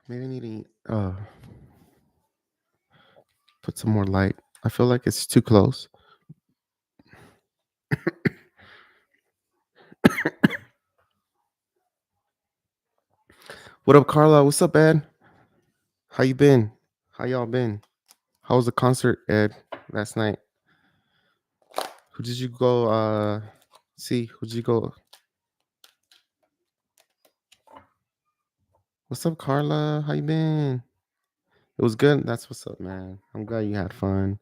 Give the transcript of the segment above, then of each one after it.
Maybe I need to put some more light. I feel like it's too close. What up, Carla? What's up, Ed? How you been? How y'all been? How was the concert, Ed, last night? Who did you go see? Who did you go? What's up, Carla? How you been? It was good. That's what's up, man. I'm glad you had fun.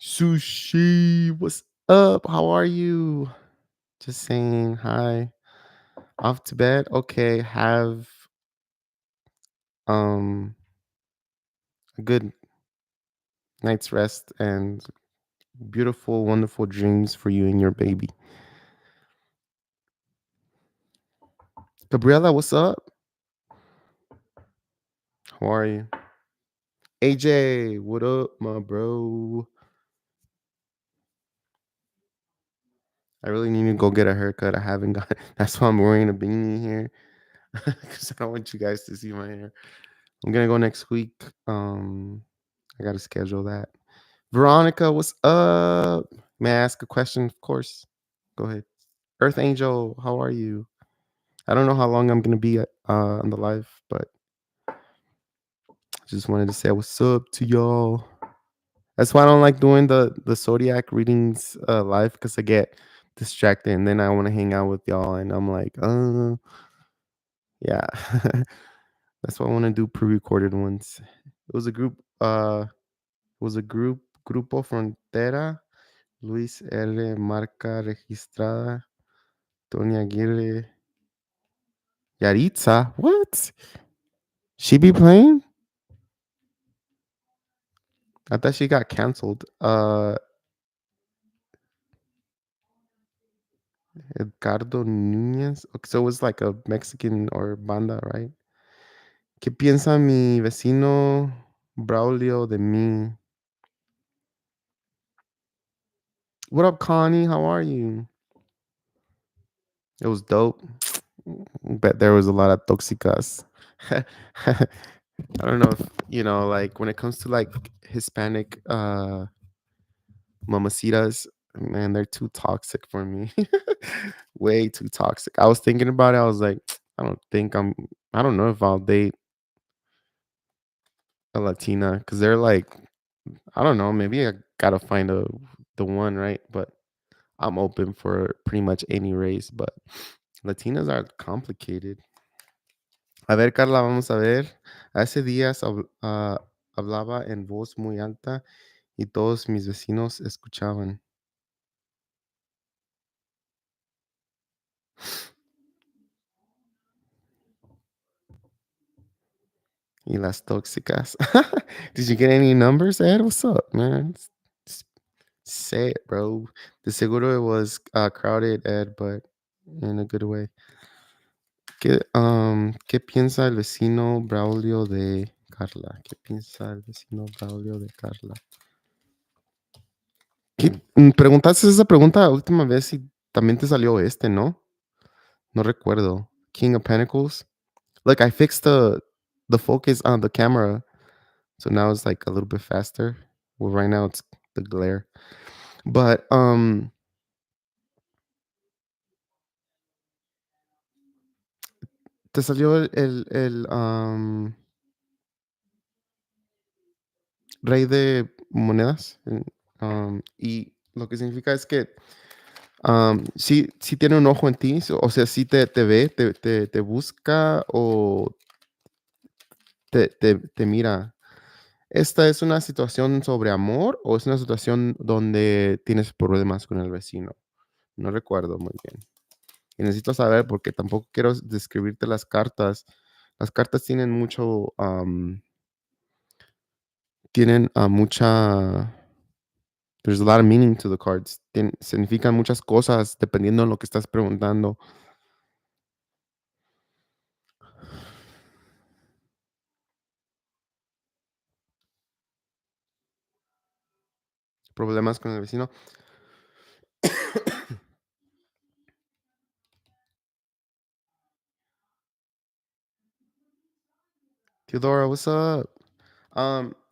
Sushi, what's up? How are you? Just saying hi. Off to bed? Okay, have um a good night's rest and beautiful, wonderful dreams for you and your baby. Gabriella, what's up? How are you? AJ, what up, my bro? I really need to go get a haircut. I haven't got. That's why I'm wearing a beanie here, because I don't want you guys to see my hair. I'm gonna go next week. I gotta schedule that. Veronica, what's up? May I ask a question? Of course. Go ahead. Earth Angel, how are you? I don't know how long I'm gonna be on the live, but just wanted to say what's up to y'all. That's why I don't like doing the zodiac readings live, because I get distracted and then I want to hang out with y'all and I'm like, yeah. That's why I want to do pre-recorded ones. It was a group. Grupo Frontera, Luis R. Marca Registrada, Tony Aguirre, Yaritza. What? She be playing? I thought she got canceled. Edgardo Núñez. Okay, so it was like a Mexican or banda, right? ¿Qué piensa mi vecino Braulio de mí? What up, Connie? How are you? It was dope. Bet there was a lot of toxicas. I don't know if like when it comes to like Hispanic mamacitas, man, they're too toxic for me. Way too toxic. I was thinking about it. I was like, I don't know if I'll date a Latina, because they're like, I don't know, maybe I gotta find the one, right? But I'm open for pretty much any race, but Latinas are complicated. A ver, Carla, vamos a ver. Hace días hablaba en voz muy alta y todos mis vecinos escuchaban. Y las tóxicas. Did you get any numbers, Ed? What's up, man? S- Say it, bro. De seguro it was crowded, Ed, but in a good way. ¿Qué piensa el vecino Braulio de Carla? ¿Qué piensa el vecino Braulio de Carla? Preguntaste esa pregunta la última vez y también te salió ¿no? No recuerdo. King of Pentacles. Like I fixed the focus on the camera, so now it's like a little bit faster. Well, right now it's the glare. But te salió el rey de monedas. Y lo que significa es que sí tiene un ojo en ti, o sea, sí te ve, te busca o te mira. ¿Esta es una situación sobre amor o es una situación donde tienes problemas con el vecino? No recuerdo muy bien. Y necesito saber porque tampoco quiero describirte las cartas. Las cartas tienen mucho, tienen mucha, there's a lot of meaning to the cards. Significan muchas cosas dependiendo de lo que estás preguntando. Problemas con el vecino. Theodora, what's up?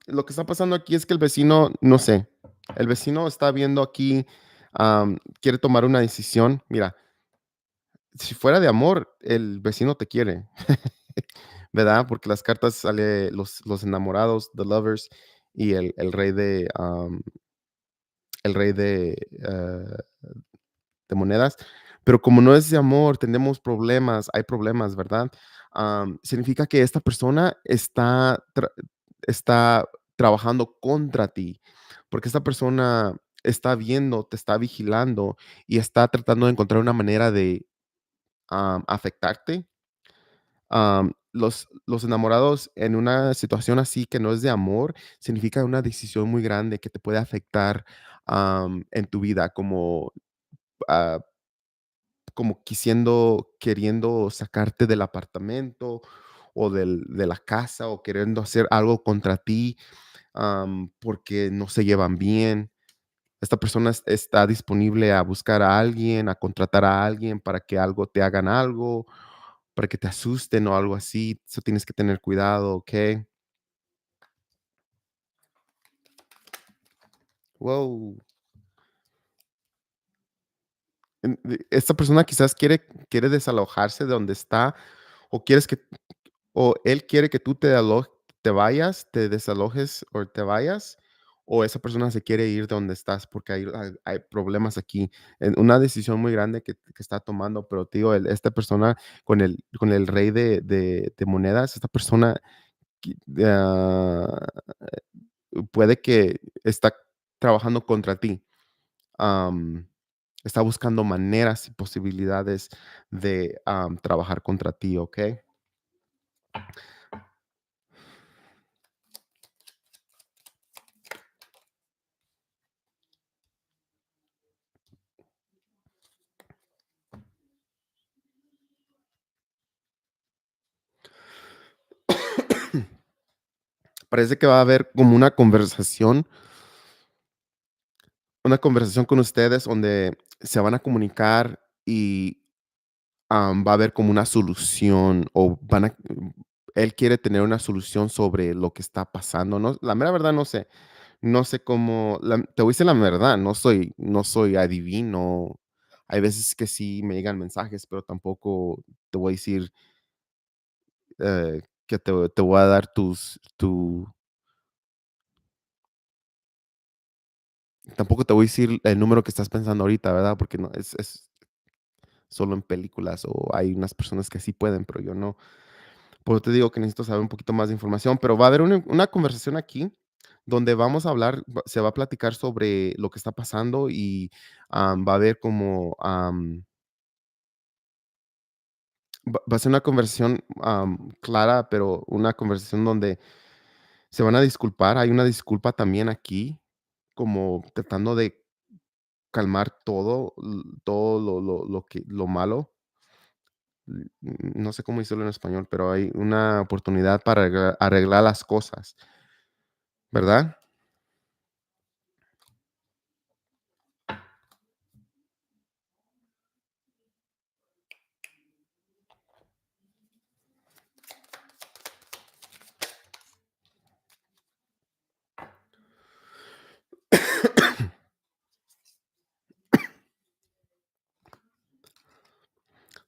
Lo que está pasando aquí es que el vecino, no sé, el vecino está viendo aquí, quiere tomar una decisión. Mira, si fuera de amor, el vecino te quiere, ¿verdad? Porque las cartas sale los enamorados, the lovers, y el rey de monedas. Pero como no es de amor, tenemos problemas, hay problemas, ¿verdad? Significa que esta persona está trabajando contra ti, porque esta persona está viendo, te está vigilando y está tratando de encontrar una manera de afectarte. Los enamorados en una situación así que no es de amor, significa una decisión muy grande que te puede afectar en tu vida, ah, como queriendo sacarte del apartamento o de la casa o queriendo hacer algo contra ti, porque no se llevan bien. Esta persona está disponible a buscar a alguien, a contratar a alguien para que algo te hagan algo, para que te asusten o algo así. Eso tienes que tener cuidado, ¿ok? Wow. Esta persona quizás quiere desalojarse de donde está o quieres que o él quiere que tú te vayas, te desalojes o te vayas, o esa persona se quiere ir de donde estás, porque hay problemas aquí. Una decisión muy grande que está tomando, pero te digo, esta persona con el rey de monedas, esta persona qui ah, puede que está trabajando contra ti. Am, Está buscando maneras y posibilidades de, trabajar contra ti, ¿ok? Parece que va a haber como una conversación con ustedes donde se van a comunicar y, va a haber como una solución o él quiere tener una solución sobre lo que está pasando, ¿no? La mera verdad no sé, no sé cómo, te voy a decir la verdad, no soy adivino. Hay veces que sí me llegan mensajes, pero tampoco te voy a decir, que te voy a dar tampoco te voy a decir el número que estás pensando ahorita, ¿verdad? Porque no, es solo en películas o hay unas personas que sí pueden, pero yo no. Por eso te digo que necesito saber un poquito más de información, pero va a haber una conversación aquí donde vamos a hablar, se va a platicar sobre lo que está pasando y va a haber como, va a ser una conversación clara, pero una conversación donde se van a disculpar. Hay una disculpa también aquí, como tratando de calmar todo lo malo. No sé cómo decirlo en español, pero hay una oportunidad para arreglar las cosas, ¿verdad?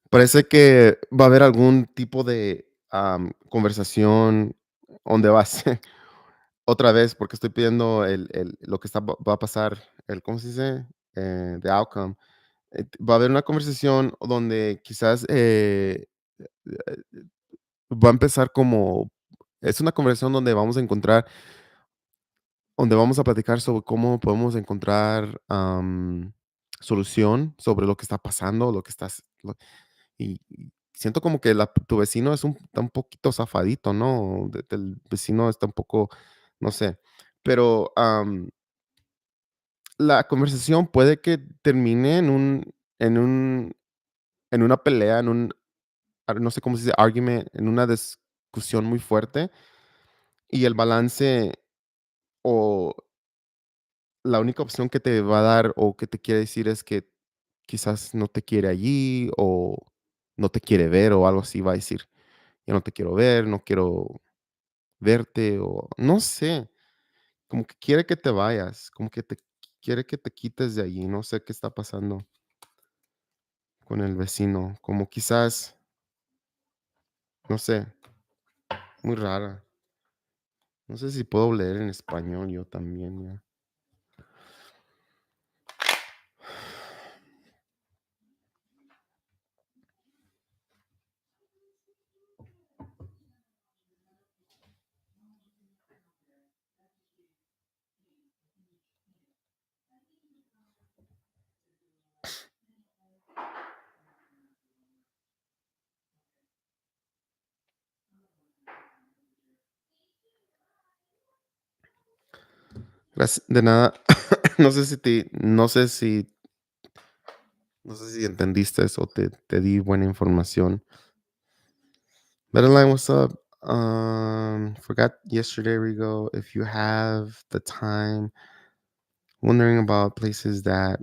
Parece que va a haber algún tipo de, conversación donde va a ser otra vez, porque estoy pidiendo lo que va a pasar, ¿cómo se dice? The outcome. Va a haber una conversación donde quizás, va a empezar como es una conversación donde vamos a platicar sobre cómo podemos encontrar, solución sobre lo que está pasando, lo que estás y siento como que tu vecino está un poquito zafadito, ¿no? El vecino está un poco, no sé, pero, la conversación puede que termine en un en una pelea, no sé cómo se dice, argument, en una discusión muy fuerte, y el balance o la única opción que te va a dar o que te quiere decir es que quizás no te quiere allí o no te quiere ver o algo así va a decir. Ya no te quiero ver, no quiero. verte o no sé, como que quiere que te vayas, como que te quiere que te quites de allí. No sé qué está pasando con el vecino, como quizás, no sé, muy rara. No sé si puedo leer en español yo también, ya. De nada. No sé si no sé si entendiste eso, te di buena información. Better line, what's up? Forgot yesterday, Rigo. If you have the time, wondering about places that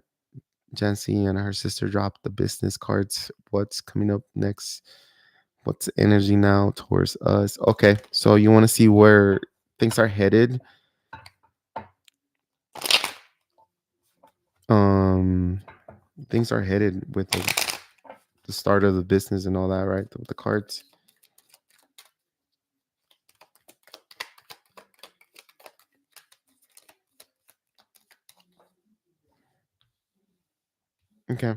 Jancy and her sister dropped the business cards. What's coming up next? What's the energy now towards us? Okay, so you want to see where things are headed. Um, things are headed with the start of the business and all that, right? With the cards. Okay.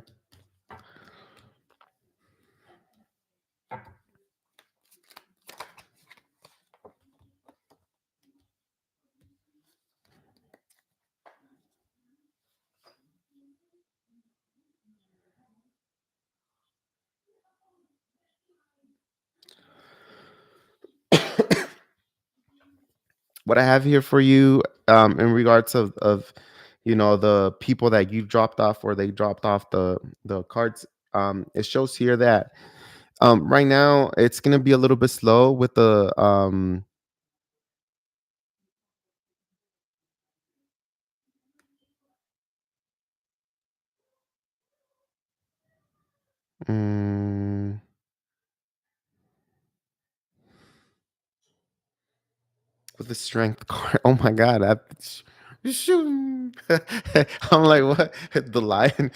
What I have here for you, in regards of the people that you dropped off or they dropped off the cards, it shows here that right now it's gonna be a little bit slow with the mm, with the strength card. Oh my god, I'm like, what? The lion.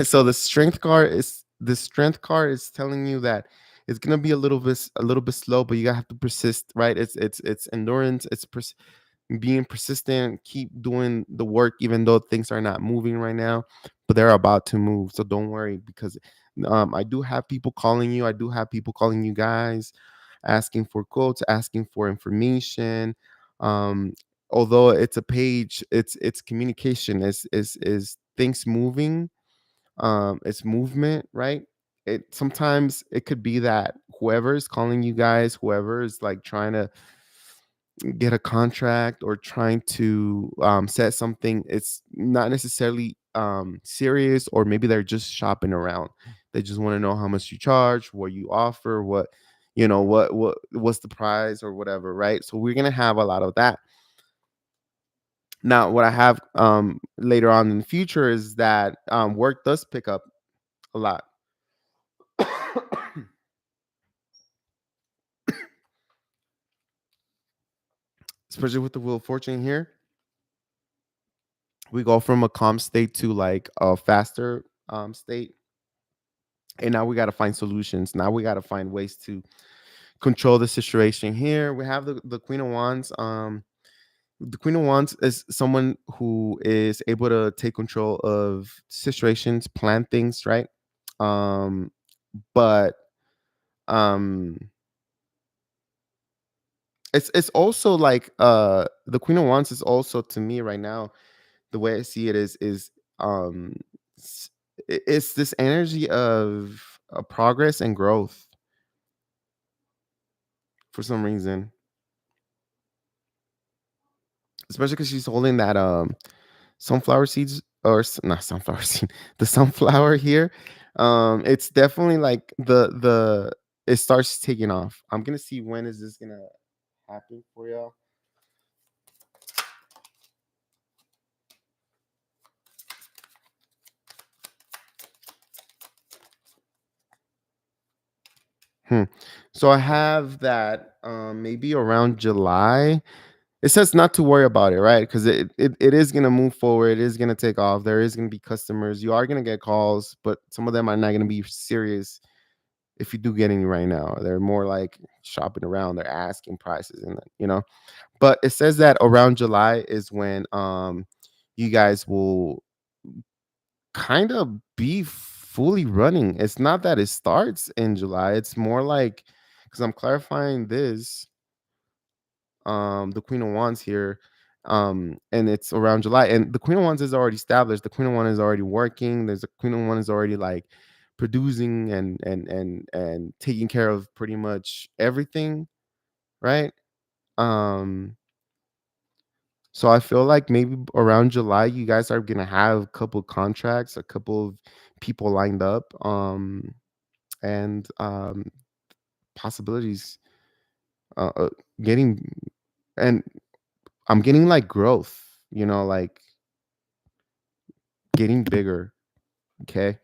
So the strength card is telling you that it's gonna be a little bit slow, but you gotta have to persist, right? It's endurance, being persistent, keep doing the work even though things are not moving right now, but they're about to move. So don't worry, because I do have people calling you. I do have people calling you guys, asking for quotes, asking for information. Um, although it's a page, it's communication, is things moving, it's movement, right? It sometimes it could be that whoever is calling you guys, whoever is like trying to get a contract or trying to set something, it's not necessarily serious, or maybe they're just shopping around. They just want to know how much you charge, what you offer, what's the price or whatever, right? So we're gonna have a lot of that. Now what I have later on in the future is that work does pick up a lot. Especially with the Wheel of Fortune here, we go from a calm state to like a faster state, and now we got to find solutions. Now we got to find ways to control the situation. Here we have the Queen of Wands. The Queen of Wands is someone who is able to take control of situations, plan things, right? um but um it's also like the Queen of Wands is also, to me right now, the way I see it is um s- it's this energy of progress and growth for some reason, especially because she's holding that sunflower seeds, or not sunflower seed, the sunflower here. It's definitely like the it starts taking off. I'm gonna see when is this gonna happen for y'all. Hmm. So I have that maybe around July. It says not to worry about it, right? Because it is gonna move forward. It is gonna take off. There is gonna be customers. You are gonna get calls, but some of them are not gonna be serious if you do get any right now. They're more like shopping around. They're asking prices and But it says that around July is when you guys will kind of be fully running. It's not that it starts in July. It's more like because I'm clarifying this the Queen of Wands here, and it's around July, and the Queen of Wands is already established. The Queen of Wands is already working. There's a Queen of Wands is already like producing and taking care of pretty much everything, right? Um, so I feel like maybe around July, you guys are gonna have a couple contracts, a couple of people lined up, and possibilities getting and I'm getting like growth, like getting bigger. Okay.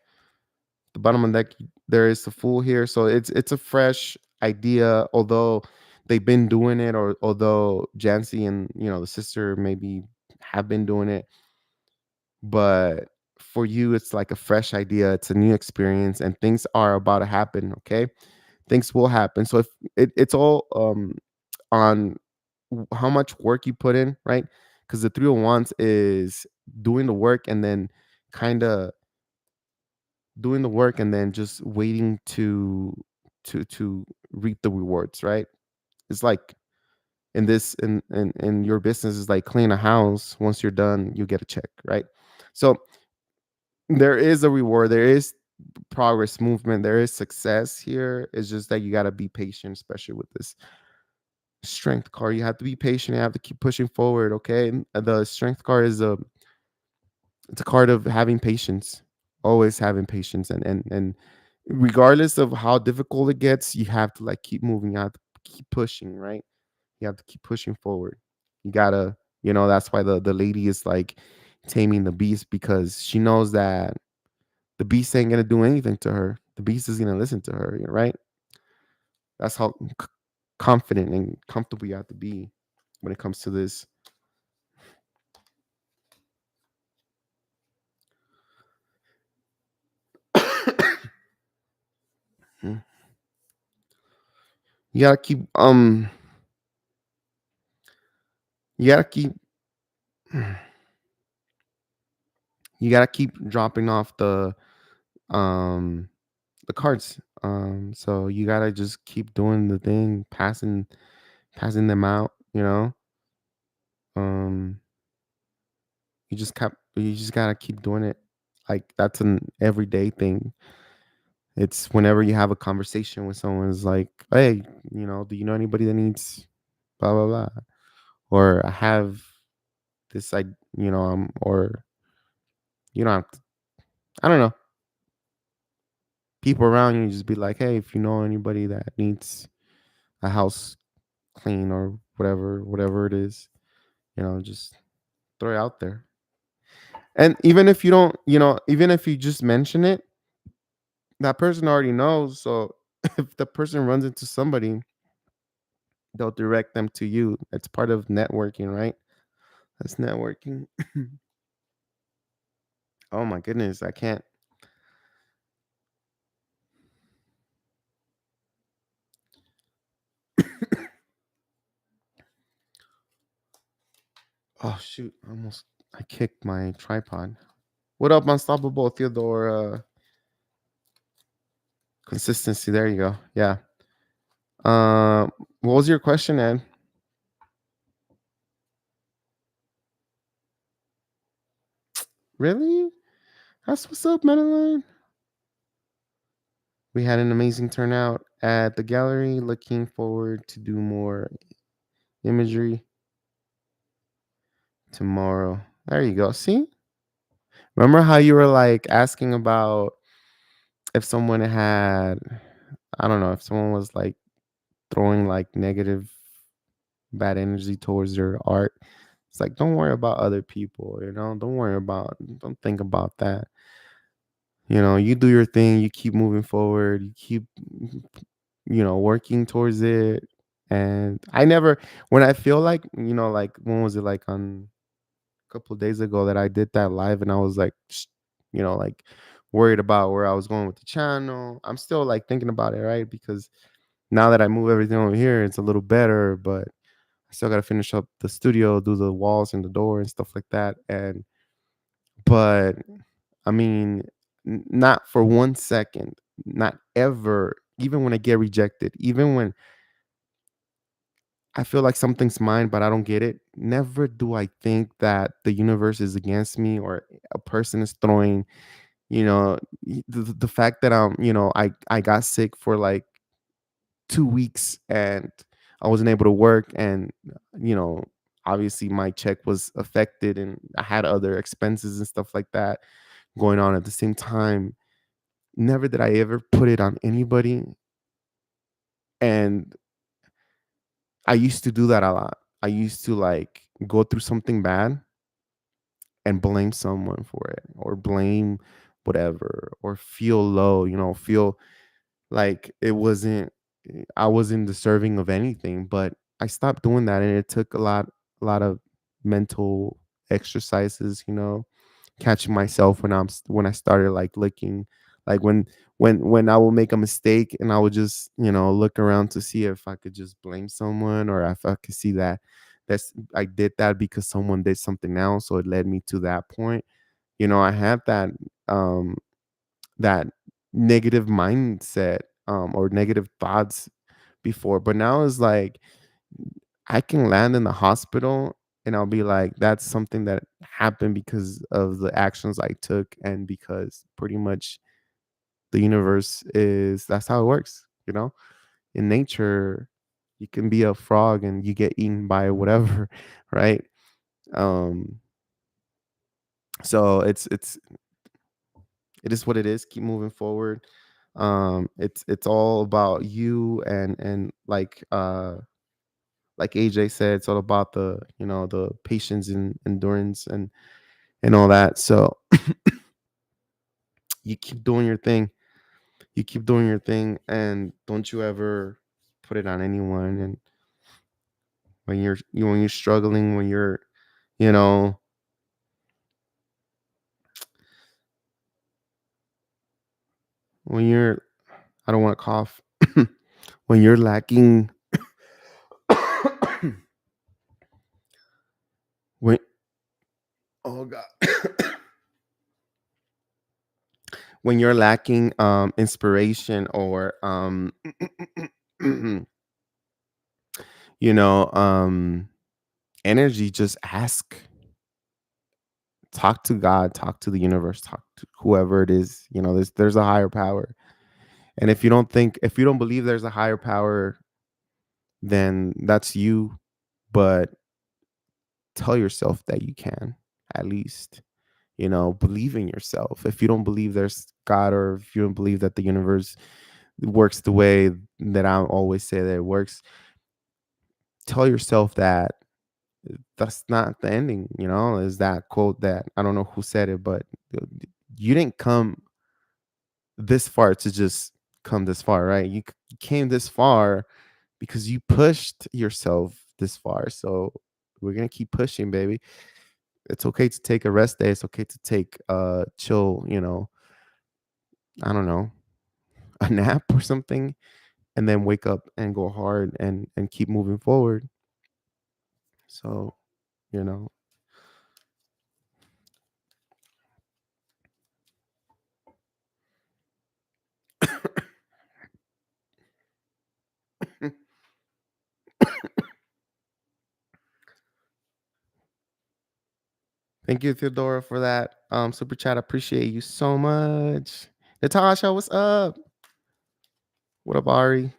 The bottom of the deck, there is a fool here. So it's a fresh idea, although they've been doing it, or although Jancy and the sister maybe have been doing it, but for you, it's like a fresh idea, it's a new experience, and things are about to happen. Okay. Things will happen. So if it's all on how much work you put in, right? Because the three of wands is doing the work and then kind of doing the work and then just waiting to reap the rewards, right? It's like in your business is like clean a house. Once you're done, you get a check, right? So there is a reward, there is progress, movement, there is success here. It's just that you got to be patient, especially with this strength card. You have to be patient, you have to keep pushing forward. Okay. And the strength card is it's a card of having patience, always having patience, and regardless of how difficult it gets, you have to like keep moving, you have to keep pushing, right? You have to keep pushing forward. You gotta, that's why the lady is like taming the beast, because she knows that the beast ain't gonna do anything to her. The beast is gonna listen to her, right? That's how confident and comfortable you have to be when it comes to this. you gotta keep you gotta keep you gotta keep dropping off um the cards. So you gotta just keep doing the thing, passing them out, um you just gotta keep doing it. Like that's an everyday thing. It's whenever you have a conversation with someone, it's like, hey, do you know anybody that needs blah blah blah, or I have this, I or you don't have to, I don't know, people around you, just be like, hey, if you know anybody that needs a house clean or whatever it is, just throw it out there. And even if you don't, even if you just mention it, that person already knows. So if the person runs into somebody, they'll direct them to you. It's part of networking, right? That's networking. Oh my goodness, I can't. Oh shoot, I kicked my tripod. What up, Unstoppable Theodore? Consistency. There you go. Yeah. What was your question, Ed? Really? That's what's up, Madeline. We had an amazing turnout at the gallery. Looking forward to do more imagery tomorrow. There you go. See? Remember how you were like asking about if someone had, I don't know, if someone was like throwing like negative, bad energy towards your art? It's like, don't worry about other people, don't think about that. You do your thing, you keep moving forward, you keep working towards it. And I never, when I feel like, like when was it, like on a couple of days ago that I did that live, and I was like, like worried about where I was going with the channel. I'm still like thinking about it, right? Because now that I move everything over here, it's a little better, but I still got to finish up the studio, do the walls and the door and stuff like that. But I mean, not for 1 second, not ever, even when I get rejected, even when I feel like something's mine, but I don't get it. Never do I think that the universe is against me, or a person is throwing, the fact that I got sick for like 2 weeks and I wasn't able to work, and you know, obviously my check was affected, and I had other expenses and stuff like that going on at the same time. Never did I ever put it on anybody, and I used to do that a lot. I used to like go through something bad and blame someone for it, or blame whatever, or feel low, feel like I wasn't deserving of anything. But I stopped doing that, and it took a lot of mental exercises, catching myself when I started like looking, like when I will make a mistake, and I would just look around to see if I could just blame someone, or if I could see that I did that because someone did something else, so it led me to that point. I had um that negative mindset, or negative thoughts before, but now it's like I can land in the hospital, and I'll be like, that's something that happened because of the actions I took, and because pretty much the universe is that's how it works. In nature, you can be a frog and you get eaten by whatever, right? Um, so it is what it is. Keep moving forward. It's all about you, and like AJ said, it's all about the patience and endurance and all that. So you keep doing your thing. You keep doing your thing, and don't you ever put it on anyone. And when you're struggling, you know when you're I don't want to cough. When you're lacking, when oh god, when you're lacking inspiration, or you know um energy, just ask, talk to God, talk to the universe, talk to whoever it is. There's a higher power. And if you don't believe there's a higher power, then that's you. But tell yourself that you can, at least, believe in yourself. If you don't believe there's God, or if you don't believe that the universe works the way that I always say that it works, tell yourself that that's not the ending. Is that quote that I don't know who said it, but you didn't come this far to just come this far, right? You came this far because you pushed yourself this far. So we're gonna keep pushing, baby. It's okay to take a rest day. It's okay to take chill, I don't know, a nap or something, and then wake up and go hard and keep moving forward. So, you know. Thank you, Theodora, for that super chat. I appreciate you so much. Natasha, what's up? What up, Ari?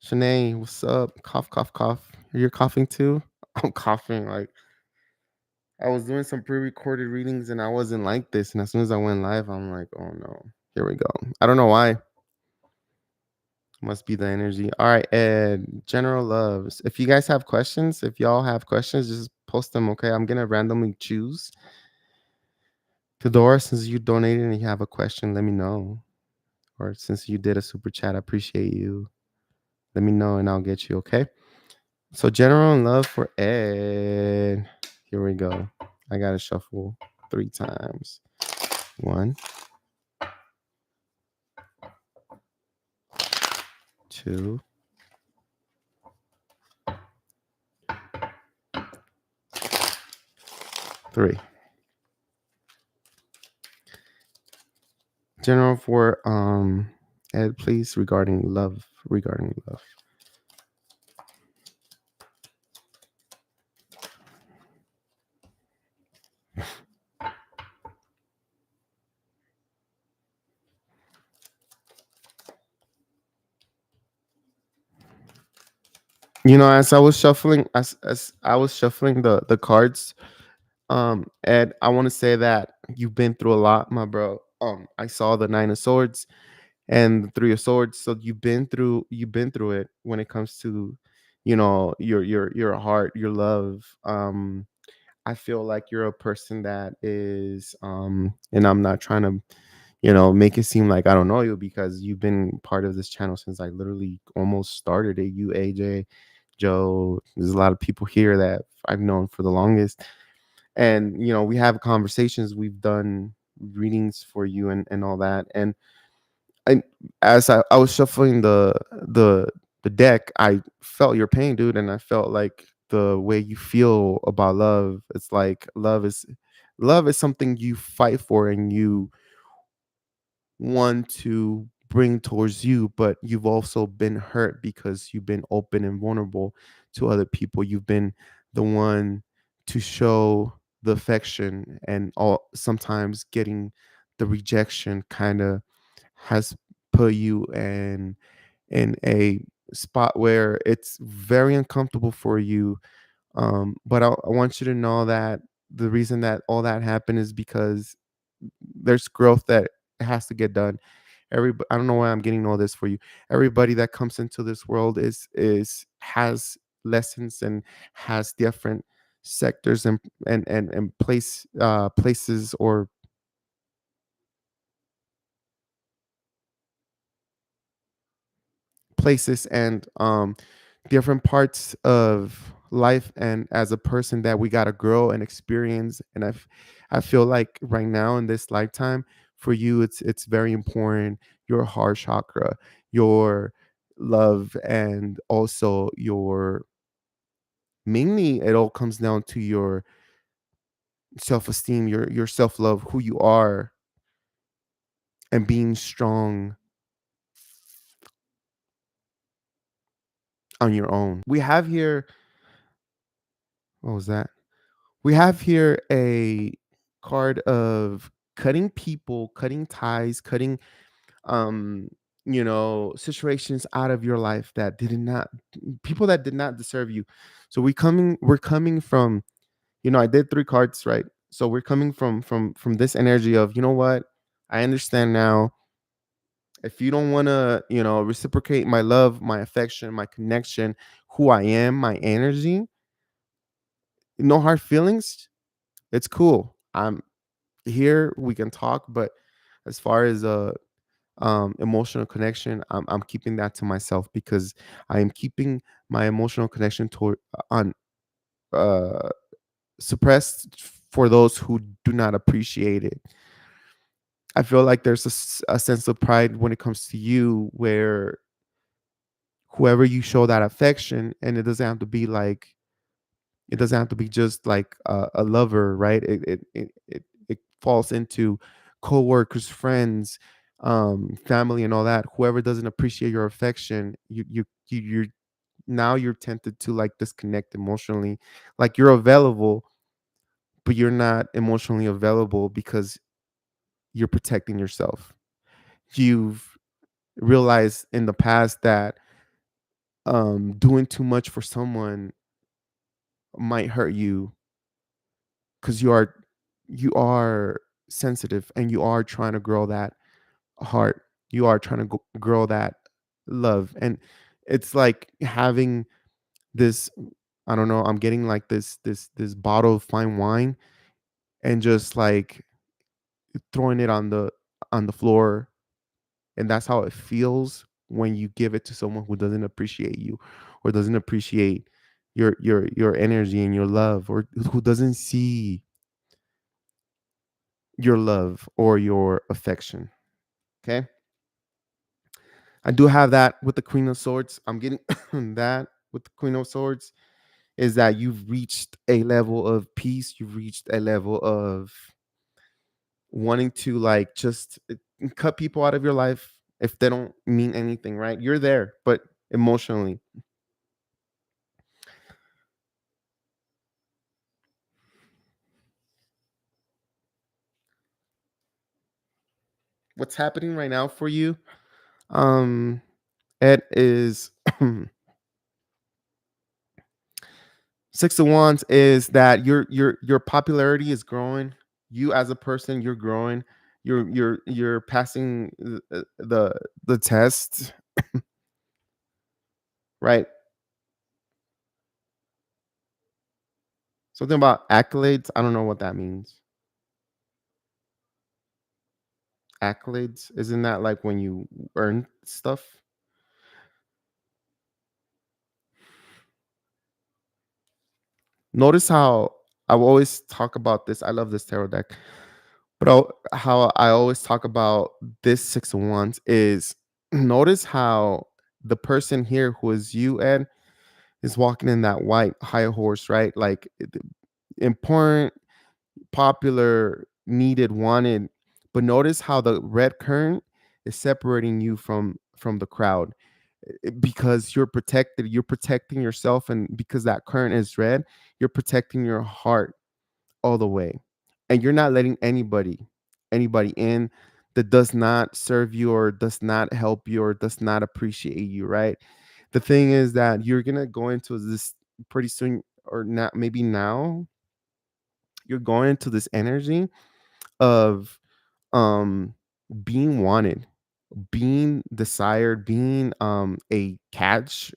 Shanae, what's up? Cough, cough, cough. You're coughing too? I'm coughing. Like, I was doing some pre-recorded readings and I wasn't like this. And as soon as I went live, I'm like, oh no, here we go. I don't know why. Must be the energy. All right, Ed. General loves. If you guys have questions, if y'all have questions, just post them. Okay, I'm gonna randomly choose. Fedora, since you donated and you have a question, let me know. or since you did a super chat, I appreciate you. Let me know and I'll get you, okay? So general and love for Ed. Here we go. I gotta shuffle 3 times. 1, 2, 3. General for Ed, please, regarding love. Regarding love. You know, as I was shuffling, as I was shuffling the cards, Ed, I want to say that you've been through a lot, my bro. I saw the 9 of Swords and the 3 of Swords, so you've been through it when it comes to, your heart, your love. I feel like you're a person that is, and I'm not trying to, make it seem like I don't know you, because you've been part of this channel since I literally almost started it. You, AJ, Joe, there's a lot of people here that I've known for the longest. And, we have conversations, we've done readings for you and all that. And I, as I was shuffling the deck, I felt your pain, dude, and I felt like the way you feel about love. It's like love is something you fight for and you want to bring towards you, but you've also been hurt because you've been open and vulnerable to other people. You've been the one to show the affection, and all sometimes getting the rejection kind of has put you in a spot where it's very uncomfortable for you. But I want you to know that the reason that all that happened is because there's growth that has to get done. I don't know why I'm getting all this for you. Everybody that comes into this world is has lessons and has different sectors and places or places and different parts of life, and as a person that we got to grow and experience. And I feel like right now in this lifetime for you, it's very important, your heart chakra, your love, and also your, mainly it all comes down to your self-esteem, your self-love, who you are, and being strong on your own. We have here, what was that? We have here a card of cutting people, cutting ties, cutting situations out of your life that did not, people that did not deserve you. So we're coming from, I did 3 cards, right? So we're coming from this energy of, you know what? I understand now. If you don't want to, reciprocate my love, my affection, my connection, who I am, my energy, no hard feelings. It's cool. I'm here, we can talk, but as far as emotional connection, I'm keeping that to myself, because I am keeping my emotional connection toward on uh suppressed for those who do not appreciate it. I feel like there's a sense of pride when it comes to you, where whoever you show that affection, and it doesn't have to be just like a lover, right? It falls into co-workers, friends, family, and all that. Whoever doesn't appreciate your affection, you're now you're tempted to like disconnect emotionally. Like you're available, but you're not emotionally available because you're protecting yourself. You've realized in the past that doing too much for someone might hurt you, because you are sensitive and you are trying to grow that heart. You are trying to grow that love. And it's like having this, I don't know, I'm getting like this bottle of fine wine, and just like throwing it on the floor, And that's how it feels when you give it to someone who doesn't appreciate you, or doesn't appreciate your energy and your love, or who doesn't see your love or your affection. Okay. I do have that with the Queen of Swords. I'm getting that with the Queen of Swords is that you've reached a level of peace. You've reached a level of wanting to like just cut people out of your life if they don't mean anything, right? You're there, but emotionally. What's happening right now for you, um, Ed, is Six of Wands is that your popularity is growing. You as a person, you're growing. You're passing the test, right? Something about accolades. I don't know what that means. Accolades, isn't that like when you earn stuff? Notice how I always talk about this. I love this tarot deck, but how I always talk about this Six of Wands is notice how the person here who is you, Ed, is walking in that white high horse, right? Like important, popular, needed, wanted. But notice how the red current is separating you from the crowd because you're protecting yourself, and because that current is red, you're protecting your heart all the way, and you're not letting anybody in that does not serve you or does not help you or does not appreciate you, right? The thing is that you're gonna go into this pretty soon, or not, maybe now you're going into this energy of um being wanted, being desired, being a catch,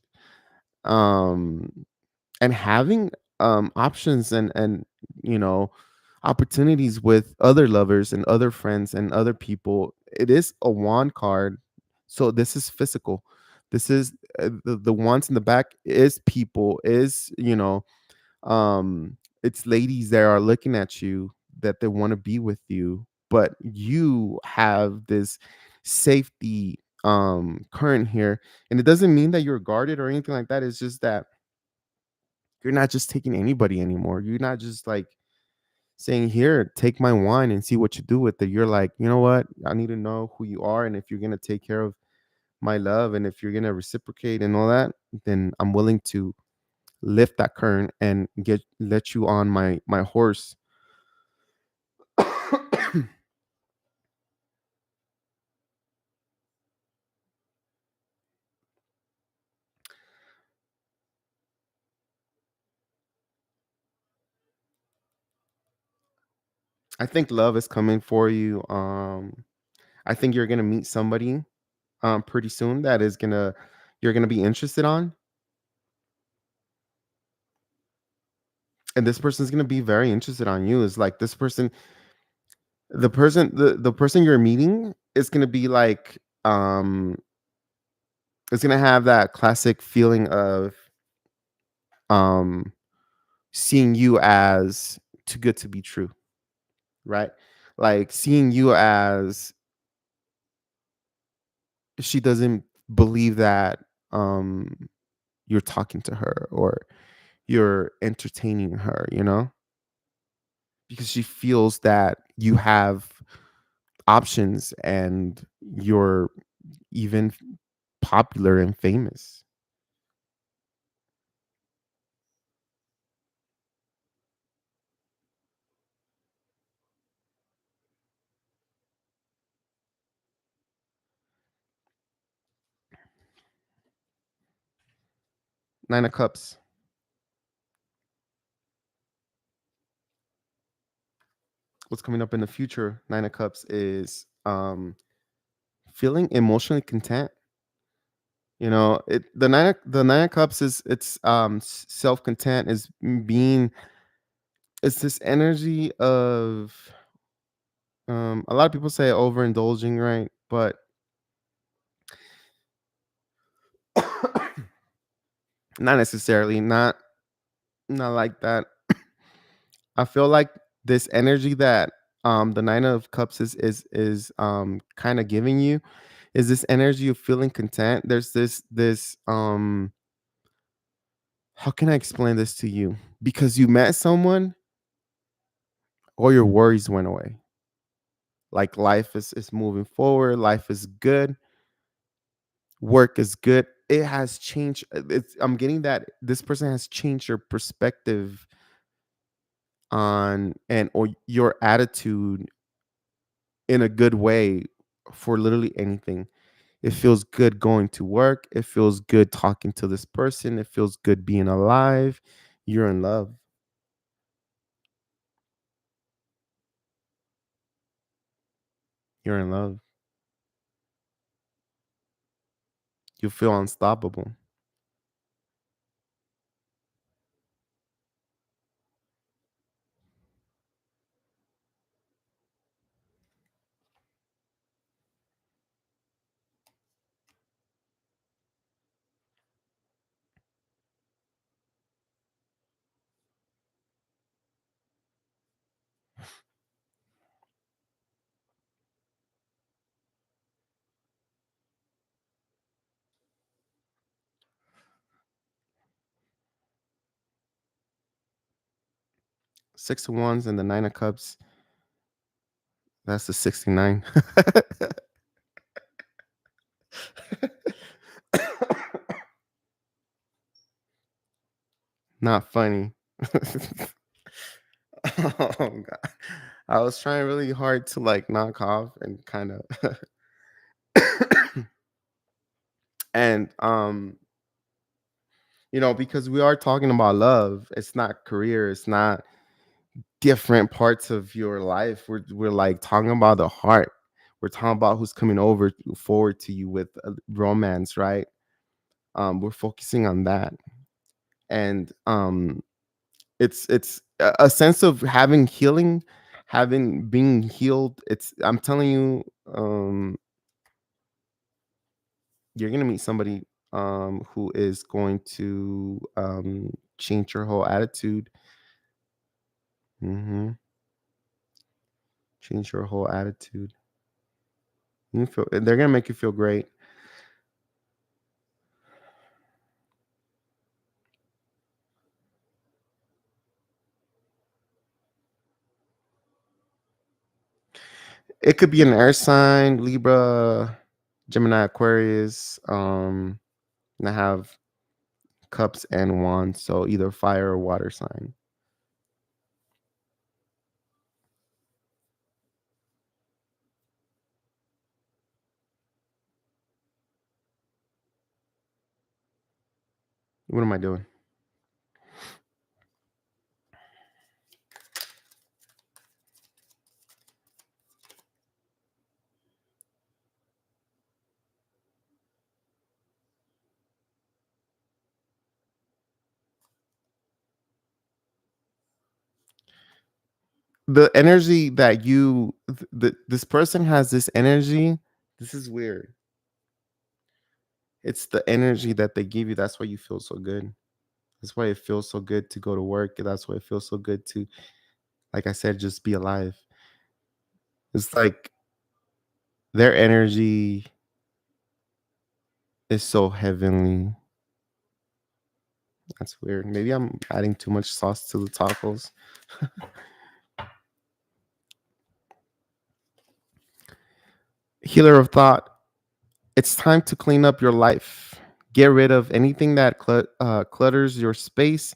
um and having options and you know opportunities with other lovers and other friends and other people. It is a wand card, so this is physical. This is the wands in the back is people, is it's ladies that are looking at you, that they want to be with you, but you have this safety current here. And it doesn't mean that you're guarded or anything like that. It's just that you're not just taking anybody anymore. You're not just like saying, here, take my wine and see what you do with it. You're like, you know what, I need to know who you are, and if you're going to take care of my love, and if you're going to reciprocate and all that, then I'm willing to lift that current and get let you on my horse. I think love is coming for you. I think you're gonna meet somebody pretty soon that is gonna you're gonna be interested on, and this person's gonna be very interested on you. Is like this person, the person you're meeting is gonna be like it's gonna have that classic feeling of um seeing you as too good to be true, right? Like seeing you as she doesn't believe that you're talking to her or you're entertaining her, because she feels that you have options and you're even popular and famous. Nine of Cups. What's coming up in the future? Nine of Cups is feeling emotionally content. The Nine of Cups is it's self content, is being, it's this energy of a lot of people say overindulging, right? But Not necessarily, not like that. I feel like this energy that the Nine of Cups is kind of giving you is this energy of feeling content. There's this how can I explain this to you? Because you met someone, all your worries went away. Like life is moving forward, life is good, work is good. It has changed. I'm getting that this person has changed your perspective on and or your attitude in a good way for literally anything. It feels good going to work. It feels good talking to this person. It feels good being alive. You're in love. You're in love. You feel unstoppable. 6 of Wands and the 9 of Cups. That's the 69. Not funny. Oh god. I was trying really hard to like knock off and kind of and because we are talking about love, it's not career, it's not different parts of your life. We're like talking about the heart. We're talking about who's coming over forward to you with romance, right? We're focusing on that. And it's a sense of having healing, having being healed. It's I'm telling you, you're gonna meet somebody who is going to change your whole attitude. Hmm. Change your whole attitude. You feel they're gonna make you feel great. It could be an air sign, Libra, Gemini, Aquarius. And I have cups and wands, so either fire or water sign. What am I doing? The energy that this person has this energy. This is weird. It's the energy that they give you. That's why you feel so good. That's why it feels so good to go to work. That's why it feels so good to, like I said, just be alive. It's like their energy is so heavenly. That's weird. Maybe I'm adding too much sauce to the tacos. Healer of thought. It's time to clean up your life. Get rid of anything that clutters your space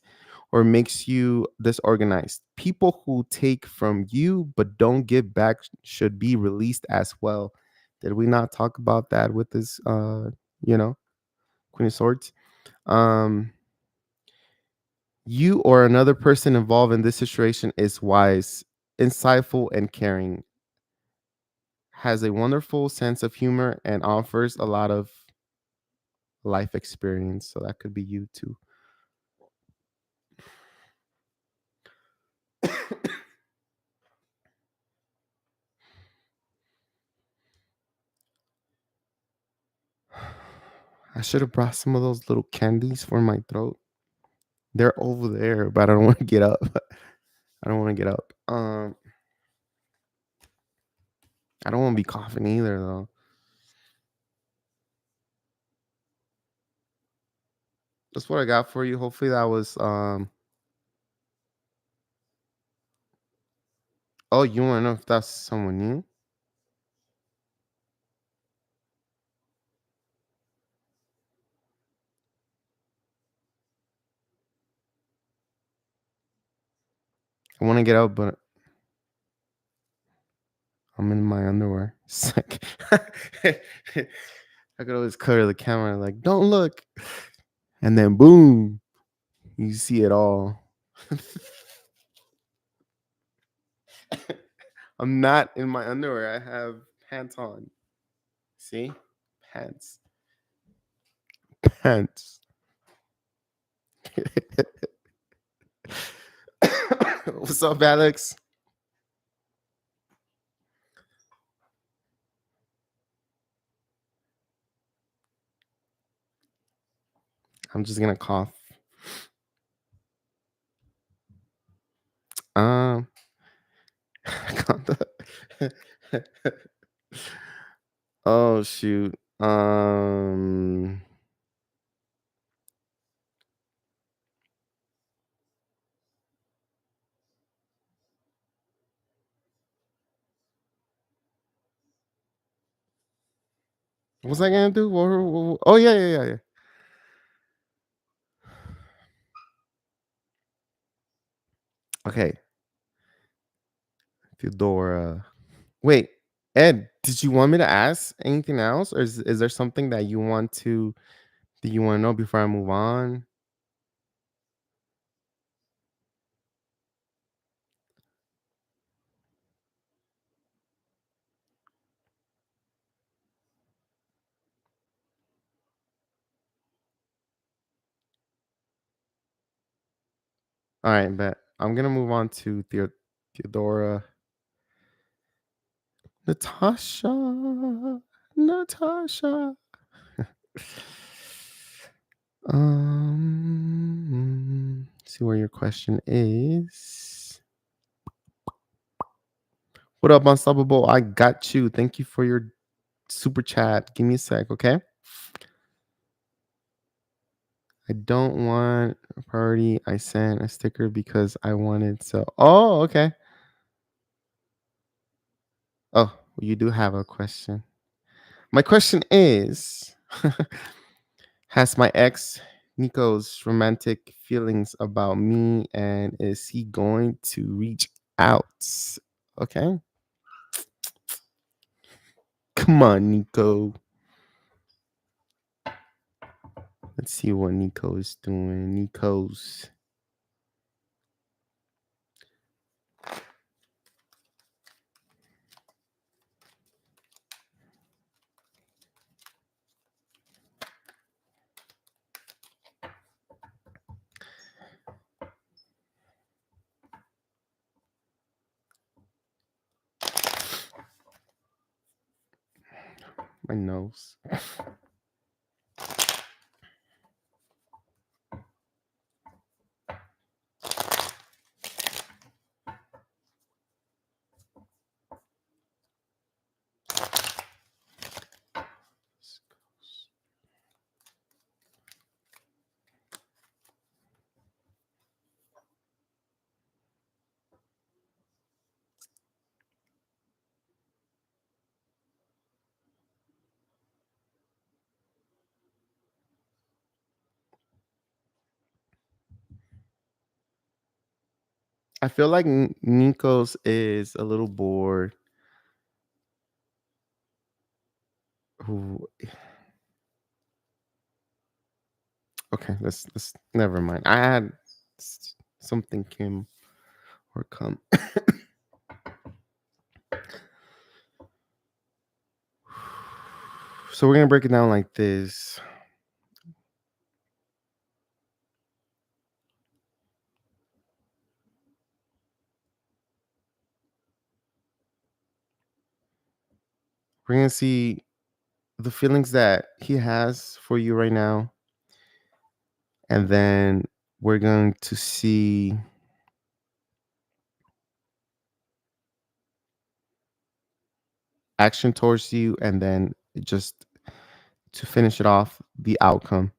or makes you disorganized. People who take from you but don't give back should be released as well. Did we not talk about that with this you know, Queen of Swords? Um you or another person involved in this situation is wise, insightful and caring, has a wonderful sense of humor and offers a lot of life experience. So that could be you too. should have brought some of those little candies for my throat. They're over there, but I don't want to get up. I don't want to get up. I don't want to be coughing either, though. That's what I got for you. Hopefully that was oh, you want to know if that's someone new? I want to get out, but I'm in my underwear. It's like I could always color the camera like, don't look. And then boom, you see it all. I'm not in my underwear. I have pants on. See? Pants. Pants. What's up, Alex? I'm just gonna cough. Um, oh shoot. What's I gonna do? Oh yeah. Okay, Theodora. Wait, Ed, did you want me to ask anything else, or is there something that you want to know before I move on? All right, bet. I'm gonna move on to Theodora. Natasha. Natasha. See where your question is. What up, Unstoppable? I got you. Thank you for your super chat. Give me a sec, okay? I don't want a party. I sent a sticker because I wanted to. Oh, okay. Oh, you do have a question. My question is has my ex Nico's romantic feelings about me, and is he going to reach out? Okay. Come on, Nico. Let's see what Nico is doing. Nico's. My nose. I feel like Nico's is a little bored. Ooh, okay, let's never mind. I had something Kim or come. So we're gonna break it down like this. We're gonna see the feelings that he has for you right now, and then we're going to see action towards you, and then just to finish it off, the outcome.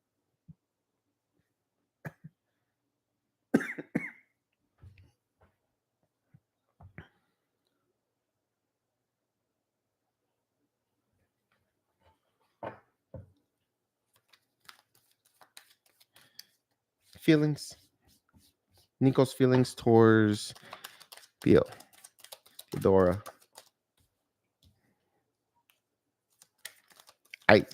Feelings. Nico's feelings towards Theo, Dora. I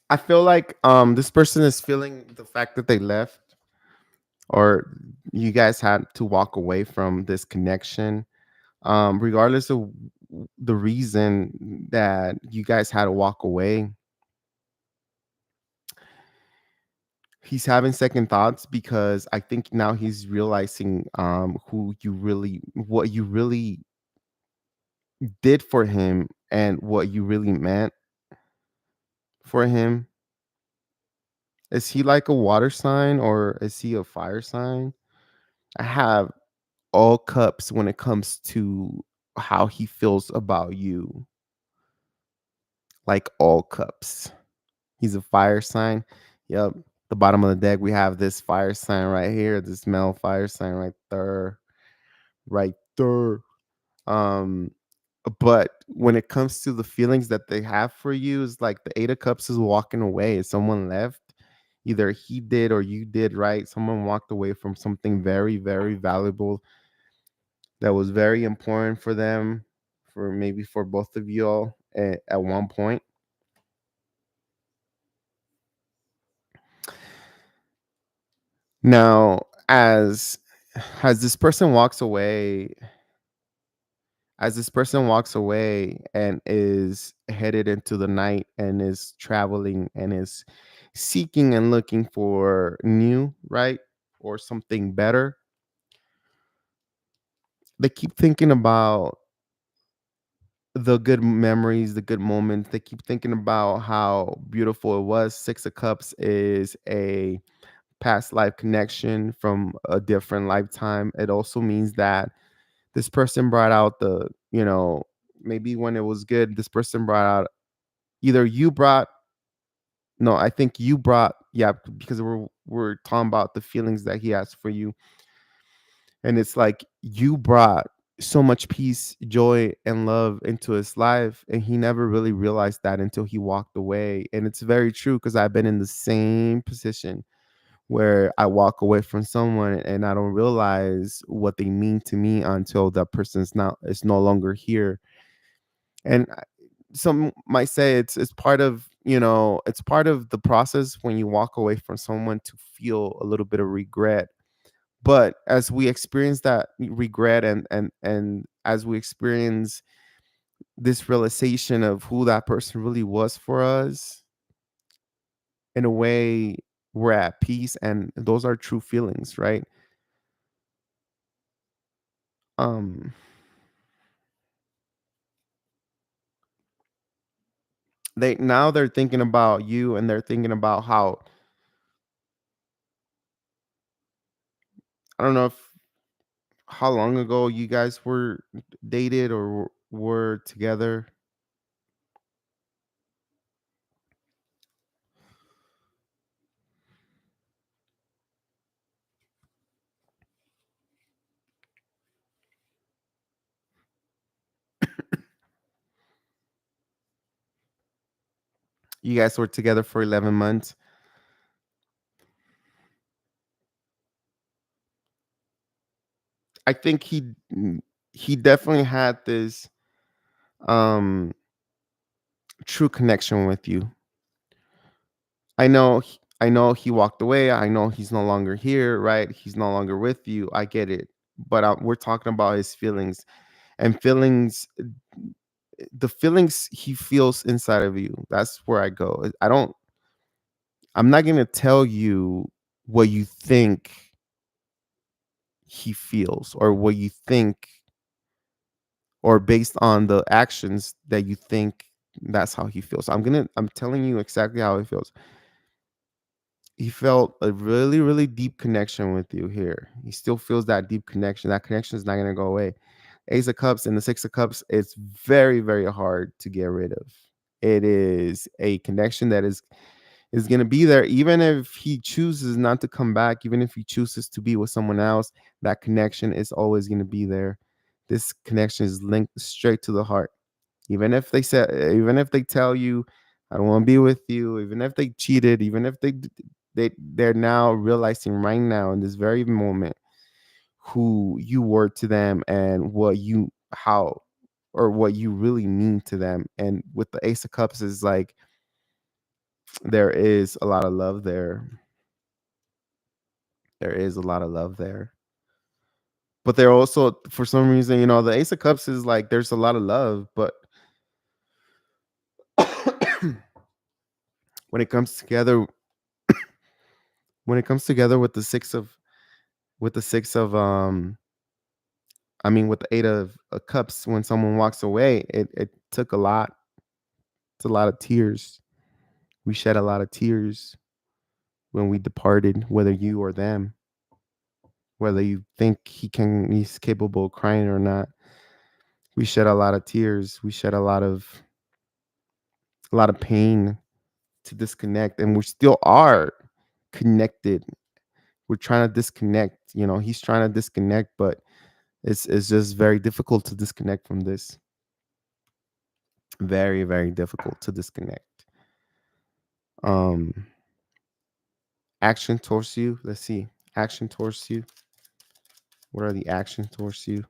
I feel like this person is feeling the fact that they left, or you guys had to walk away from this connection, regardless of the reason that you guys had to walk away. He's having second thoughts because I think now he's realizing what you really did for him and what you really meant for him. Is he like a water sign or is he a fire sign? I have all cups when it comes to how he feels about you. Like all cups. He's a fire sign. Yep. The bottom of the deck, we have this fire sign right here, this male fire sign right there. Right there. Um, but when it comes to the feelings that they have for you, is like the Eight of Cups is walking away. Someone left. Either he did or you did, right? Someone walked away from something very, very valuable that was very important for them, for maybe for both of you all at one point. Now, as this person walks away, as this person walks away and is headed into the night and is traveling and is seeking and looking for new, right? Or something better, they keep thinking about the good memories, the good moments. They keep thinking about how beautiful it was. Six of Cups is a past life connection from a different lifetime. It also means that this person brought out maybe when it was good, this person brought out either you brought, no, I think you brought, yeah, because we're talking about the feelings that he has for you. And it's like you brought so much peace, joy, and love into his life. And he never really realized that until he walked away. And it's very true because I've been in the same position where I walk away from someone and I don't realize what they mean to me until that person's not is no longer here. And some might say it's part of it's part of the process when you walk away from someone to feel a little bit of regret. But as we experience that regret and as we experience this realization of who that person really was for us, in a way we're at peace, and those are true feelings, right? um they're thinking about you, and they're thinking about how, I don't know if how long ago you guys were dated or were together. You guys were together for 11 months. I think he definitely had this um true connection with you. I know he walked away. I know he's no longer here, right? He's no longer with you. I get it. But we're talking about his feelings and feelings, the feelings he feels inside of you. That's where I go. I'm not going to tell you what you think he feels or what you think, or based on the actions that you think that's how he feels. I'm telling you exactly how he feels. He felt a really, really deep connection with you here. He still feels that deep connection. That connection is not going to go away. Ace of Cups and the Six of Cups, it's very, very hard to get rid of. It is a connection that is going to be there, even if he chooses not to come back, even if he chooses to be with someone else. That connection is always going to be there. This connection is linked straight to the heart. Even if they tell you, I don't want to be with you, even if they cheated, even if they're now realizing right now in this very moment who you were to them and what you really mean to them. And with the Ace of Cups is like there is a lot of love there. There is a lot of love there. But they're also, for some reason, the Ace of Cups is like there's a lot of love, but when it comes together, with the six of with the Eight of Cups, when someone walks away, it took a lot. It's a lot of tears. We shed a lot of tears when we departed, whether you or them, whether you think he's capable of crying or not. We shed a lot of tears. We shed a lot of pain to disconnect, and we still are connected. We're trying to disconnect. He's trying to disconnect, but it's just very difficult to disconnect from this. Very, very difficult to disconnect. Um, Action towards you. Let's see. Action towards you. What are the actions towards you?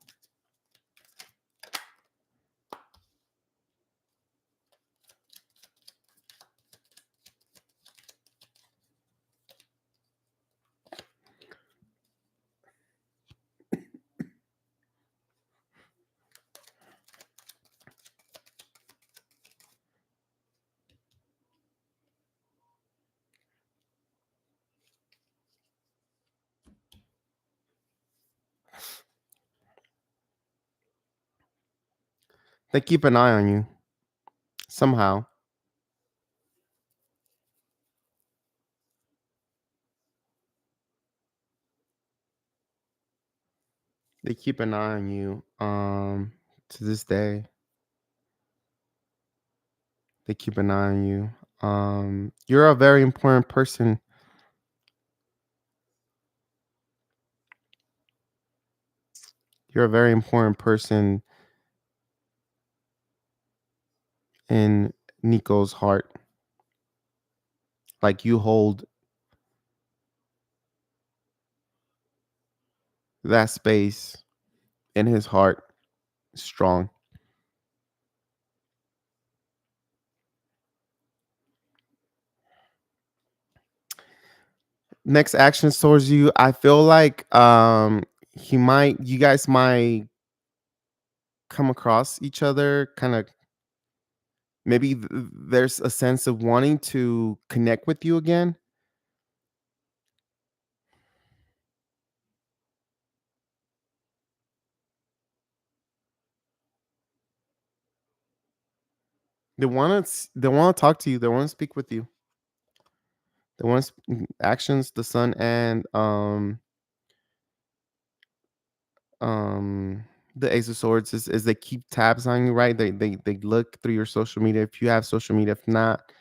They keep an eye on you somehow. They keep an eye on you. To this day, they keep an eye on you. You're a very important person. You're a very important person in Nico's heart. Like, you hold that space in his heart strong. Next actions towards you. I feel like you guys might come across each other, kind of. Maybe there's a sense of wanting to connect with you again. They want to talk to you. They want to speak with you. They want actions, the sun, and um the Ace of Swords is they keep tabs on you, right? They look through your social media if you have social media. If not,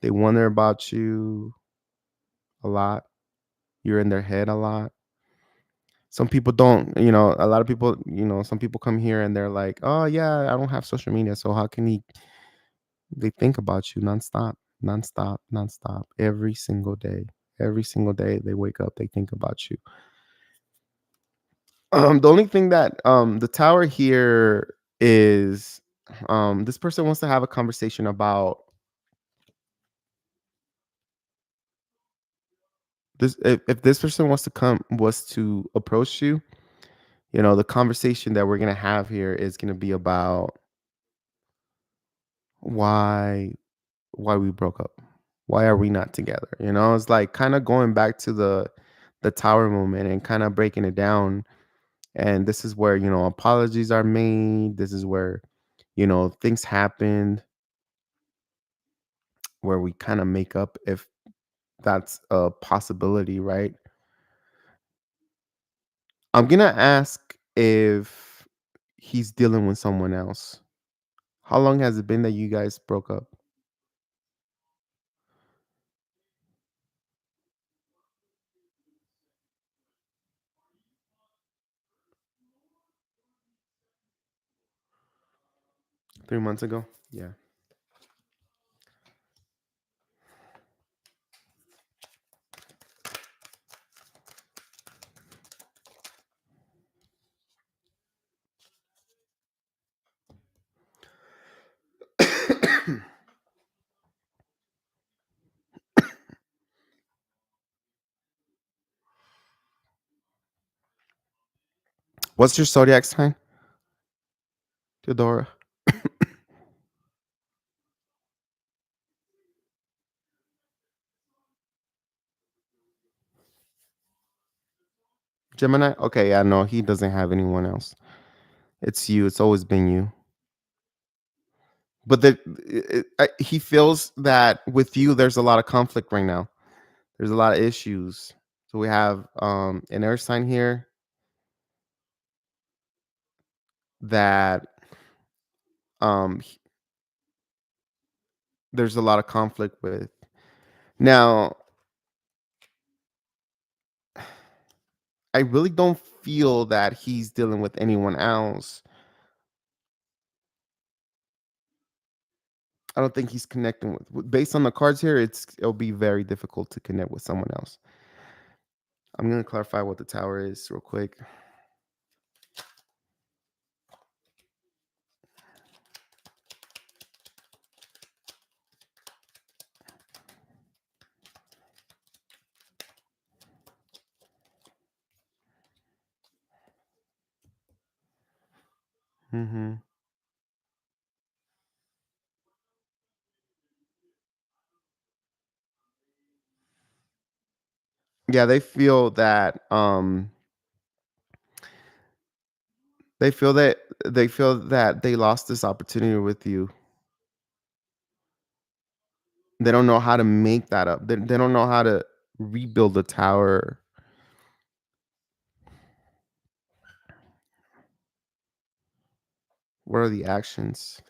they wonder about you a lot. You're in their head a lot. Some people don't, a lot of people, some people come here and they're like, oh yeah, I don't have social media, so how can they think about you nonstop? nonstop, nonstop, every single day. Every single day they wake up, they think about you. The only thing that the tower here is this person wants to have a conversation about this. If this person was to approach you, the conversation that we're gonna have here is gonna be about why why we broke up. Why are we not together? It's like kind of going back to the tower moment and kind of breaking it down. And this is where, apologies are made. This is where, things happen where we kind of make up if that's a possibility, right? I'm gonna ask if he's dealing with someone else. How long has it been that you guys broke up? 3 months ago? Yeah. What's your zodiac sign, Theodora? Gemini? Okay, yeah, no, he doesn't have anyone else. It's you. It's always been you. But he feels that with you, there's a lot of conflict right now. There's a lot of issues. So we have an air sign here that he- there's a lot of conflict with. Now, I really don't feel that he's dealing with anyone else. I don't think he's connecting based on the cards here, it'll be very difficult to connect with someone else. I'm gonna clarify what the tower is real quick. Hmm. Yeah, they feel that they lost this opportunity with you. They don't know how to make that up. They don't know how to rebuild the tower. What are the actions?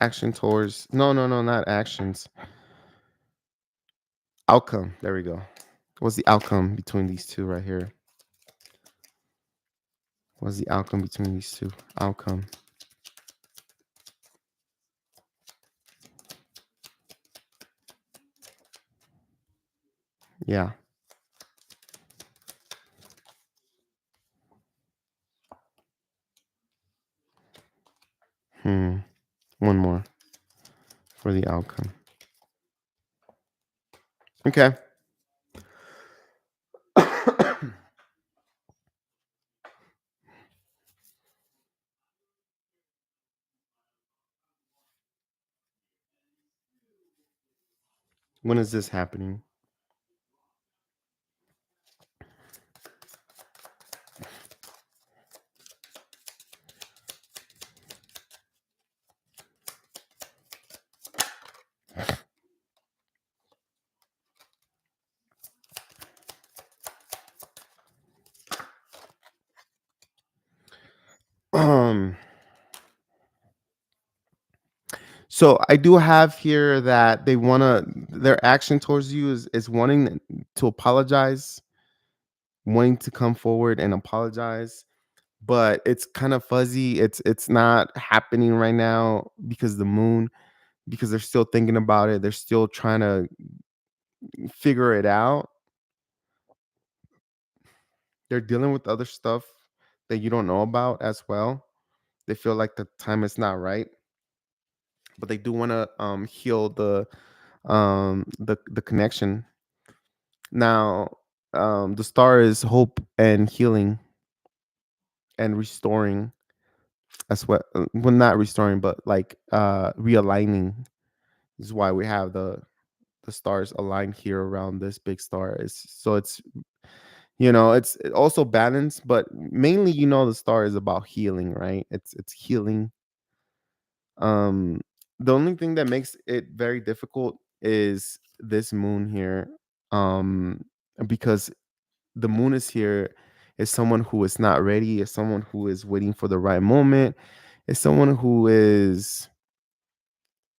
Action towards no, no, no, not actions. Outcome. There we go. What's the outcome between these two right here? What's the outcome between these two? Outcome. Yeah. Hmm. One more for the outcome. Okay. When is this happening? Um. So I do have here that their action towards you is wanting to apologize, wanting to come forward and apologize. but it's kind of fuzzy. It's not happening right now because the moon, because they're still thinking about it. They're still trying to figure it out. They're dealing with other stuff that you don't know about as well. They feel like the time is not right, but they do want to heal the connection. Now, the star is hope and healing and restoring as well. Well, not restoring, but like realigning is why we have the stars aligned here around this big star. Is so it's, it's also balance, but mainly, the star is about healing, right? It's healing. um the only thing that makes it very difficult is this moon here, um because the moon is here, is someone who is not ready, is someone who is waiting for the right moment, is someone who is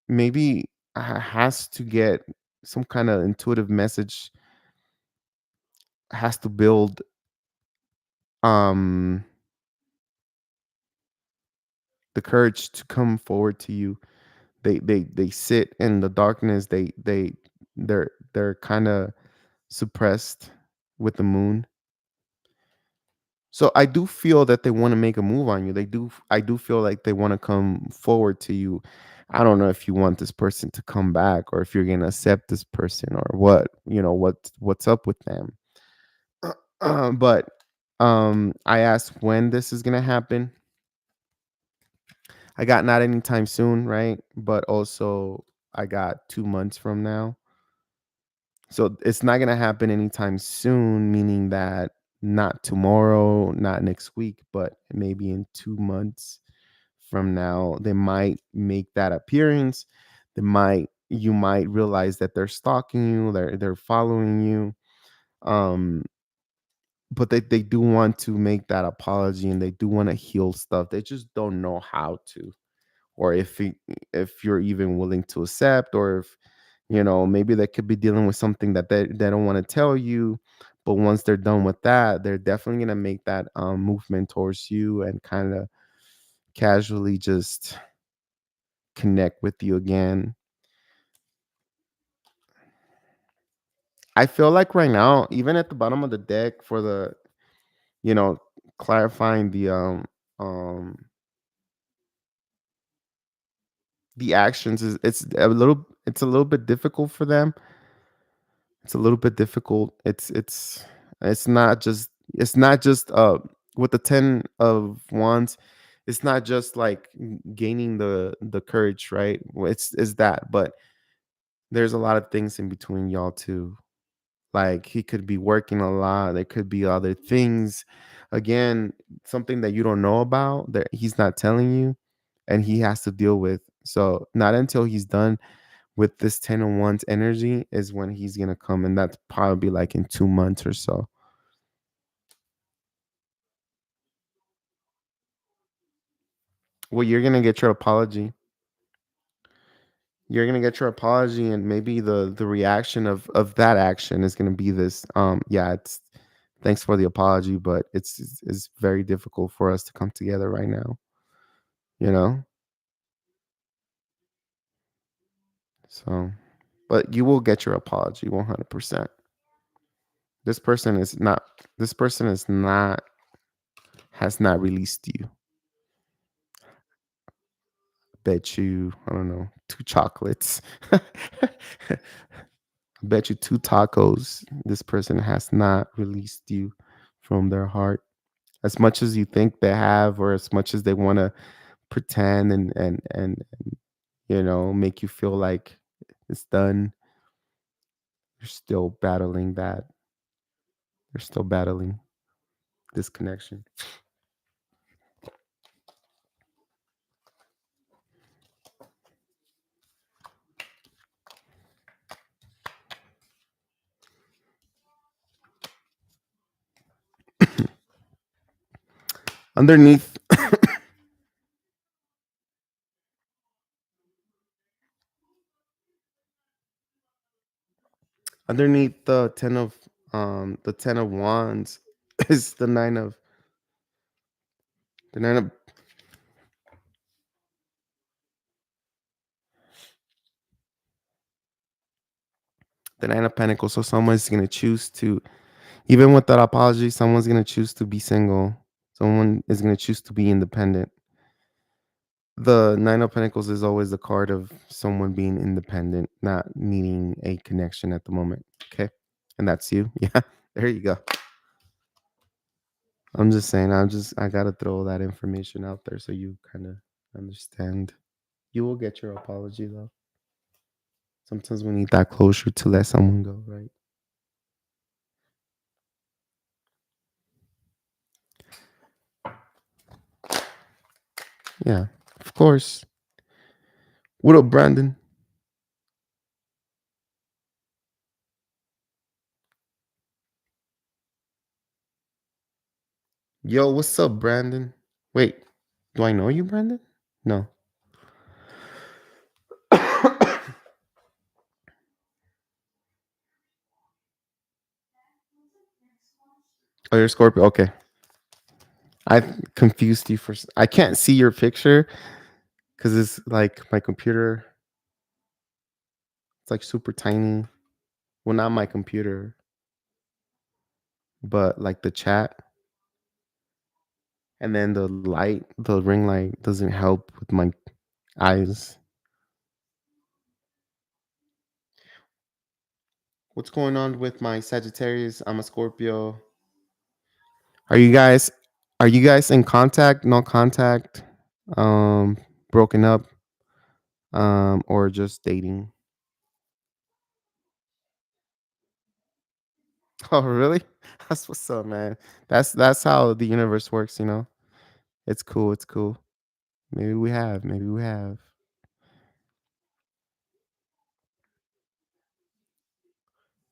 maybe has to get some kind of intuitive message, has to build um the courage to come forward to you. They sit in the darkness. They're kind of suppressed with the moon. So I do feel that they want to make a move on you. I do feel like they want to come forward to you. I don't know if you want this person to come back, or if you're going to accept this person, or what's up with them. But I asked when this is going to happen. I got not anytime soon, right? But also I got 2 months from now. So it's not going to happen anytime soon, meaning that not tomorrow, not next week, but maybe in 2 months from now, they might make that appearance. You might realize that they're stalking you, they're following you. Um, but they do want to make that apology, and they do want to heal stuff. They just don't know how to, or if you're even willing to accept, or if maybe they could be dealing with something that they don't want to tell you. But once they're done with that, they're definitely going to make that movement towards you, and kind of casually just connect with you again. I feel like right now, even at the bottom of the deck, for you know clarifying um the actions, is it's a little bit difficult for them. It's a little bit difficult. It's not just with the 10 of wands. It's not just like gaining the courage, right? Well, it's that, but there's a lot of things in between y'all too. Like, he could be working a lot. There could be other things. Again, something that you don't know about, that he's not telling you, and he has to deal with. So not until he's done with this 10 of wands energy is when he's gonna come, and that's probably like in 2 months or so. Well, you're gonna get your apology. You're gonna get your apology, and maybe the reaction of that action is gonna be this. Yeah, it's thanks for the apology, but it's very difficult for us to come together right now. You know, so but you will get your apology 100%. This person is not. This person is not. Has not released you. Bet you, I don't know, 2 chocolates. Bet you 2 tacos. This person has not released you from their heart. As much as you think they have, or as much as they want to pretend and make you feel like it's done, you're still battling that. You're still battling this connection. Underneath, underneath the 10 of wands is the 9 of The nine of the nine of Pentacles. So someone's gonna choose to, even with that apology, someone's gonna choose to be single. Someone is gonna choose to be independent. The Nine of Pentacles is always the card of someone being independent, not needing a connection at the moment. Okay. And that's you. Yeah. There you go. I'm just saying, I gotta throw that information out there so you kind of understand. You will get your apology though. Sometimes we need that closure to let someone go, right? Yeah, of course. What up, Brandon? Yo, what's up, Brandon? Wait, do I know you, Brandon? No. Oh, you're Scorpio. Okay. I confused you for. I can't see your picture because it's like my computer. It's like super tiny. Well, not my computer, but like the chat. And then the light, the ring light doesn't help with my eyes. What's going on with my Sagittarius? I'm a Scorpio. Are you guys in contact, no contact, um, broken up, or just dating? Oh, really? That's what's up, man. That's how the universe works, you know. It's cool. It's cool. Maybe we have. Maybe we have.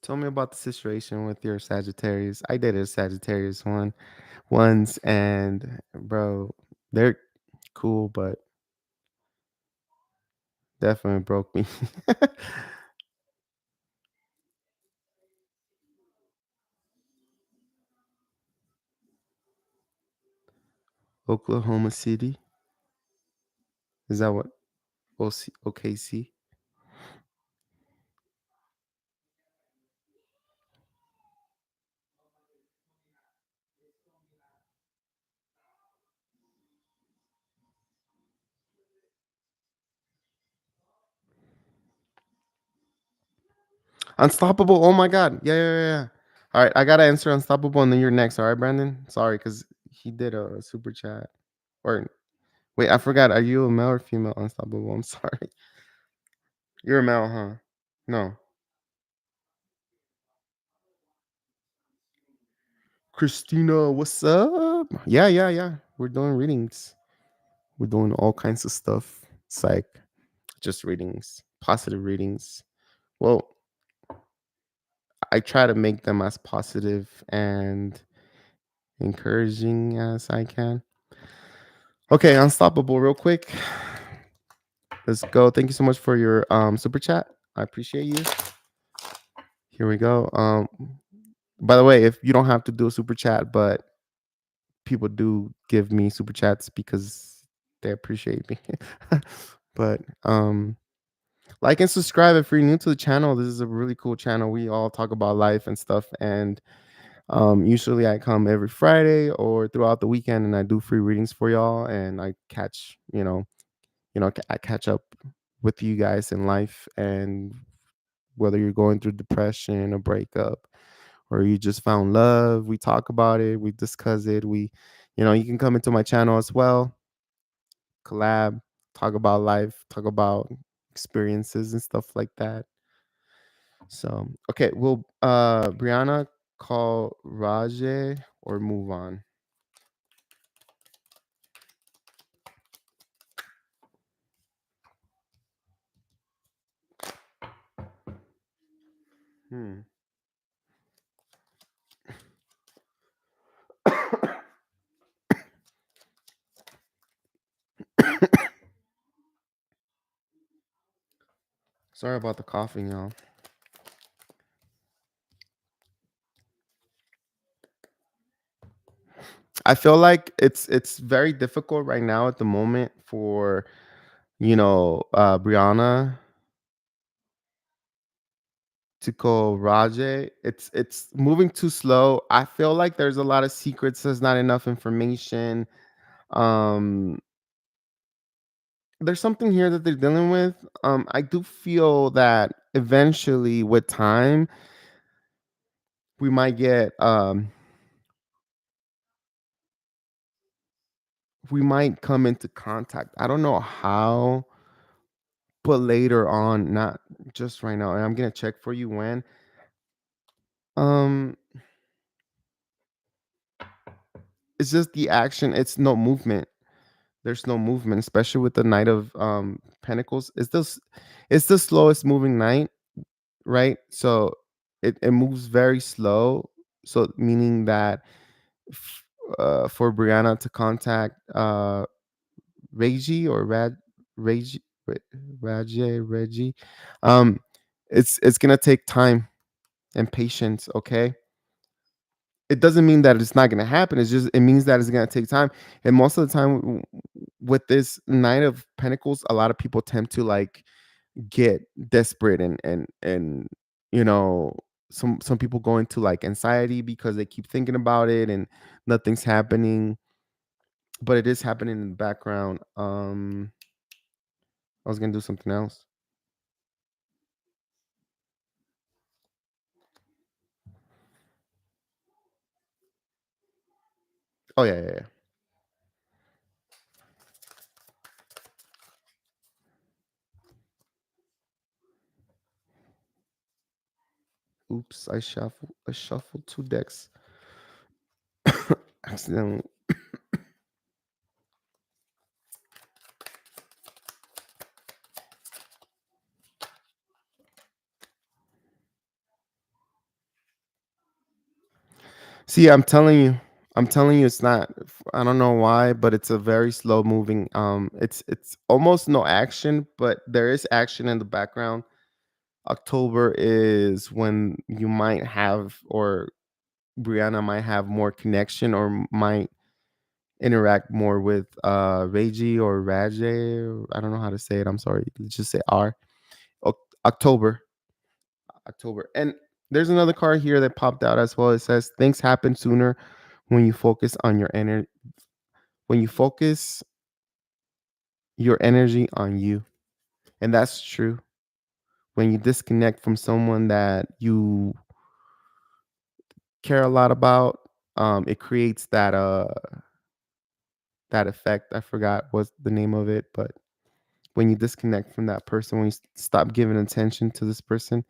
Tell me about the situation with your Sagittarius. I dated a Sagittarius once, and bro, they're cool, but definitely broke me. Oklahoma City. Is that what OKC? Unstoppable. Oh my god. Yeah, yeah, yeah, yeah. All right, I gotta answer Unstoppable, and then you're next. All right, Brandon. Sorry, because he did a super chat. Or wait, I forgot. Are you a male or female? Unstoppable. I'm sorry. You're a male, huh? No. Christina, what's up? Yeah, yeah, yeah. We're doing readings. We're doing all kinds of stuff. It's like just readings, positive readings. Well, I try to make them as positive and encouraging as I can. Okay, Unstoppable, real quick. Let's go. Thank you so much for your super chat. I appreciate you. Here we go. By the way, if you don't have to do a super chat, but people do give me super chats because they appreciate me. But like and subscribe if you're new to the channel. This is a really cool channel. We all talk about life and stuff, and usually I come every Friday or throughout the weekend, and I do free readings for y'all, and I catch I catch up with you guys in life, and whether you're going through depression, a breakup, or you just found love, we talk about it, we discuss it. You can come into my channel as well, collab, talk about life, talk about experiences and stuff like that. So, okay, will Brianna call Rajay or move on? Hmm. Sorry about the coughing, y'all. I feel like it's very difficult right now at the moment for, Brianna to go Rajay. It's moving too slow. I feel like there's a lot of secrets. There's not enough information. Um, there's something here that they're dealing with. I do feel that eventually, with time, we might get we might come into contact. I don't know how, but later on, not just right now. And I'm gonna check for you when. Um, it's just the action. It's no movement. There's no movement, especially with the Knight of Pentacles. It's the slowest moving knight, right? So it moves very slow. So meaning that for Brianna to contact Reggie or Reggie Reggie, um, it's gonna take time and patience. Okay, it doesn't mean that it's not gonna happen. It's just it means that it's gonna take time. And most of the time, with this Knight of Pentacles, a lot of people tend to like get desperate and you know some people go into like anxiety because they keep thinking about it and nothing's happening, but it is happening in the background. I was gonna do something else. Oh yeah, yeah, yeah. Oops, I shuffled two decks accidentally. See, I'm telling you, it's not. I don't know why, but it's a very slow moving. It's almost no action, but there is action in the background. October is when you might have, or Brianna might have more connection, or might interact more with Reiji or Rajay. I don't know how to say it. I'm sorry. Let's just say R. October. October. And there's another card here that popped out as well. It says things happen sooner when you focus on your energy, when you focus your energy on you. And that's true. When you disconnect from someone that you care a lot about, it creates that effect. I forgot what's the name of it, but when you disconnect from that person, when you stop giving attention to this person,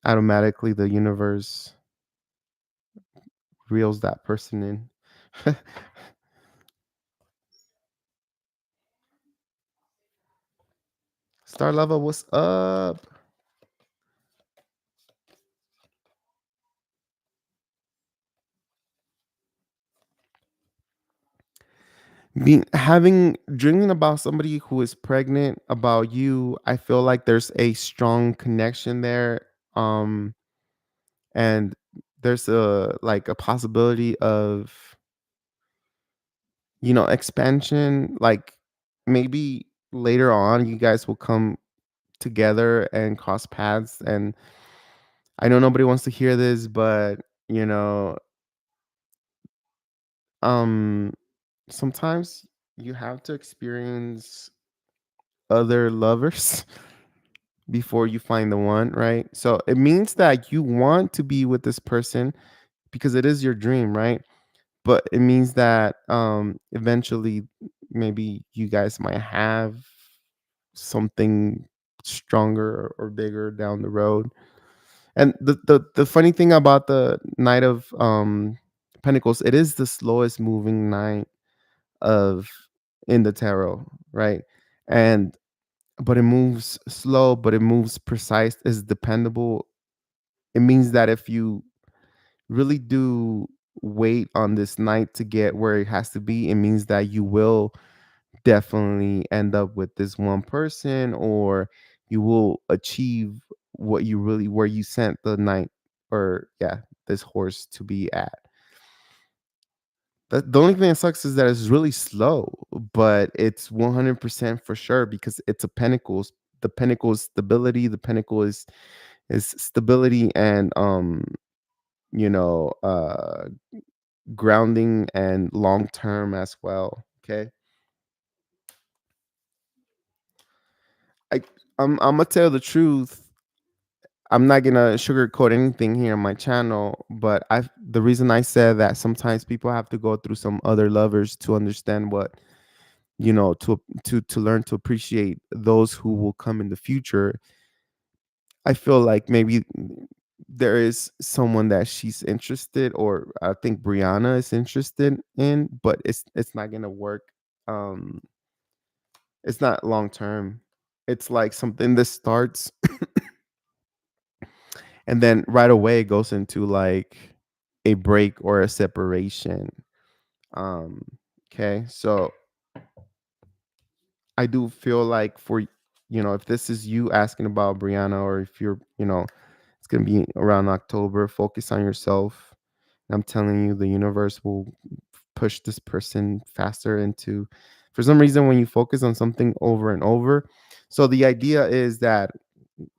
automatically the universe reels that person in. Star Level, what's up? Being having dreaming about somebody who is pregnant about you, I feel like there's a strong connection there. And there's a like a possibility of expansion. Like maybe later on you guys will come together and cross paths. And I know nobody wants to hear this, but you know, um sometimes you have to experience other lovers before you find the one, right? So it means that you want to be with this person because it is your dream, right? But it means that eventually maybe you guys might have something stronger or bigger down the road. And the funny thing about the Knight of Pentacles, it is the slowest moving knight of in the tarot, right? And but it moves slow, but it moves precise, is dependable. It means that if you really do wait on this night to get where it has to be, it means that you will definitely end up with this one person, or you will achieve what you really where you sent the night, or yeah, this horse to be at. The only thing that sucks is that it's really slow, but it's 100% for sure because it's a pentacles. The pinnacle is stability. The pinnacle is stability and you know, grounding and long term as well. Okay, I I'm gonna tell the truth. I'm not gonna sugarcoat anything here on my channel, but the reason I said that sometimes people have to go through some other lovers to understand what, to learn to appreciate those who will come in the future. I feel like maybe there is someone that she's interested, or I think Brianna is interested in, but it's not gonna work. Um, it's not long term. It's like something that starts and then right away goes into like a break or a separation. Um, okay, so I do feel like if this is you asking about Brianna, or if it's gonna be around October, focus on yourself. I'm telling you, the universe will push this person faster into, for some reason, when you focus on something over and over. So the idea is that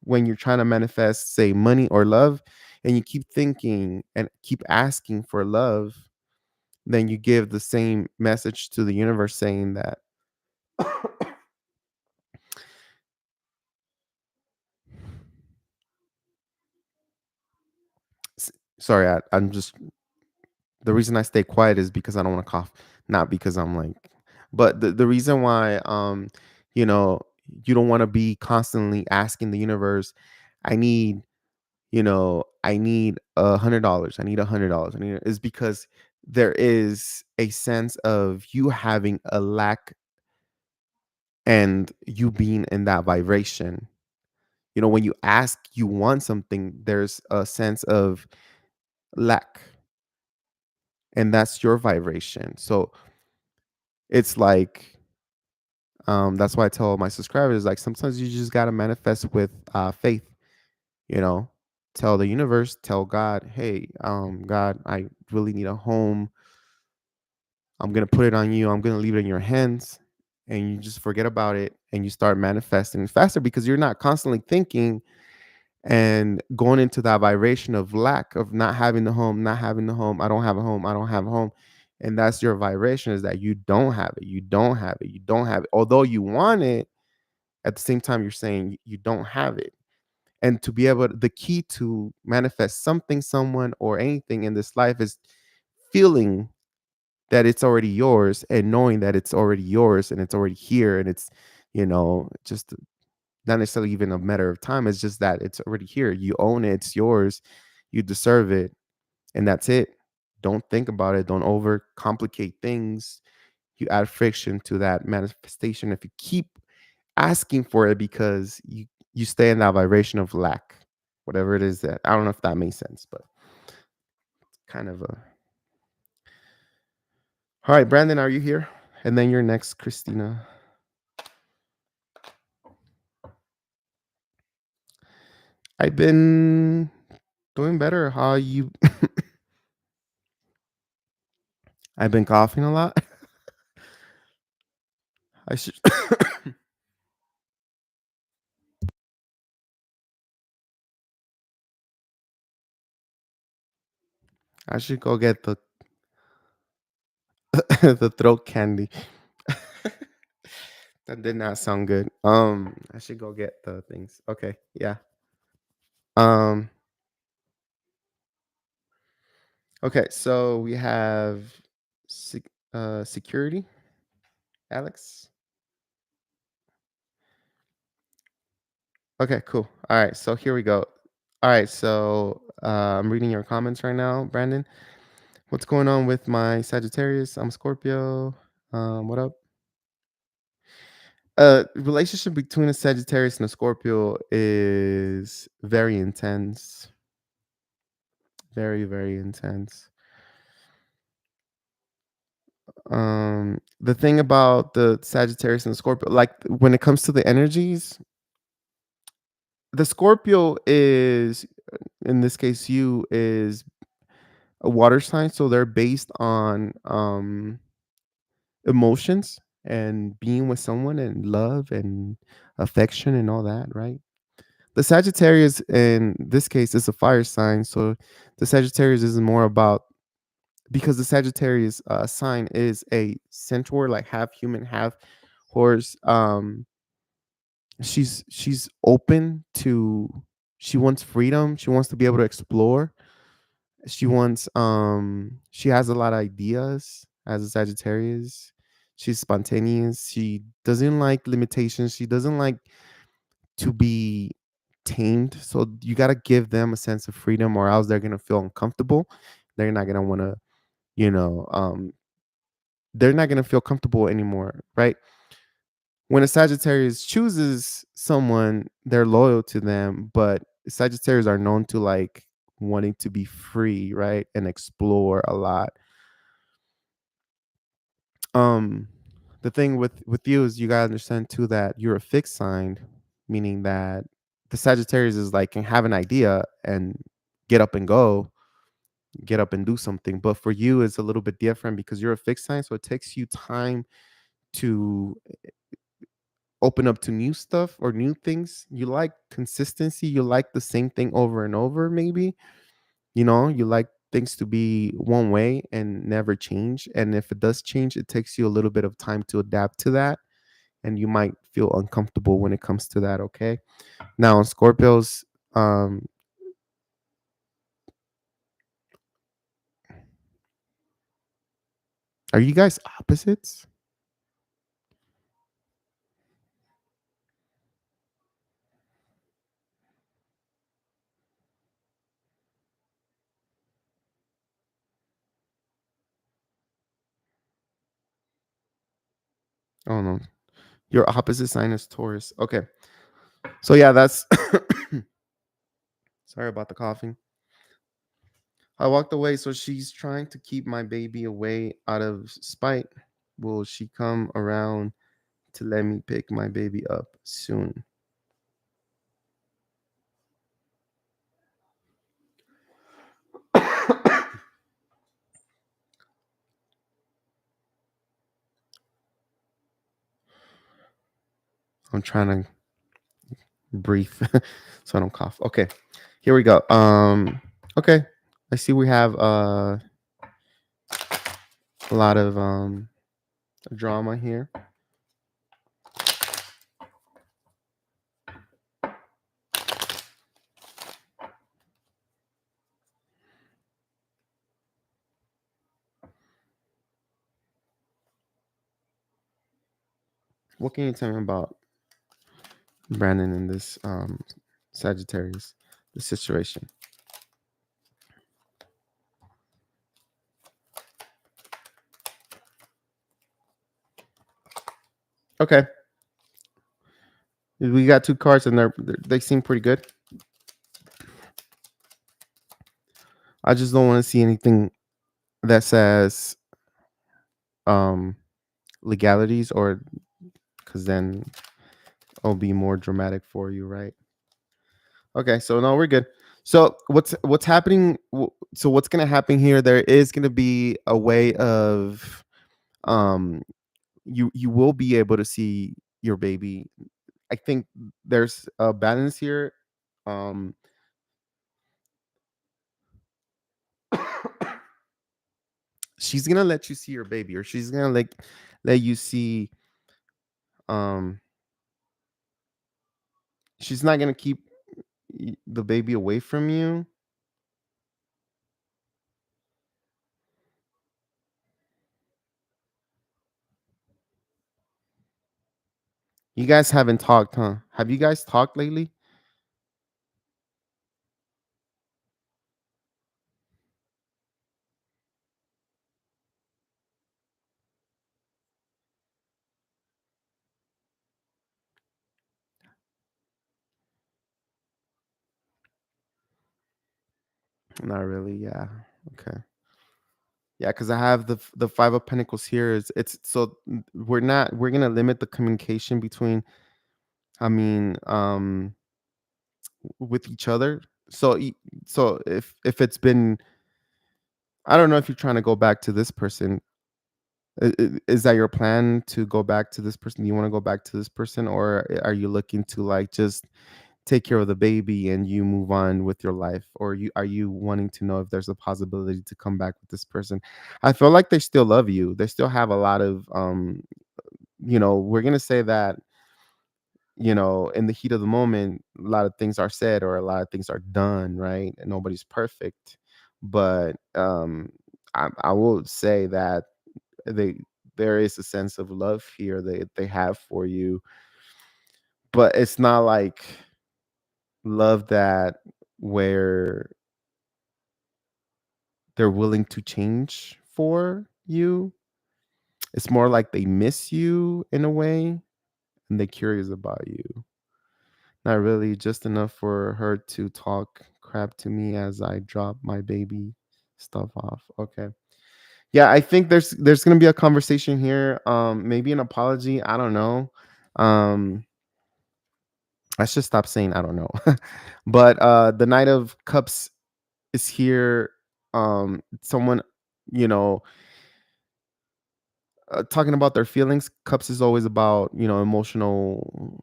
when you're trying to manifest, say, money or love, and you keep thinking and keep asking for love, then you give the same message to the universe saying that sorry, I'm just, the reason I stay quiet is because I don't want to cough, not because I'm like, but the reason why, you know, you don't want to be constantly asking the universe, I need, I need $100. I need $100. I need, is because there is a sense of you having a lack and you being in that vibration. When you ask, you want something, there's a sense of lack, and that's your vibration. So it's like, that's why I tell my subscribers, like, sometimes you just gotta manifest with faith. You know, tell the universe, tell God, hey, God, I really need a home. I'm gonna put it on you. I'm gonna leave it in your hands, and you just forget about it, and you start manifesting faster because you're not constantly thinking and going into that vibration of lack, of not having the home, not having the home. I don't have a home. I don't have a home. And that's your vibration, is that you don't have it. You don't have it. You don't have it. Although you want it, at the same time, you're saying you don't have it. And to be able, the key to manifest something, someone, or anything in this life is feeling that it's already yours, and knowing that it's already yours and it's already here. And it's, just not necessarily even a matter of time. It's just that it's already here. You own it. It's yours. You deserve it. And that's it. Don't think about it. Don't over complicate things. You add friction to that manifestation if you keep asking for it, because you stay in that vibration of lack, whatever it is. That, I don't know if that makes sense, but kind of a. All right, Brandon, are you here? And then you're next, Christina. I've been doing better. How you? I've been coughing a lot. I should I should go get the the throat candy. That did not sound good. I should go get the things. Okay, yeah. Um, okay, so we have security, Alex. Okay, cool. All right, so here we go. All right, so I'm reading your comments right now, Brandon. What's going on with my Sagittarius? I'm Scorpio. What up? Relationship between a Sagittarius and a Scorpio is very intense. Very, very intense. The thing about the Sagittarius and the Scorpio, like when it comes to the energies, the Scorpio is, in this case, you is a water sign, so they're based on emotions and being with someone and love and affection and all that, right? The Sagittarius in this case is a fire sign, so the Sagittarius is more about, because the Sagittarius sign is a centaur, like half human, half horse. She's open to, she wants freedom. She wants to be able to explore. She has a lot of ideas as a Sagittarius. She's spontaneous. She doesn't like limitations. She doesn't like to be tamed. So you got to give them a sense of freedom, or else they're going to feel uncomfortable. They're not going to want to, you know, they're not going to feel comfortable anymore, right? When a Sagittarius chooses someone, they're loyal to them, but Sagittarius are known to like wanting to be free, right? And explore a lot. Um the thing with you is you got to understand too that you're a fixed sign, meaning that the Sagittarius is like can have an idea and get up and go, get up and do something. But for you it's a little bit different because you're a fixed sign, so it takes you time to open up to new stuff or new things. You like consistency. You like the same thing over and over, maybe. You like things to be one way and never change. And if it does change, it takes you a little bit of time to adapt to that. And you might feel uncomfortable when it comes to that. Okay. Now, Scorpios, um, are you guys opposites? Oh, no. Your opposite sign is Taurus. Okay. So, yeah, that's. Sorry about the coughing. I walked away, so she's trying to keep my baby away out of spite. Will she come around to let me pick my baby up soon? I'm trying to breathe so I don't cough. Okay, here we go. Okay, I see we have a lot of drama here. What can you tell me about Brandon in this Sagittarius, the situation? Okay, we got two cards and they seem pretty good. I just don't want to see anything that says um legalities, or because then it'll be more dramatic for you, right? Okay, so no, we're good. So what's happening? So what's gonna happen here? There is gonna be a way of um you will be able to see your baby. I think there's a balance here. Um, she's gonna let you see your baby, or she's gonna like let you see. Um, she's not gonna keep the baby away from you. You guys haven't talked, huh? Have you guys talked lately? Not really. Yeah. Okay. Yeah, because I have the Five of Pentacles here. It's so we're gonna limit the communication between. I mean, with each other. So so if it's been I don't know if you're trying to go back to this person. Is that your plan to go back to this person? Do you want to go back to this person, or are you looking to like just take care of the baby and you move on with your life, or you are you wanting to know if there's a possibility to come back with this person? I feel like they still love you. They still have a lot of we're gonna say that in the heat of the moment, a lot of things are said or a lot of things are done, right? And nobody's perfect. But I will say that they there is a sense of love here they have for you, but it's not like love that where they're willing to change for you. It's more like they miss you in a way and they're curious about you. Not really, just enough for her to talk crap to me as I drop my baby stuff off. Okay. Yeah, I think there's gonna be a conversation here. Maybe an apology. I don't know. Um, I should stop saying I don't know. But the Knight of Cups is here. Someone, you know, talking about their feelings. Cups is always about emotional,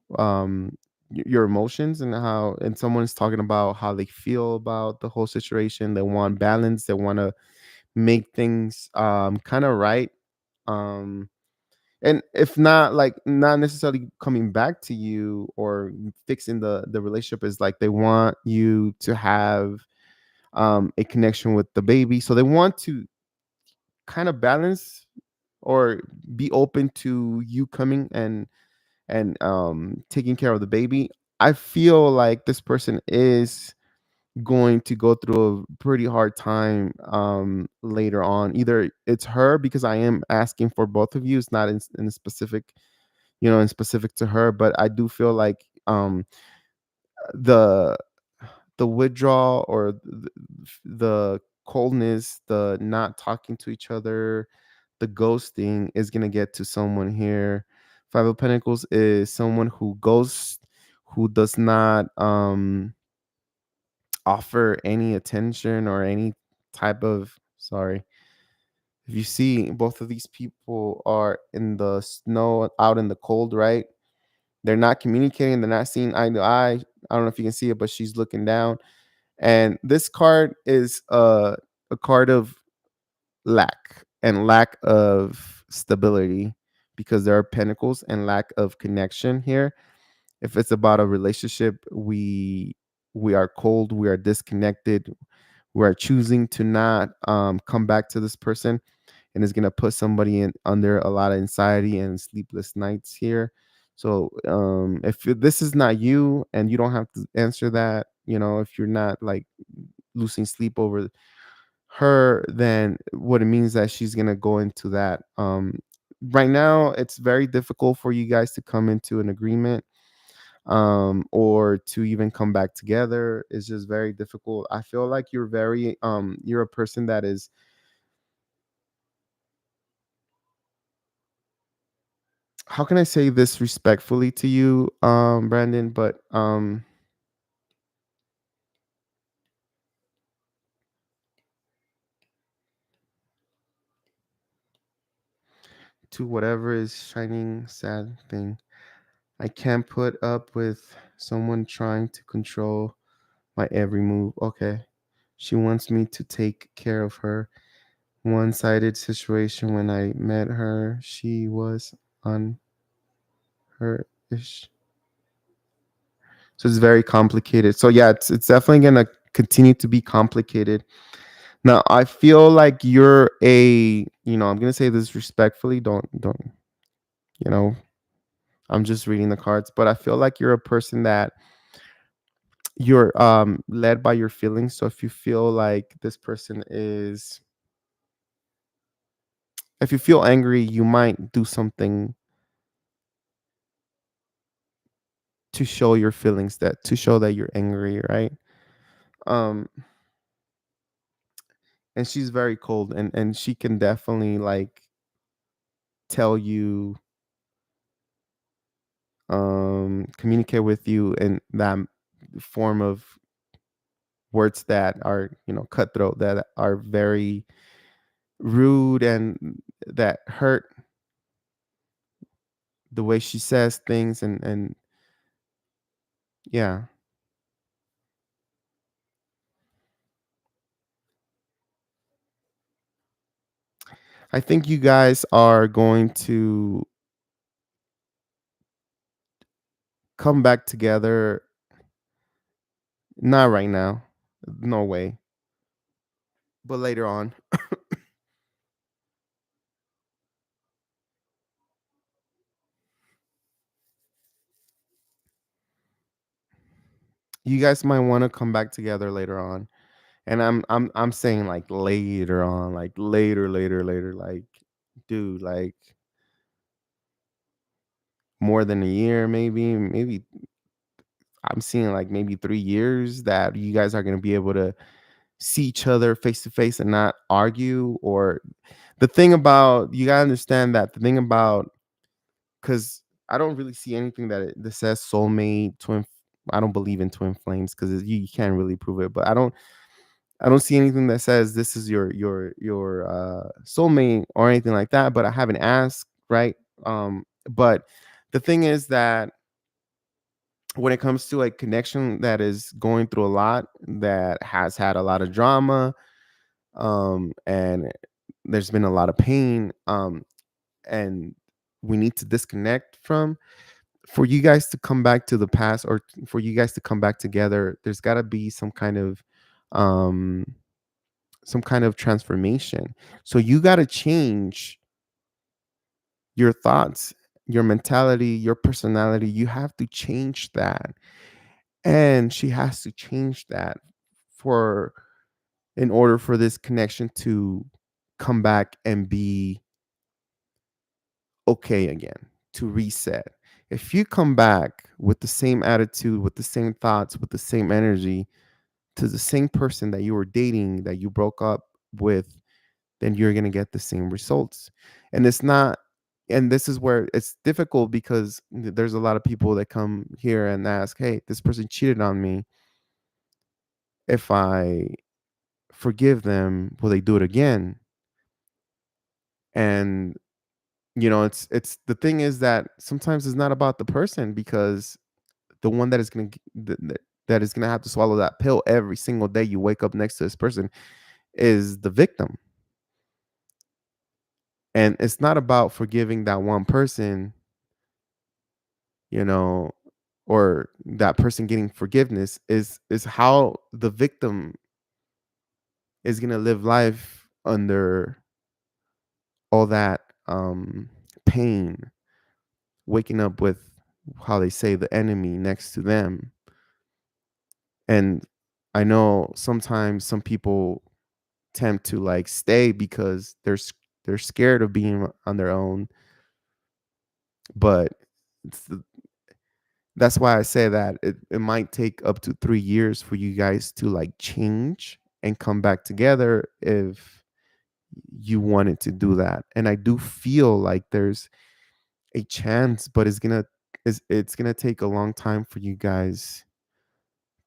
your emotions and how, and someone's talking about how they feel about the whole situation. They want balance. They want to make things kind of right. Um, and if not, like, not necessarily coming back to you or fixing the relationship, is like they want you to have a connection with the baby. So they want to kind of balance or be open to you coming and taking care of the baby. I feel like this person is going to go through a pretty hard time later on. Either it's her, because I am asking for both of you. It's not in specific, in specific to her, but I do feel like the the withdrawal or the coldness, the not talking to each other, the ghosting is going to get to someone here. Five of Pentacles is someone who ghosts, who does not offer any attention or any type of, sorry. If you see, both of these people are in the snow, out in the cold, right? They're not communicating, they're not seeing eye to eye. I don't know if you can see it, but she's looking down. And this card is a card of lack and lack of stability, because there are pentacles and lack of connection here. If it's about a relationship, we are cold, we are disconnected, we are choosing to not come back to this person, and it's going to put somebody in under a lot of anxiety and sleepless nights here. So if this is not you, and you don't have to answer that, if you're not like losing sleep over her, then what it means that she's going to go into that. Right now it's very difficult for you guys to come into an agreement, or to even come back together. It's just very difficult. I feel like you're a person that is, how can I say this respectfully to you, Brandon, but to whatever is shining sad thing. I can't put up with someone trying to control my every move. Okay. She wants me to take care of her. One-sided situation. When I met her, she was on her ish. So it's very complicated. So yeah, it's definitely gonna continue to be complicated. Now I feel like you're I'm gonna say this respectfully. Don't you know? I'm just reading the cards, but I feel like you're a person that you're led by your feelings. So if you feel like this person is, if you feel angry, you might do something to show your feelings, that to show that you're angry, right? Um, and she's very cold, and she can definitely like tell you, communicate with you in that form of words that are cutthroat, that are very rude and that hurt the way she says things, and yeah. I think you guys are going to come back together. Not right now. No way. But later on. You guys might want to come back together later on. And I'm saying like later on, like later, like dude, like more than a year, maybe I'm seeing like maybe 3 years that you guys are gonna be able to see each other face to face and not argue. Or the thing about, you gotta understand that the thing about, because I don't really see anything that says soulmate, twin. I don't believe in twin flames because you can't really prove it. But I don't see anything that says this is your soulmate or anything like that. But I haven't asked, right? But the thing is that when it comes to a connection that is going through a lot, that has had a lot of drama, and there's been a lot of pain, and we need to disconnect from, for you guys to come back to the past, or for you guys to come back together, there's got to be um some kind of transformation. So you got to change your thoughts, your mentality, your personality. You have to change that, and she has to change that for, in order for this connection to come back and be okay again, to reset. If you come back with the same attitude, with the same thoughts, with the same energy to the same person that you were dating, that you broke up with, then you're going to get the same results. And it's not, and this is where it's difficult, because there's a lot of people that come here and ask, hey, this person cheated on me. If I forgive them, will they do it again? And it's the thing is that sometimes it's not about the person, because the one that is going to that is going to have to swallow that pill every single day you wake up next to this person is the victim. And it's not about forgiving that one person, you know, or that person getting forgiveness. Is how the victim is going to live life under all that pain, waking up with, how they say, the enemy next to them. And I know sometimes some people tend to like stay because they're scared of being on their own. But it's that's why I say that it might take up to 3 years for you guys to like change and come back together, if you wanted to do that. And I do feel like there's a chance, but it's gonna take a long time for you guys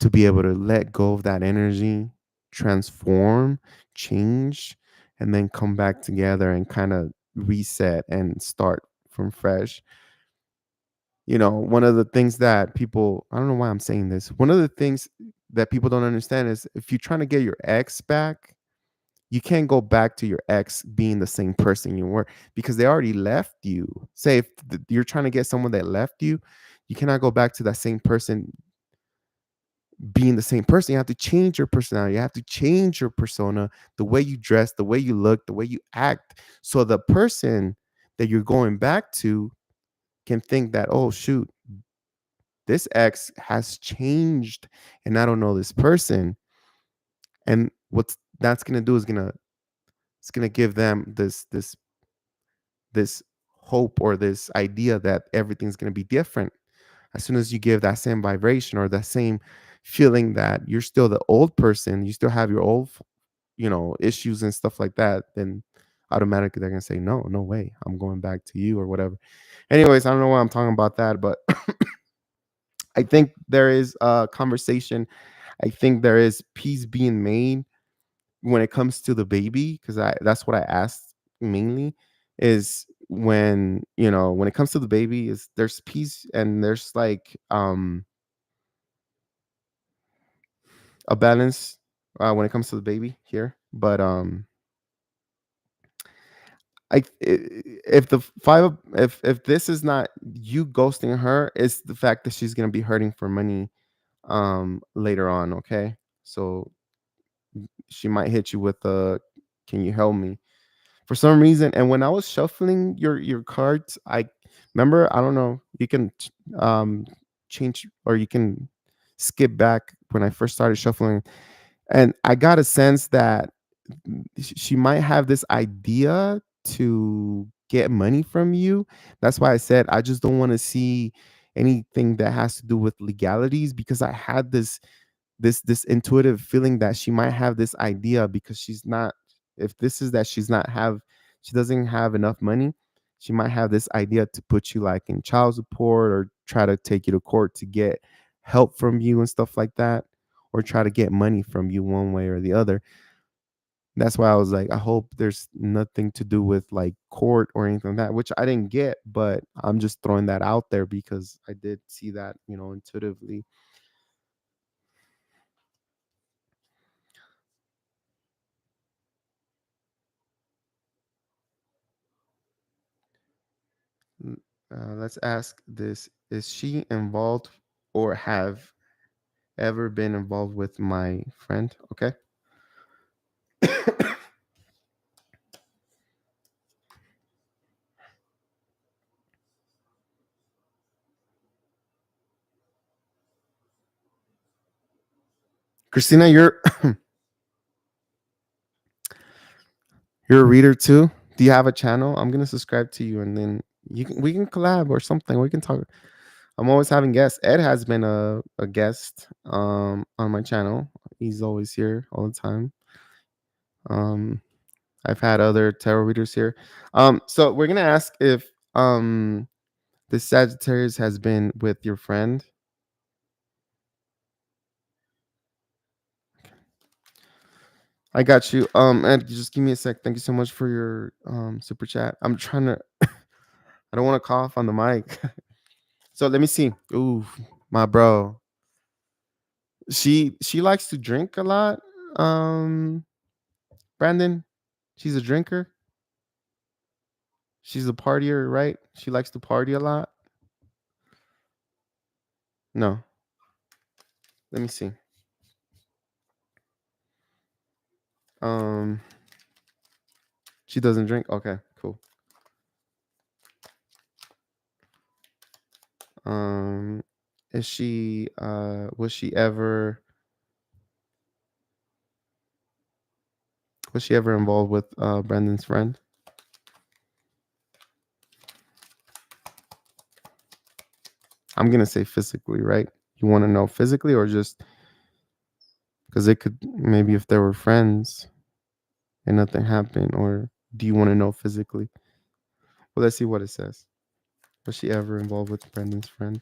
to be able to let go of that energy, transform, change, and then come back together and kind of reset and start from fresh. One of the things that people, I don't know why I'm saying this. One of the things that people don't understand is, if you're trying to get your ex back, you can't go back to your ex being the same person you were, because they already left you. Say if you're trying to get someone that left you, you cannot go back to that same person being the same person. You have to change your personality. You have to change your persona, the way you dress, the way you look, the way you act. So the person that you're going back to can think that, oh, shoot, this ex has changed and I don't know this person. And what that's going to do is it's going to give them this hope, or this idea that everything's going to be different. As soon as you give that same vibration, or that same feeling that you're still the old person, you still have your old issues and stuff like that, then automatically they're going to say, no, no way, I'm going back to you, or whatever. Anyways, I don't know why I'm talking about that, but I think there is a conversation. I think there is peace being made. when it comes to the baby, because I that's what I asked mainly, is when, when it comes to the baby, is there's peace and there's like a balance when it comes to the baby here. But if the if this is not you ghosting her, it's the fact that she's gonna be hurting for money later on. Okay, so she might hit you with a, can you help me, for some reason. And when I was shuffling your cards, I remember, I don't know, you can um change, or you can skip back when I first started shuffling, and I got a sense that she might have this idea to get money from you. That's why I said I just don't want to see anything that has to do with legalities, because I had this intuitive feeling that she might have this idea, because she's not, if this is that she doesn't have enough money, she might have this idea to put you like in child support, or try to take you to court to get help from you and stuff like that, or try to get money from you one way or the other. That's why I was like, I hope there's nothing to do with like court or anything like that, which I didn't get, but I'm just throwing that out there because I did see that, intuitively. Mm, let's ask this. Is she involved or have ever been involved with my friend? Okay. Christina, you're a reader too. Do you have a channel? I'm gonna subscribe to you, and then we can collab or something. We can talk. I'm always having guests. Ed has been a guest on my channel. He's always here all the time. Um I've had other tarot readers here. So we're gonna ask if the Sagittarius has been with your friend. I got you. Ed, just give me a sec. Thank you so much for your super chat. I'm trying to I don't want to cough on the mic. So let me see. Ooh, my bro. She likes to drink a lot. Um Brandon, she's a drinker. She's a partier, right? She likes to party a lot. No, let me see. Um, she doesn't drink. Okay, cool. Um, is she? Was she ever involved with Brandon's friend? I'm gonna say physically, right? You want to know physically, or just because it could, maybe if they were friends and nothing happened, or do you want to know physically? Well, let's see what it says. Was she ever involved with Brandon's friend?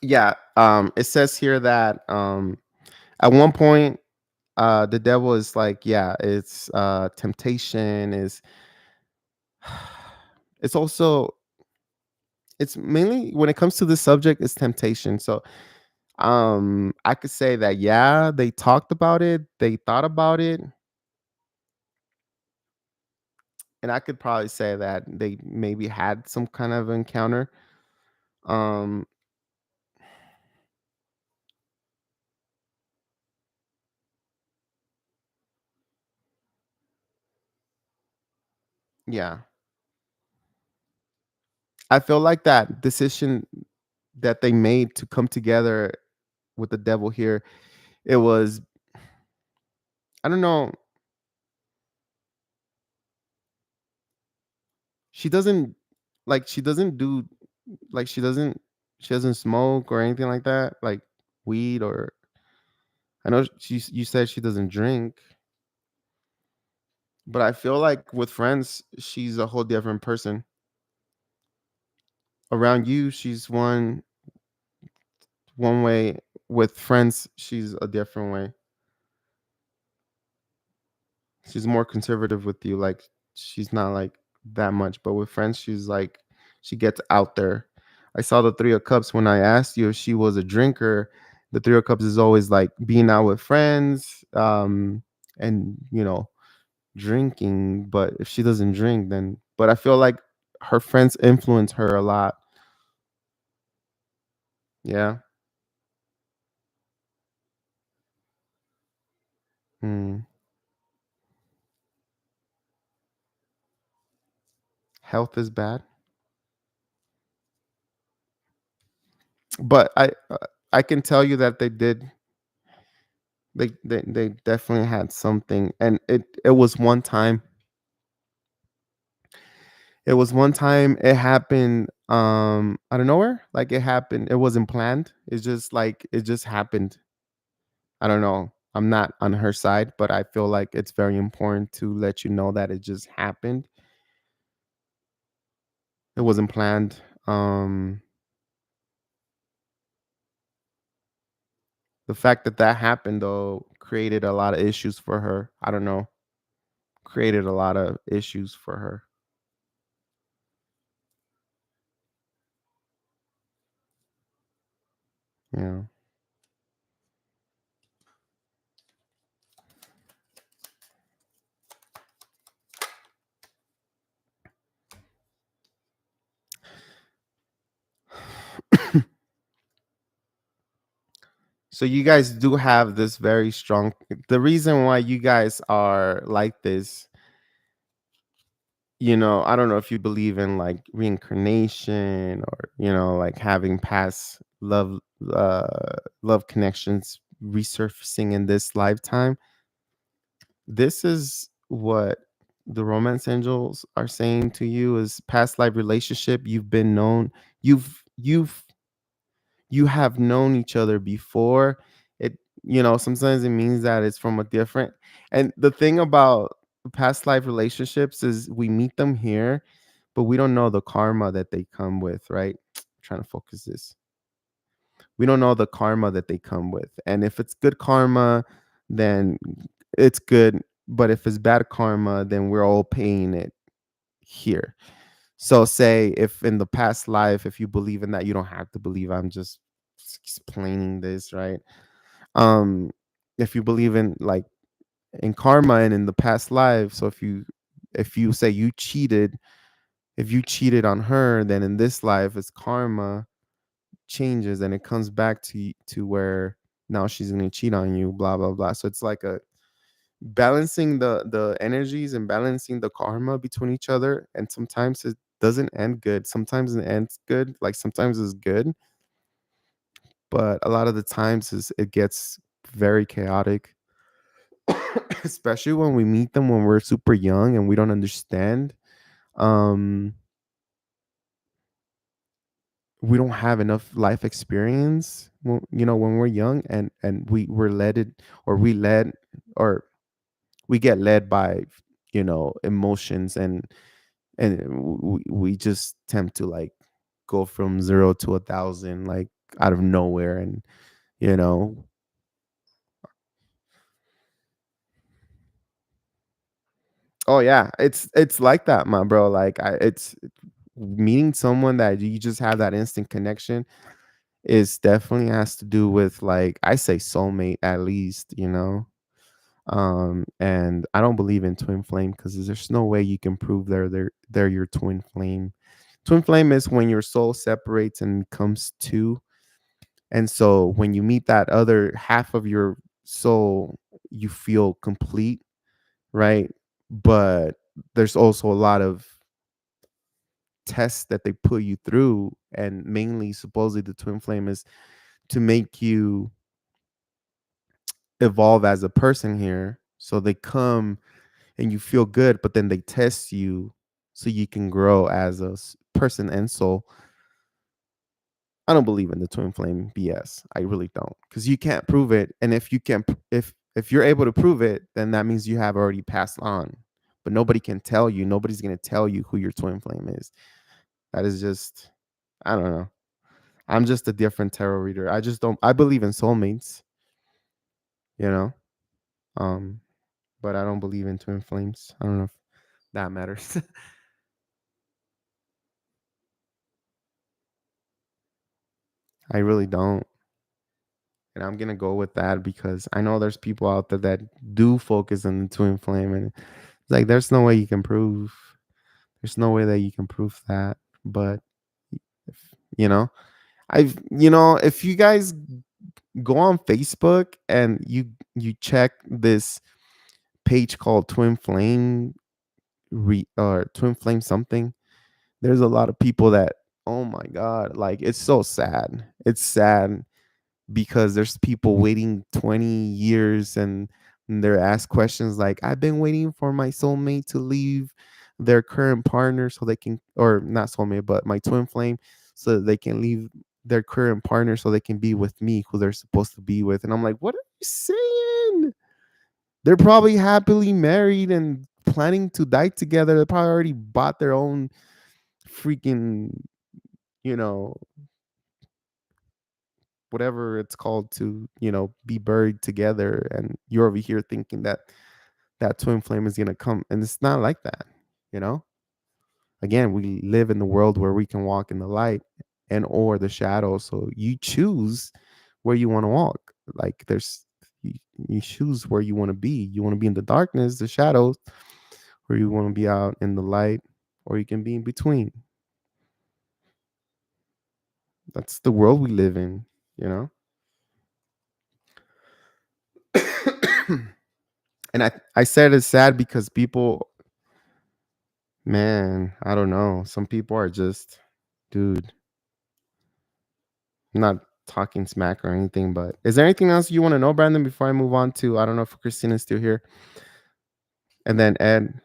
Yeah. It says here that at one point the devil is like, yeah, it's temptation, is it's also, it's mainly when it comes to this subject, it's temptation. So I could say that, yeah, they talked about it, they thought about it, and I could probably say that they maybe had some kind of encounter. um yeah. I feel like that decision that they made to come together with the devil here, it was, I don't know, she doesn't she doesn't do like she doesn't smoke or anything like that, like weed or I know you said she doesn't drink, but I feel like with friends she's a whole different person. Around you she's one way, with friends she's a different way. She's more conservative with you, like she's not like that much, but with friends she's like she gets out there. I saw the 3 of Cups when I asked you if she was a drinker. The 3 of Cups is always like being out with friends, and drinking, but if she doesn't drink then, but I feel like her friends influence her a lot. Yeah. Mm. Health is bad, but I can tell you that they definitely had something, and it was one time. It was one time it happened out of nowhere. Like it happened. It wasn't planned. It's just like it just happened. I don't know. I'm not on her side, but I feel like it's very important to let you know that it just happened. It wasn't planned. The fact that that happened though created a lot of issues for her. I don't know. Created a lot of issues for her. Yeah. So you guys do have this very strong, the reason why you guys are like this, I don't know if you believe in like reincarnation or, like having past love connections resurfacing in this lifetime. This is what the romance angels are saying to you is past life relationship. You've been known, you've you have known each other before. It, sometimes it means that it's from a different, and the thing about past life relationships is we meet them here, but we don't know the karma that they come with, right? Trying to focus this. We don't know the karma that they come with. And if it's good karma, then it's good. But if it's bad karma, then we're all paying it here. So say if in the past life, if you believe in that, you don't have to believe. I'm just explaining this, right? Um, if you believe in like in karma and in the past life, so if you say if you cheated on her, then in this life it's karma changes and it comes back to where now she's gonna cheat on you, blah blah blah. So it's like a balancing the energies and balancing the karma between each other. And sometimes it doesn't end good. Sometimes it ends good. Like sometimes it's good, but a lot of the times it gets very chaotic, especially when we meet them when we're super young and we don't understand. Um, we don't have enough life experience, when we're young, and we're led it, or or we get led by emotions, and we just tend to like go from 0 to 1,000 like out of nowhere, and you know oh yeah, it's like that, my bro. Like it's meeting someone that you just have that instant connection is definitely has to do with, like, I say soulmate at least. And I don't believe in twin flame because there's no way you can prove they're your twin flame. Twin flame is when your soul separates and becomes two. And so when you meet that other half of your soul, you feel complete, right? But there's also a lot of test that they put you through, and mainly supposedly the twin flame is to make you evolve as a person here. So they come and you feel good, but then they test you so you can grow as a person and soul. I don't believe in the twin flame BS. I really don't, because you can't prove it. And if you can, if you're able to prove it, then that means you have already passed on. But nobody can tell you. Nobody's gonna tell you who your twin flame is. That is just, I don't know. I'm just a different tarot reader. I just don't. I believe in soulmates, you know. Um, but I don't believe in twin flames. I don't know if that matters. I really don't. And I'm gonna go with that because I know there's people out there that do focus on the twin flame, and it's like there's no way you can prove. There's no way that you can prove that. But if, if you guys go on Facebook and you check this page called Twin Flame or Twin Flame something, there's a lot of people that, oh my god, like it's so sad. It's sad because there's people waiting 20 years, and they're asked questions like, I've been waiting for my soulmate to leave their current partner so they can, or not soulmate, but my twin flame, so that they can leave their current partner so they can be with me, who they're supposed to be with. And I'm like, what are you saying? They're probably happily married and planning to die together. They probably already bought their own freaking, you know, whatever it's called, to be buried together, and you're over here thinking that that twin flame is going to come, and it's not like that. you know Again, we live in the world where we can walk in the light and or the shadow, so you choose where you want to walk. Like you, you choose where you want to be. You want to be in the darkness, the shadows, or you want to be out in the light, or you can be in between. That's the world we live in you know And I said it's sad because people, man, I don't know. Some people are just, dude, I'm not talking smack or anything, but is there anything else you want to know, Brandon, before I move on to, I don't know if Christina's still here. And then Ed,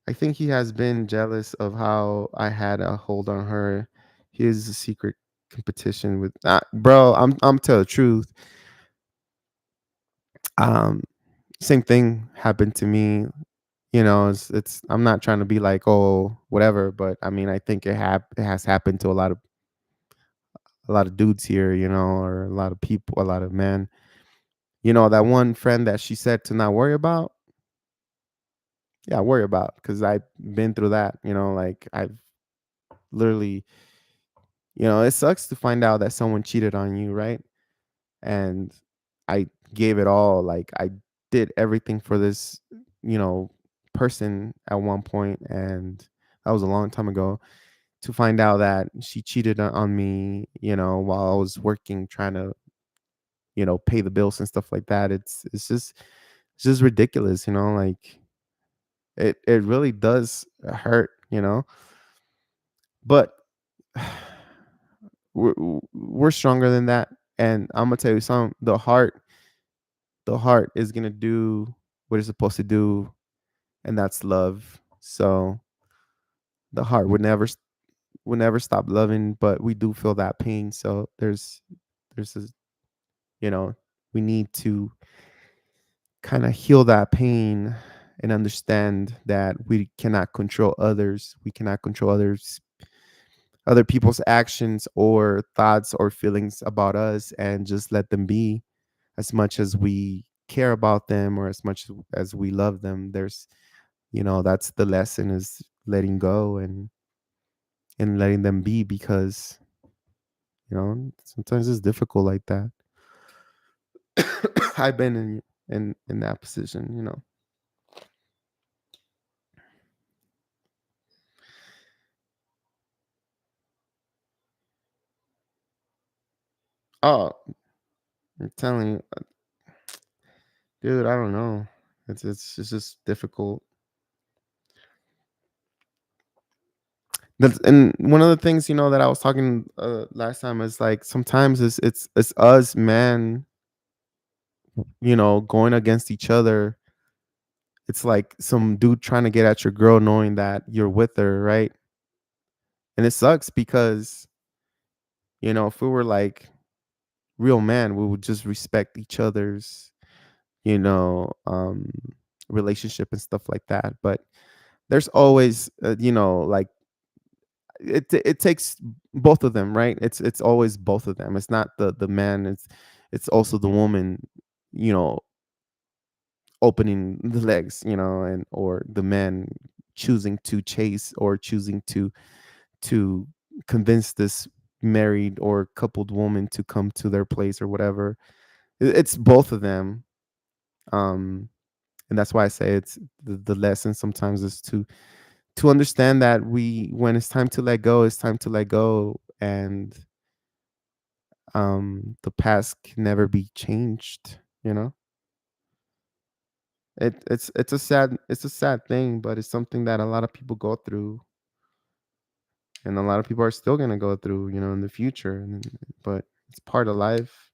I think he has been jealous of how I had a hold on her. His secret competition with, bro, I'm tell the truth. Um, Same thing happened to me. It's I'm not trying to be like, oh, whatever, but I mean, I think it has happened to a lot of dudes here, or a lot of people, a lot of men. That one friend that she said to not worry about, yeah, worry about, because I've been through that. Like I've literally, it sucks to find out that someone cheated on you, right? And I gave it all. Like I did everything for this, you know, person at one point, and that was a long time ago. To find out that she cheated on me, while I was working, trying to, pay the bills and stuff like that. It's just ridiculous, like it really does hurt, but we're stronger than that. And I'm gonna tell you something, the heart is gonna do what it's supposed to do, and that's love. So the heart would never stop loving, but we do feel that pain. So there's a, you know we need to kind of heal that pain and understand that we cannot control others. We cannot control other people's actions or thoughts or feelings about us, and just let them be. As much as we care about them, or as much as we love them, that's the lesson, is letting go, and letting them be, because sometimes it's difficult like that. I've been in that position. Oh, I'm telling you, dude, I don't know. It's just difficult. And one of the things, that I was talking last time is like sometimes it's us man, going against each other. It's like some dude trying to get at your girl knowing that you're with her, right? And it sucks because, if we were like real man, we would just respect each other's, you know, um relationship and stuff like that. But there's always like it takes both of them, right? It's always both of them. It's not the man, it's also the woman, you know, opening the legs, and or the man choosing to chase or choosing to convince this married or coupled woman to come to their place or whatever. It's both of them. Um and that's why I say it's the lesson sometimes is to understand that when it's time to let go, it's time to let go. And the past can never be changed, it's a sad thing, but it's something that a lot of people go through, and a lot of people are still going to go through, in the future. But it's part of life.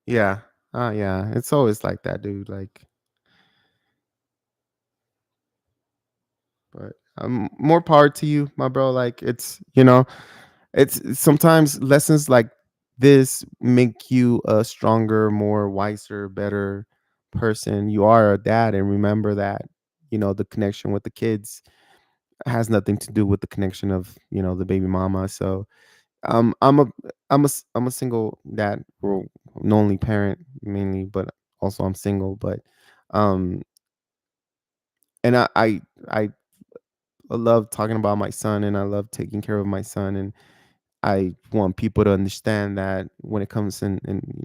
Yeah. Yeah, it's always like that, dude. Like, but more power to you, my bro. Like, it's sometimes lessons like this make you a stronger, more wiser, better person. You are a dad, and remember that, the connection with the kids has nothing to do with the connection of, the baby mama. So I'm a single dad, or an only parent mainly, but also I'm single. But um and I love talking about my son, and I love taking care of my son. And I want people to understand that when it comes in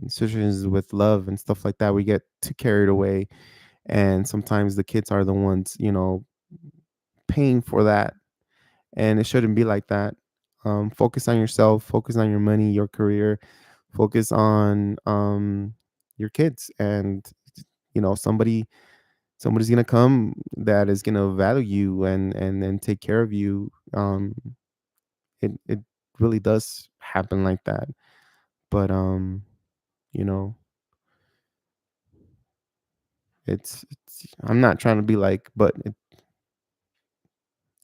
situations with love and stuff like that, we get too carried away, and sometimes the kids are the ones, paying for that, and it shouldn't be like that. Focus on yourself, focus on your money, your career, focus on your kids, and somebody's gonna come that is gonna value you and take care of you. It really does happen like that. But you know I'm not trying to be like, but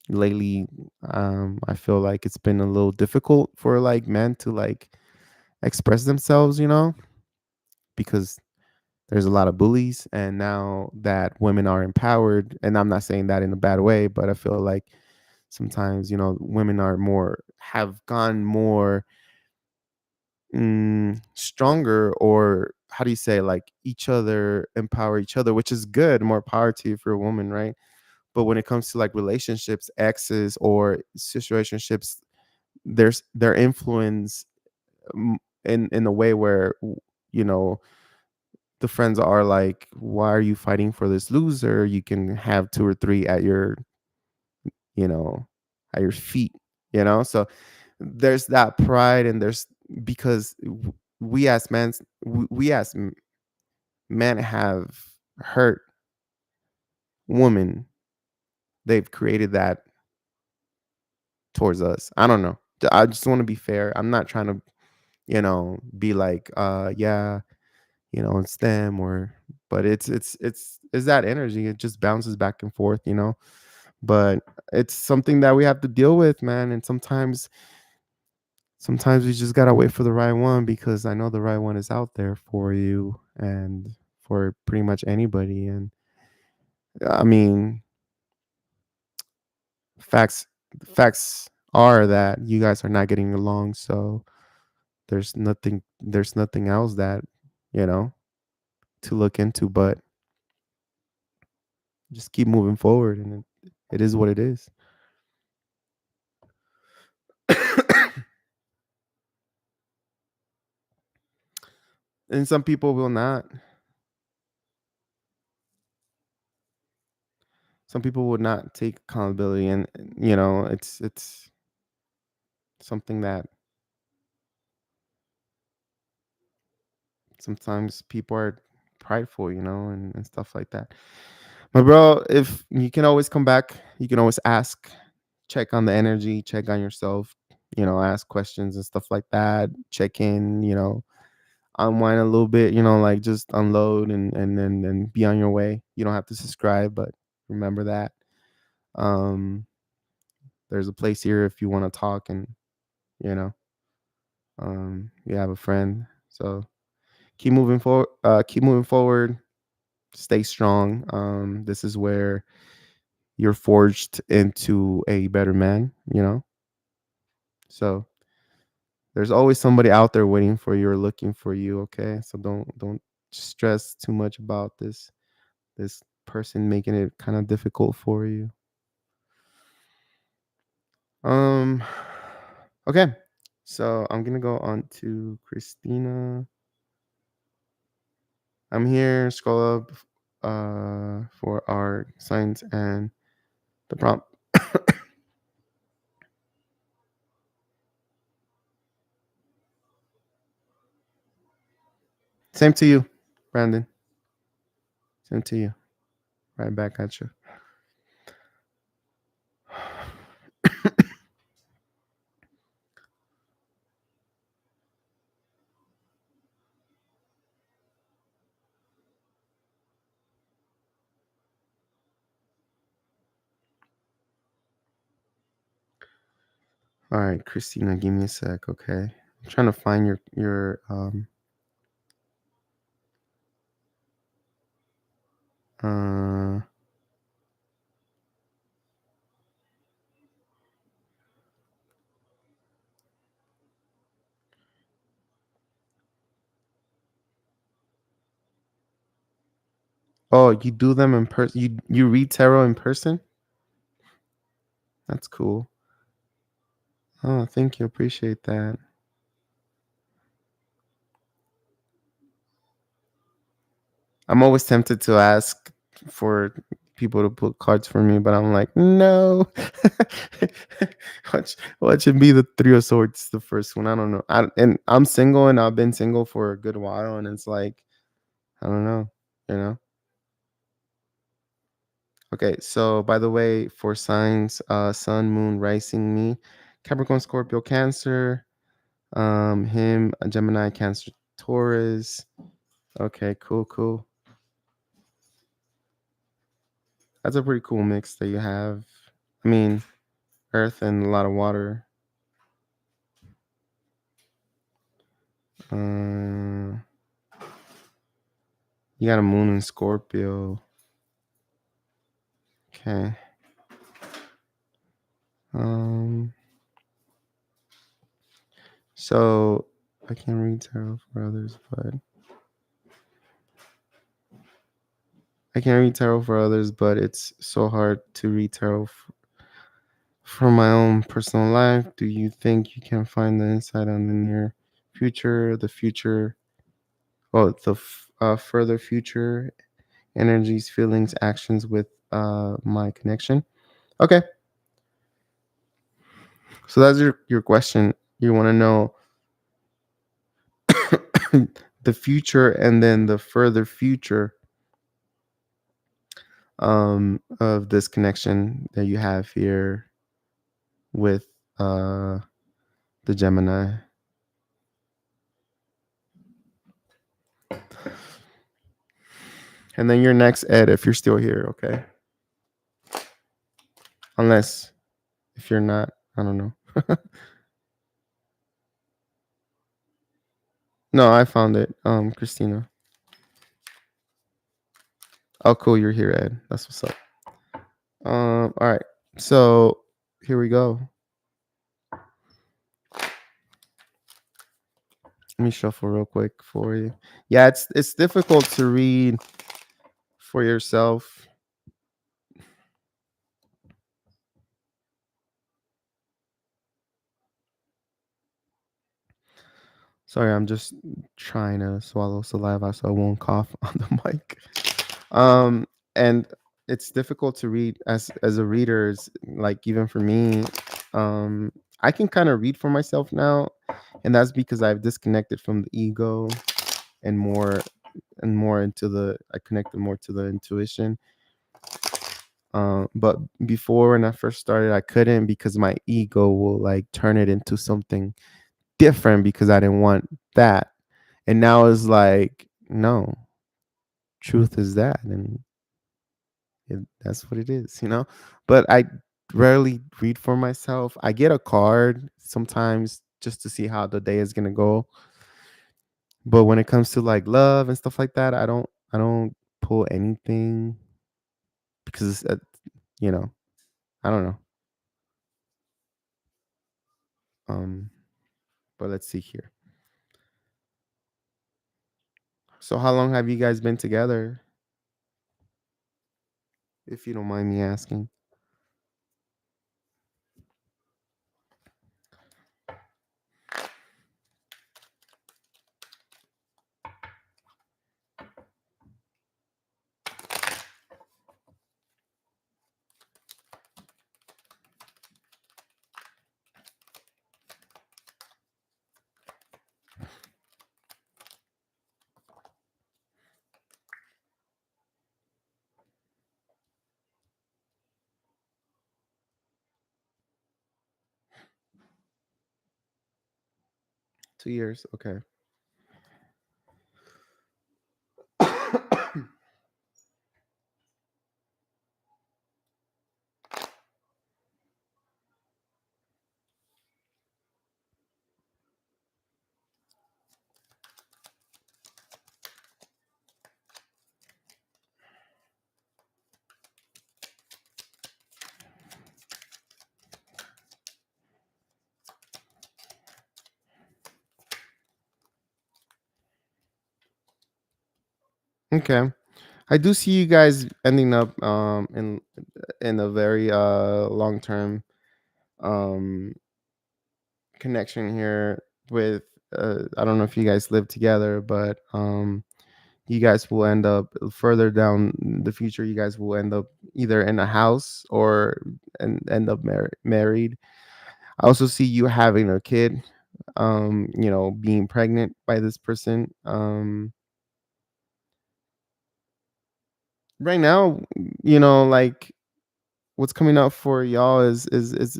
lately, I feel like it's been a little difficult for like men to like express themselves, because there's a lot of bullies. And now that women are empowered, and I'm not saying that in a bad way, but I feel like sometimes, women have gone more stronger, or how do you say, like, each other empower each other, which is good. More power to you for a woman, right? But when it comes to like relationships, exes or situationships, there's their influence, in a way where you know the friends are like, why are you fighting for this loser? You can have two or three you know at your feet, so there's that pride. And there's, because we as men, we as men have hurt women. They've created that towards us. I don't know. I just want to be fair. I'm not trying to, be like, yeah, it's them, or but it's that energy. It just bounces back and forth, you know. But it's something that we have to deal with, man. And sometimes we just gotta wait for the right one, because I know the right one is out there for you and for pretty much anybody. And I mean, facts facts are that you guys are not getting along, so there's nothing else that, you know, to look into, but just keep moving forward, and it is what it is. And some people will not. Some people would not take accountability, and you know, it's something that sometimes people are prideful, you know, and stuff like that. But bro, if you can always come back, you can always ask, check on the energy, check on yourself, you know, ask questions and stuff like that, check in, you know, unwind a little bit, you know, like just unload and then be on your way. You don't have to subscribe, but remember that. Um there's a place here if you want to talk, and you know, you have a friend. So keep moving forward, stay strong. This is where you're forged into a better man, you know. So there's always somebody out there waiting for you or looking for you, okay? So don't stress too much about this person making it kind of difficult for you. Um okay. So I'm going to go on to Christina. I'm here, scroll up for our signs and the prompt. Same to you, Brandon. Same to you. Right back at you. All right, Christina, give me a sec, okay? I'm trying to find your uh oh, you do them in person. You read tarot in person? That's cool. Oh, thank you. Appreciate that. I'm always tempted to ask for people to put cards for me, but I'm like, no. Watch it be the Three of Swords, the first one. I don't know. And I'm single, and I've been single for a good while, and it's like, I don't know, you know. Okay, so by the way, for signs, Sun, Moon, Rising, me, Capricorn, Scorpio, Cancer, him, Gemini, Cancer, Taurus. Okay, cool, cool. That's a pretty cool mix that you have. I mean, Earth and a lot of water. Uh, you got a Moon in Scorpio. Okay. Um. So I can read tarot for others, but it's so hard to read tarot from my own personal life. Do you think you can find the insight on the near future, the future, further future energies, feelings, actions with my connection? Okay, so that's your question. You want to know the future and then the further future of this connection that you have here with uh, the Gemini. And then you're next, Ed, if you're still here, okay? Unless if you're not, I don't know. No, I found it. Christina. Oh, cool. You're here, Ed. That's what's up. All right. So here we go. Let me shuffle real quick for you. Yeah, it's difficult to read for yourself. Sorry, I'm just trying to swallow saliva so I won't cough on the mic. Um, and it's difficult to read as a reader. Is like even for me, um, I can kind of read for myself now, and that's because I've disconnected from the ego and more into the I connected more to the intuition. But before when I first started, I couldn't because my ego will like turn it into something different because I didn't want that. And now it's like, no, truth is that, and that's what it is, you know. But I rarely read for myself. I get a card sometimes just to see how the day is gonna go. But when it comes to like love and stuff like that, I don't pull anything because you know I don't know. Um, but let's see here. So how long have you guys been together, if you don't mind me asking? 2 years, okay. Okay. I do see you guys ending up in a very long term um connection here with I don't know if you guys live together, but you guys will end up further down the future. You guys will end up either in a house or and end up married. I also see you having a kid, being pregnant by this person. Right now, like what's coming out for y'all is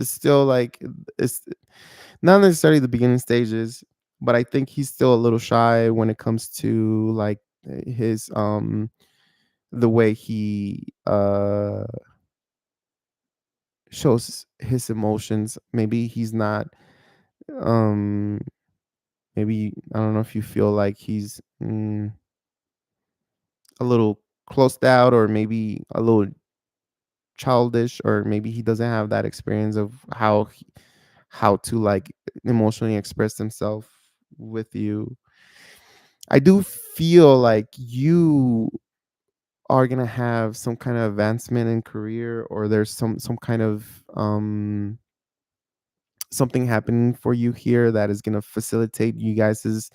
still like it's not necessarily the beginning stages, but I think he's still a little shy when it comes to like his the way he shows his emotions. Maybe he's not um maybe I don't know if you feel like he's a little closed out, or maybe a little childish, or maybe he doesn't have that experience of how to like emotionally express himself with you. I do feel like you are gonna have some kind of advancement in career, or there's some kind of something happening for you here that is gonna facilitate you guys's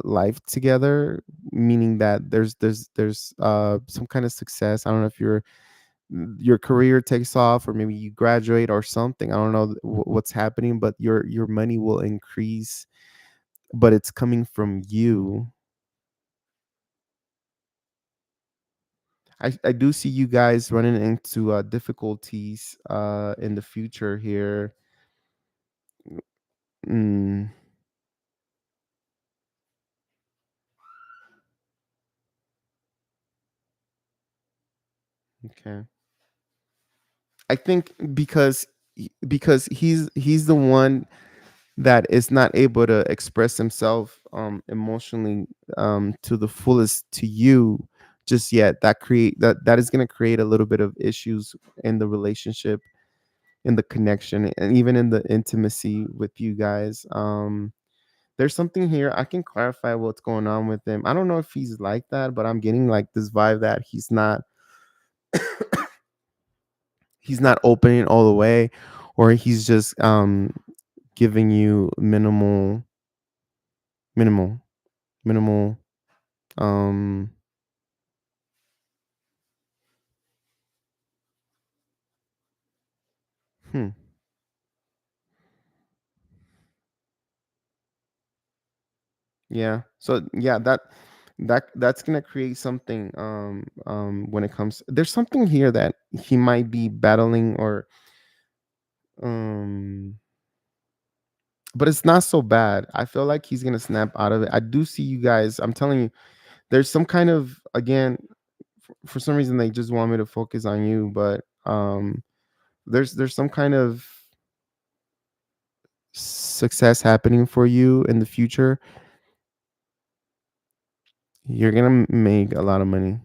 life together, meaning that there's some kind of success. I don't know if your career takes off, or maybe you graduate or something. I don't know what's happening, but your money will increase, but it's coming from you. I do see you guys running into difficulties in the future here. Mm, Okay. I think because he's the one that is not able to express himself emotionally to the fullest to you just yet. That is going to create a little bit of issues in the relationship, in the connection, and even in the intimacy with you guys. There's something here. I can clarify what's going on with him. I don't know if he's like that, but I'm getting like this vibe that he's not opening all the way, or he's just giving you minimal minimal um hmm, yeah. So yeah, that's gonna create something when it comes, there's something here that he might be battling, or um but it's not so bad. I feel like he's gonna snap out of it. I do see you guys. I'm telling you, there's some kind of, again, for some reason they just want me to focus on you, but there's some kind of success happening for you in the future. You're gonna make a lot of money.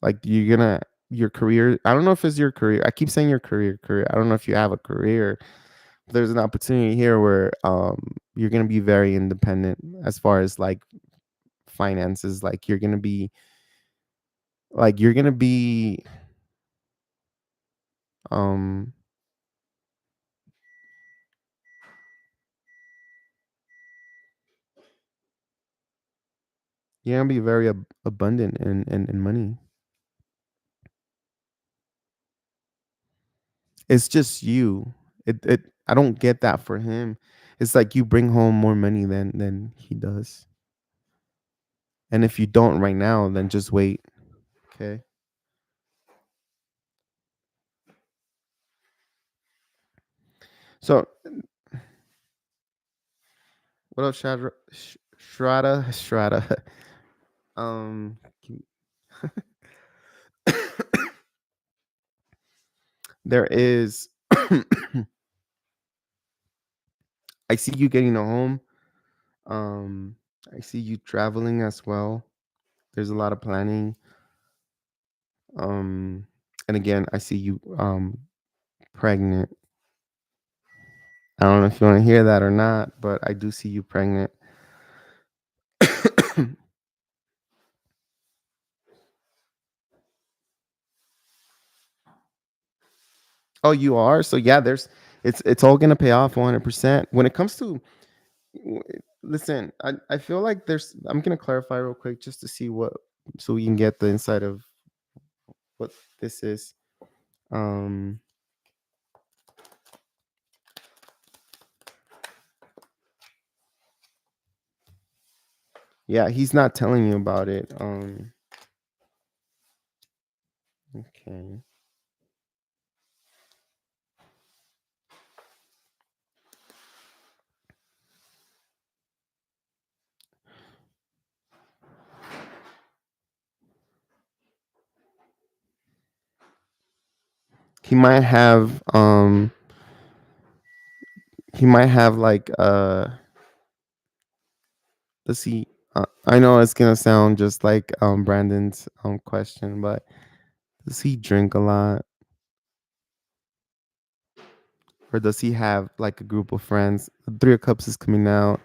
Like you're gonna your career. I don't know if it's your career. I keep saying your career. I don't know if you have a career. But there's an opportunity here where you're gonna be very independent as far as like finances. Like you're gonna be um you're gonna be very abundant in money. It's just you. It I don't get that for him. It's like you bring home more money than he does. And if you don't right now, then just wait. Okay. So what else, Shradha? Um, can- there is. I see you getting a home. Um, I see you traveling as well. There's a lot of planning. Um, and again, I see you pregnant. I don't know if you want to hear that or not, but I do see you pregnant. Oh, you are? So yeah, it's all gonna pay off 100%. When it comes to w- listen, I feel like I'm gonna clarify real quick just to see what, so we can get the insight of what this is. Um yeah, he's not telling you about it. Okay. He might have like let's see. I know it's gonna sound just like Brandon's question, but does he drink a lot, or does he have like a group of friends? The Three of Cups is coming out,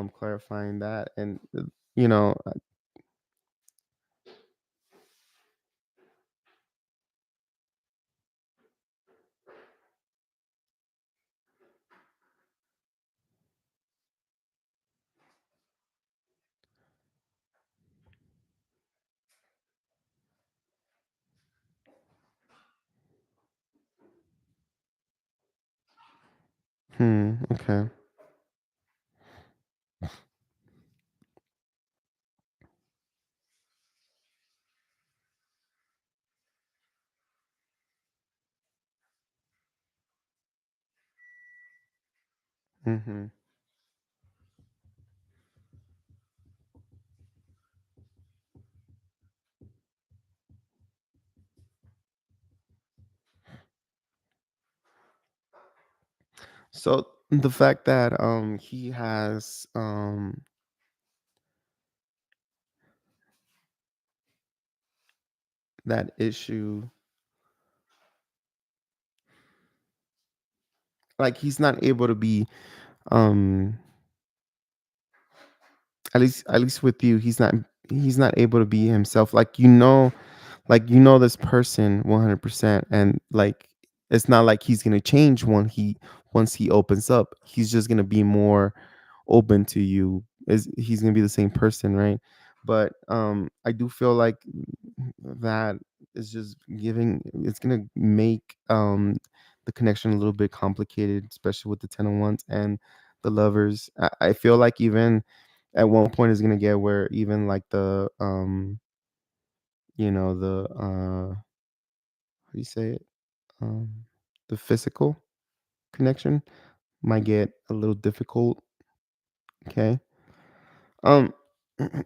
clarifying that, and you know, okay. Hmm. So the fact that he has that issue, like he's not able to be um at least with you, he's not able to be himself. Like this person 100%, and like it's not like he's gonna change when he once he opens up. He's just gonna be more open to you. Is He's gonna be the same person, right? But I do feel like that is just giving it's gonna make the connection a little bit complicated, especially with the 10 of wands and the lovers. I feel like even at one point is gonna get where even like the the how do you say it? Um the physical connection might get a little difficult. Okay. Um let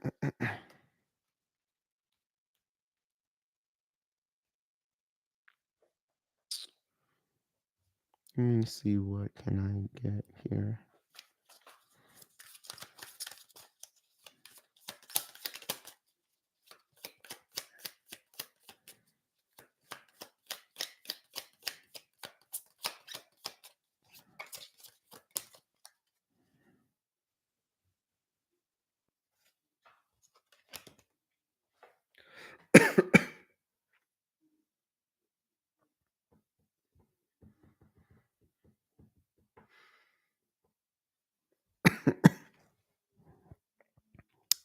me see what can I get here.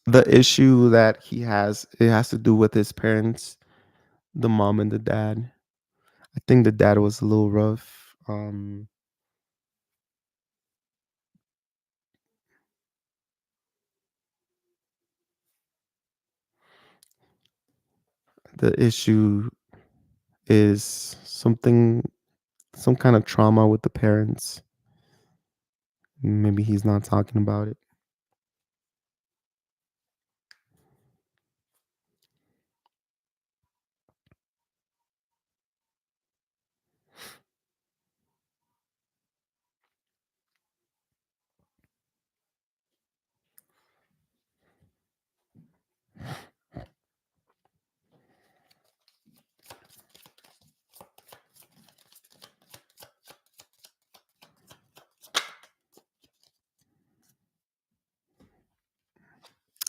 The issue that he has, it has to do with his parents, the mom and the dad. I think the dad was a little rough. The issue is some kind of trauma with the parents. Maybe he's not talking about it.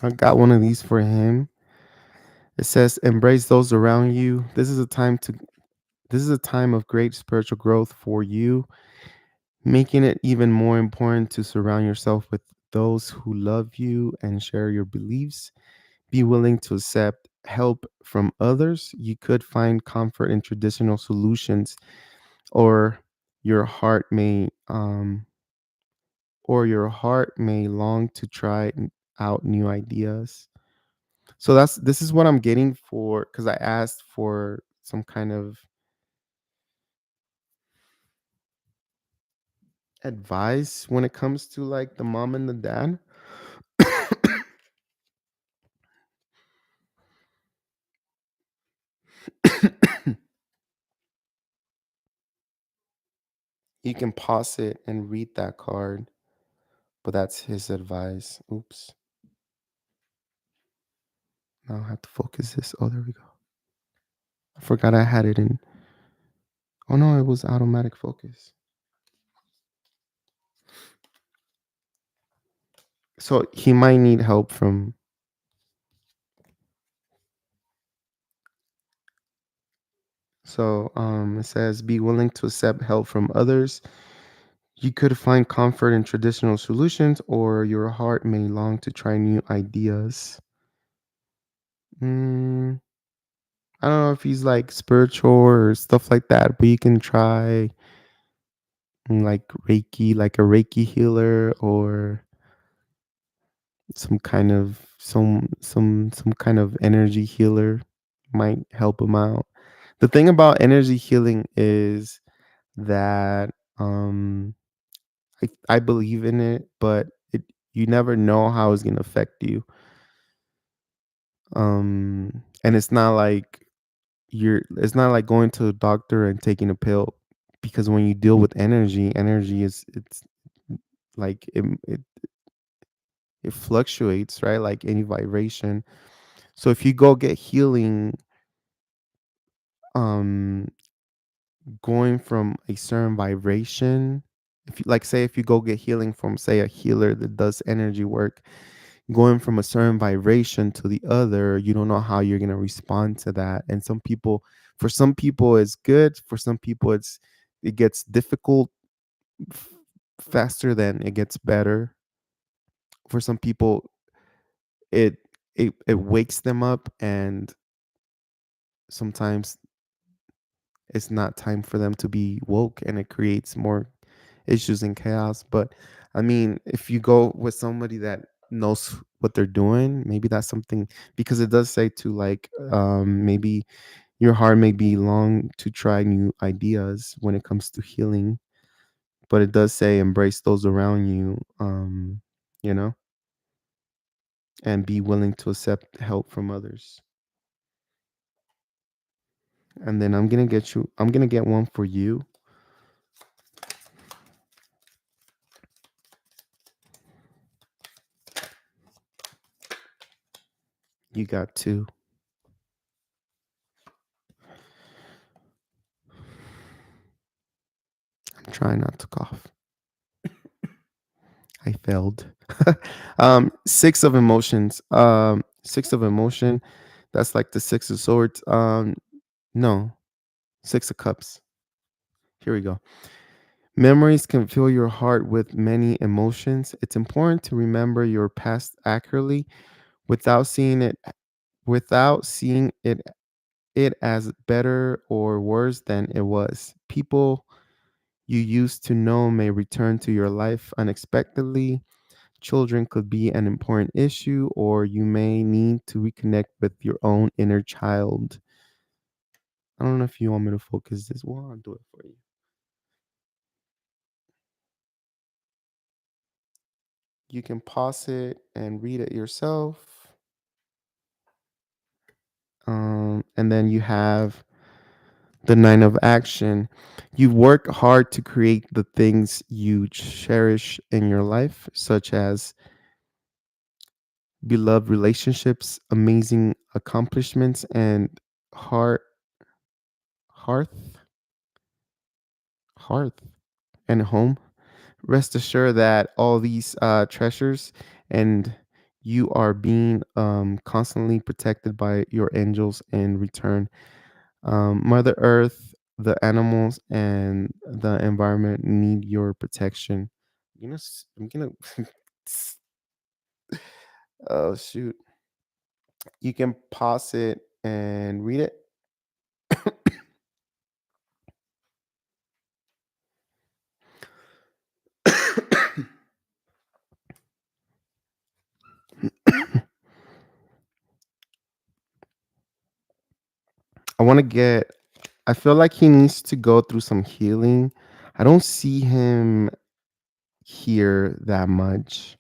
I got one of these for him. It says, "Embrace those around you. This is a time of great spiritual growth for you, making it even more important to surround yourself with those who love you and share your beliefs. Be willing to accept help from others. You could find comfort in traditional solutions, or your heart may long to try out new ideas." So this is what I'm getting for, because I asked for some kind of advice when it comes to like the mom and the dad. You can pause it and read that card, but that's his advice. Oops. Now I have to focus this. Oh, there we go. I forgot I had it in. Oh no, it was automatic focus. So he might need help from. So it says, be willing to accept help from others. You could find comfort in traditional solutions, or your heart may long to try new ideas. Mm, I don't know if he's like spiritual or stuff like that, but you can try like Reiki, like a Reiki healer, or some kind of energy healer might help him out. The thing about energy healing is that I believe in it, but you never know how it's gonna affect you. And it's not like going to the doctor and taking a pill. because when you deal with energy is it's like it fluctuates, right? Like any vibration. So if you go get healing, um going from a certain vibration, if you like, say if you go get healing from, say, a healer that does energy work, going from a certain vibration to the other, you don't know how you're going to respond to that. And some people, for some people it's good, for some people it gets difficult f- faster than it gets better. For some people it it wakes them up, and sometimes it's not time for them to be woke, and it creates more issues and chaos. But I mean, if you go with somebody that knows what they're doing, maybe that's something, because it does say to, like, maybe your heart may be long to try new ideas when it comes to healing, but it does say embrace those around you, you know, and be willing to accept help from others. And then I'm gonna get one for you. You got two. I'm trying not to cough. I failed. Six of emotions. Six of emotion. That's like the six of swords. No, six of cups. Here we go. Memories can fill your heart with many emotions. It's important to remember your past accurately without seeing it without seeing it as better or worse than it was. People you used to know may return to your life unexpectedly. Children could be an important issue, or you may need to reconnect with your own inner child. I don't know if you want me to focus this. Well, I'll do it for you. You can pause it and read it yourself. And then you have the nine of action. You work hard to create the things you cherish in your life, such as beloved relationships, amazing accomplishments, and heart, hearth, hearth, and home. Rest assured that all these treasures and you are being constantly protected by your angels in return. Mother Earth, the animals, and the environment need your protection. I'm gonna. Oh shoot! You can pause it and read it. I want to get. I feel like he needs to go through some healing. I don't see him here that much.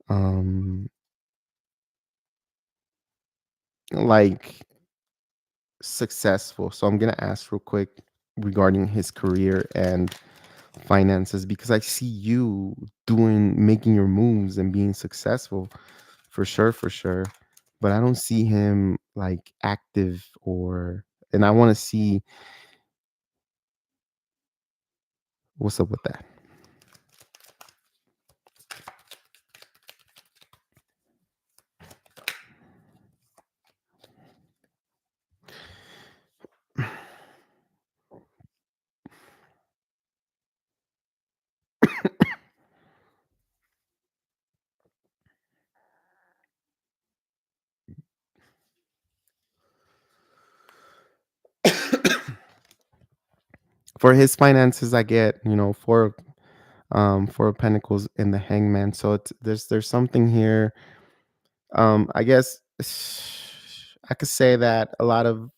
Um, like successful. So I'm gonna ask real quick regarding his career and finances, because I see you making your moves and being successful, for sure. But I don't see him like active, or, and I want to see what's up with that. For his finances, I get, four of pentacles in the hangman. So there's something here. I guess I could say that a lot of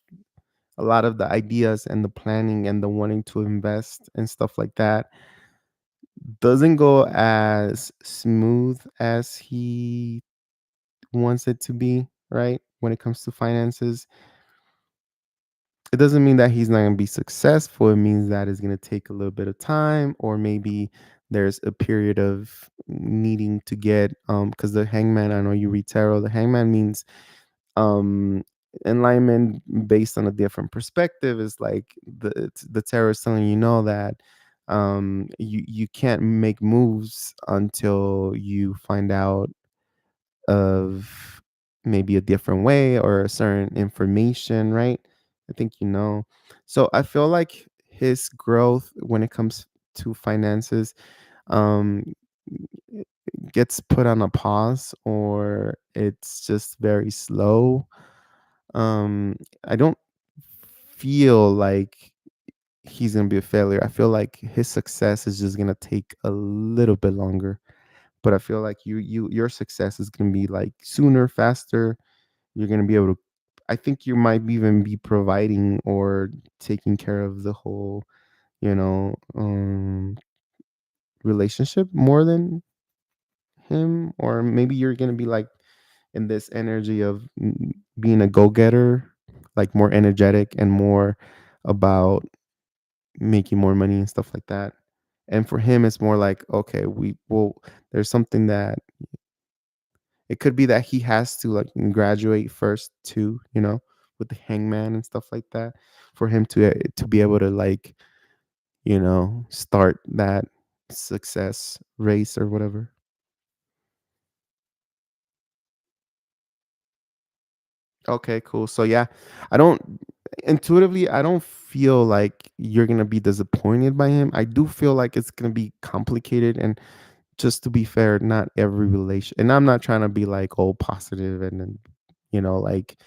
the ideas and the planning and the wanting to invest and stuff like that doesn't go as smooth as he wants it to be, right? When it comes to finances. it doesn't mean that he's not going to be successful. It means that it's going to take a little bit of time, or maybe there's a period of needing to get because the hangman, I know you read tarot, the hangman means um enlightenment based on a different perspective. Is like the tarot is telling you know that you can't make moves until you find out of maybe a different way or a certain information, right? I think you know. So I feel like his growth when it comes to finances um gets put on a pause, or it's just very slow. I don't feel like he's gonna be a failure. I feel like his success is just gonna take a little bit longer. But I feel like your success is gonna be like sooner, faster. You're gonna be able to. I think you might even be providing or taking care of the whole, you know, relationship more than him, or maybe you're gonna be like in this energy of being a go-getter, like more energetic and more about making more money and stuff like that. And for him, it's more like, okay, we will. There's something that it could be that he has to like graduate first too, with the hangman and stuff like that, for him to be able to like, start that success race or whatever. Okay, cool. So yeah, I don't intuitively I don't feel like you're gonna be disappointed by him. I do feel like it's gonna be complicated, and just to be fair, not every relation, and I'm not trying to be like all positive and then, like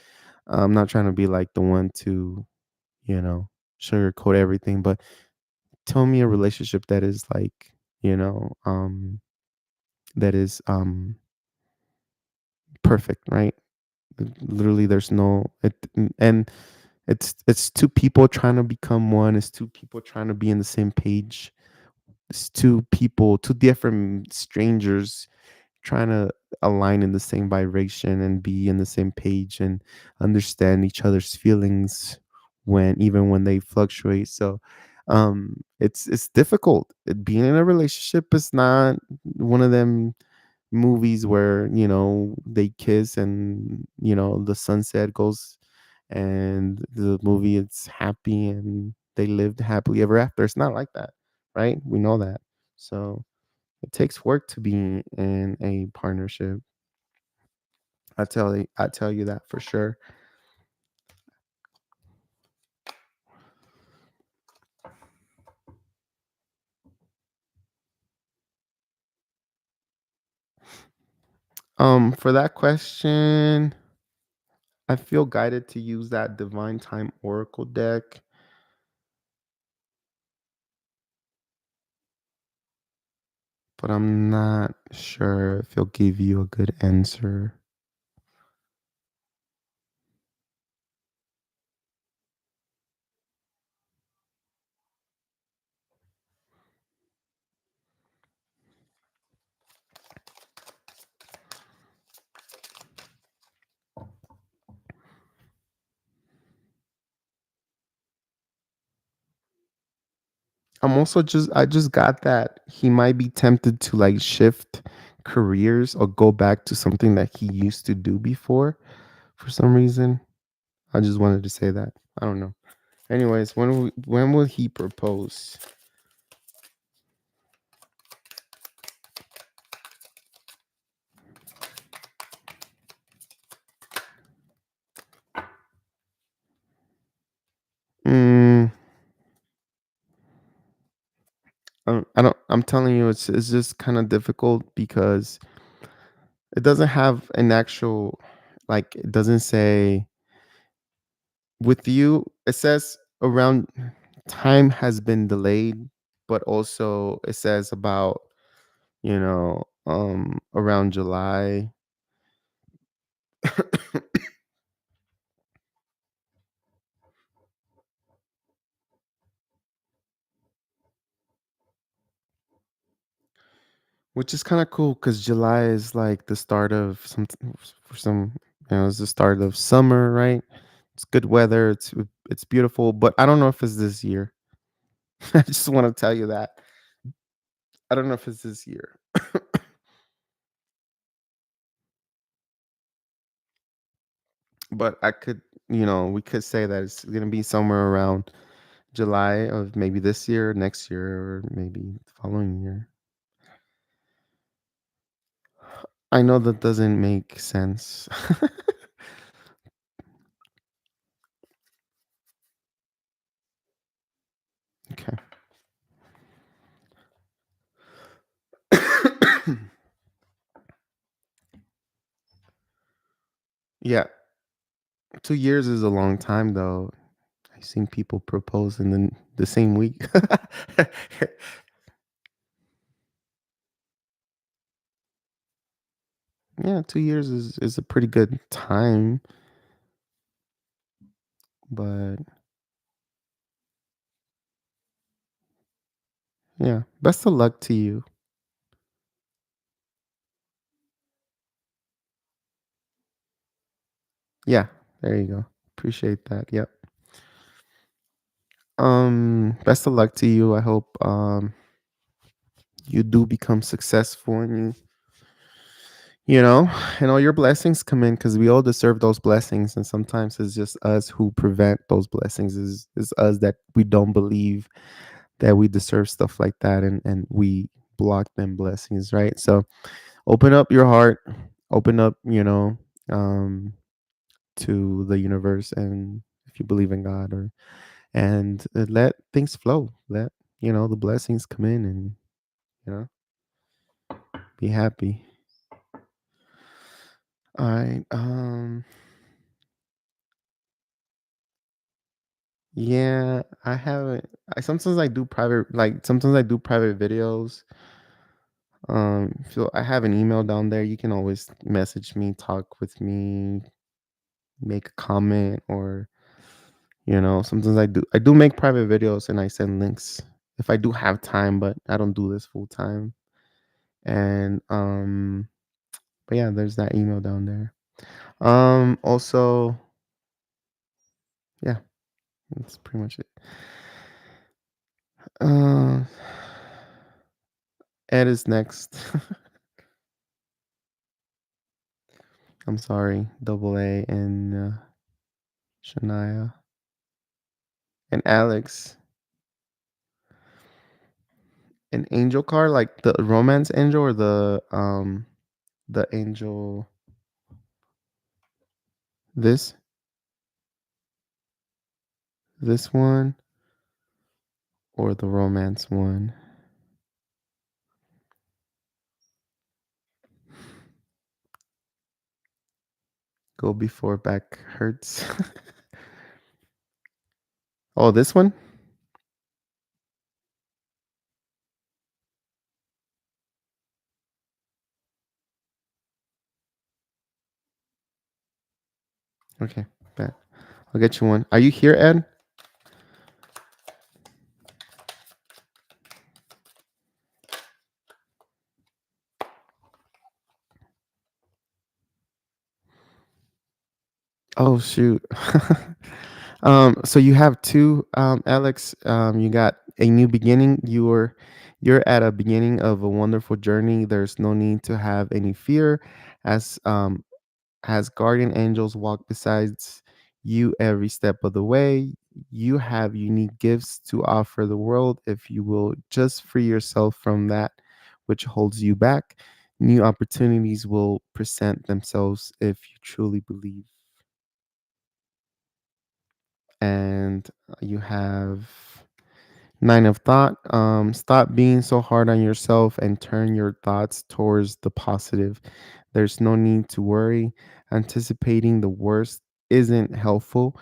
I'm not trying to be like the one to, you know, sugarcoat everything, but tell me a relationship that is like, you know, um, that is perfect, right? Literally, there's no it, and it's two people trying to become one. It's two people trying to be in the same page. It's two people, two different strangers trying to align in the same vibration and be in the same page and understand each other's feelings when even when they fluctuate. So it's difficult. Being in a relationship is not one of them movies where they kiss and the sunset goes and the movie it's happy and they lived happily ever after. It's not like that, right? We know that. So it takes work to be in a partnership. I tell you that for sure. For that question, I feel guided to use that Divine Time Oracle deck, but I'm not sure if it'll give you a good answer. I just got that he might be tempted to like shift careers or go back to something that he used to do before for some reason. I just wanted to say that. I don't know. Anyways, when will he propose? Mm, I don't. I'm telling you, it's just kind of difficult because it doesn't have an actual, like it doesn't say with you. It says around time has been delayed, but also it says about around July. Which is kind of cool because July is like the start of some for some, it's the start of summer, right? It's good weather. it's beautiful, but I don't know if it's this year. I just want to tell you that. I don't know if it's this year. But I could, we could say that it's going to be somewhere around July of maybe this year, next year, or maybe the following year. I know that doesn't make sense. Okay. Yeah, 2 years is a long time though. I've seen people propose in the same week. Yeah, 2 years is a pretty good time, but yeah, best of luck to you. Yeah, there you go. Appreciate that. Yep. Best of luck to you. I hope you do become successful and you know, and all your blessings come in because we all deserve those blessings. And sometimes it's just us who prevent those blessings. Is us that we don't believe that we deserve stuff like that, and we block them blessings, right? So open up your heart, open up, um, to the universe, and if you believe in God, or and let things flow. Let the blessings come in, and you know, be happy. All right. Yeah, I haven't. I sometimes I do private, like sometimes I do private videos. So I have an email down there. You can always message me, talk with me, make a comment, or sometimes I do make private videos and I send links if I do have time, but I don't do this full time. And but yeah, there's that email down there. Also, yeah, that's pretty much it. Uh, Ed is next. I'm sorry, Double A and Shania and Alex. An angel card, like the romance angel, or the angel, this this one, or the romance one. Go before back hurts. Oh, this one? Okay, bet. I'll get you one. Are you here, Ed? Oh shoot. So you have two, Alex. You got a new beginning. You're at a beginning of a wonderful journey. There's no need to have any fear, as guardian angels walk besides you every step of the way. You have unique gifts to offer the world if you will just free yourself from that which holds you back. New opportunities will present themselves if you truly believe. And you have nine of thought. Stop being so hard on yourself and turn your thoughts towards the positive. There's no need to worry. Anticipating the worst isn't helpful.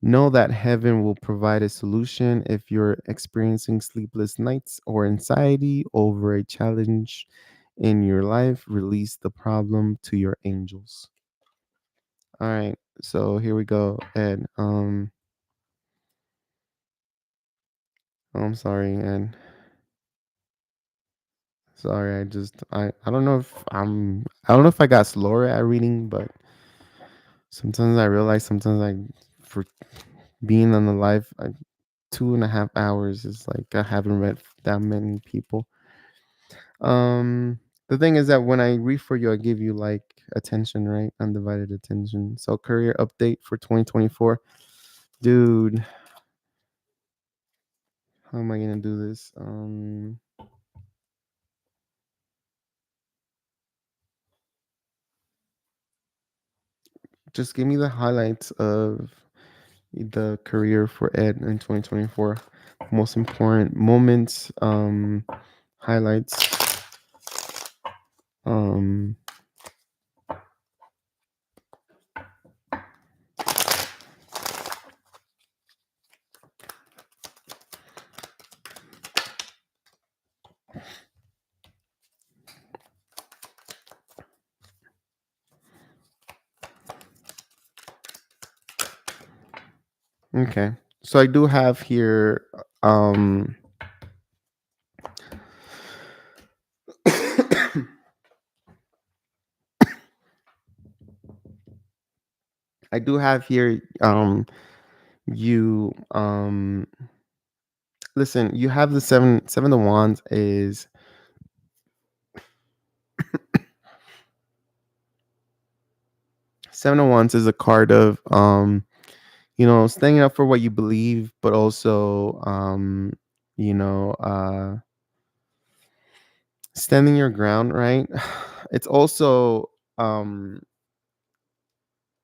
Know that heaven will provide a solution if you're experiencing sleepless nights or anxiety over a challenge in your life. Release the problem to your angels. All right, so here we go. And I'm sorry, and sorry, I don't know if I don't know if I got slower at reading, but sometimes I realize sometimes I for being on the live 2.5 hours is like I haven't read that many people. Um, the thing is that when I read for you, I give you like attention, right? Undivided attention. So career update for 2024. Dude, how am I gonna do this? Just give me the highlights of the career for Ed in 2024. Most important moments, highlights. Um, okay. So I do have here I do have here you listen, you have the seven of wands is seven of wands is a card of standing up for what you believe, but also you know standing your ground, right? It's also um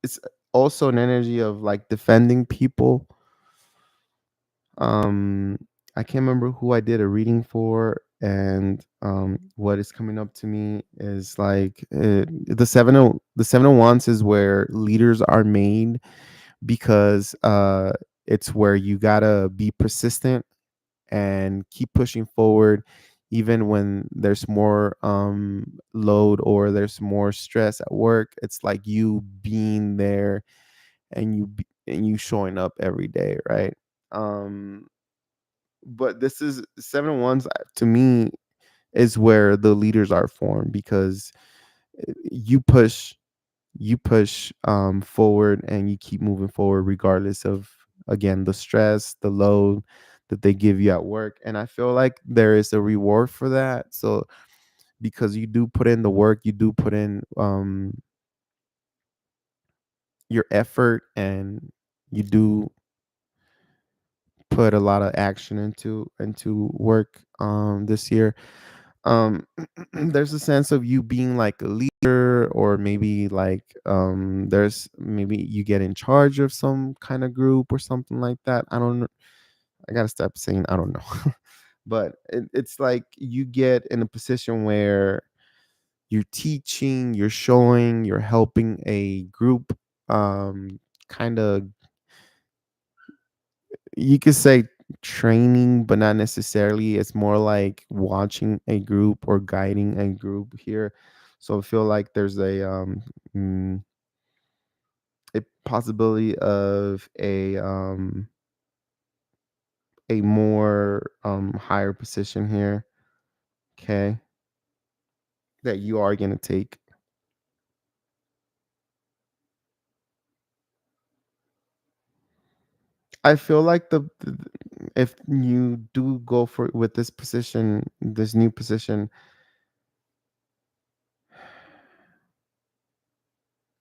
it's also an energy of like defending people. um I can't remember who I did a reading for, and what is coming up to me is like the seven of wands is where leaders are made, because it's where you gotta be persistent and keep pushing forward even when there's more load or there's more stress at work. It's like you being there, and and you showing up every day, right? um but this is seven of wands, to me, is where the leaders are formed, because you push forward, and you keep moving forward regardless of, again, the stress, the load that they give you at work. And I feel like there is a reward for that. So because you do put in the work, you do put in your effort, and you do put a lot of action into work this year. There's a sense of you being like a leader, or maybe like there's maybe you get in charge of some kind of group or something like that. I don't know. I gotta stop saying I don't know. But it's like you get in a position where you're teaching, you're showing, you're helping a group, kind of, you could say, training, but not necessarily. It's more like watching a group or guiding a group here. So I feel like there's mm, a possibility of a more higher position here. Okay, that you are gonna take. I feel like if you do go for with this position, this new position,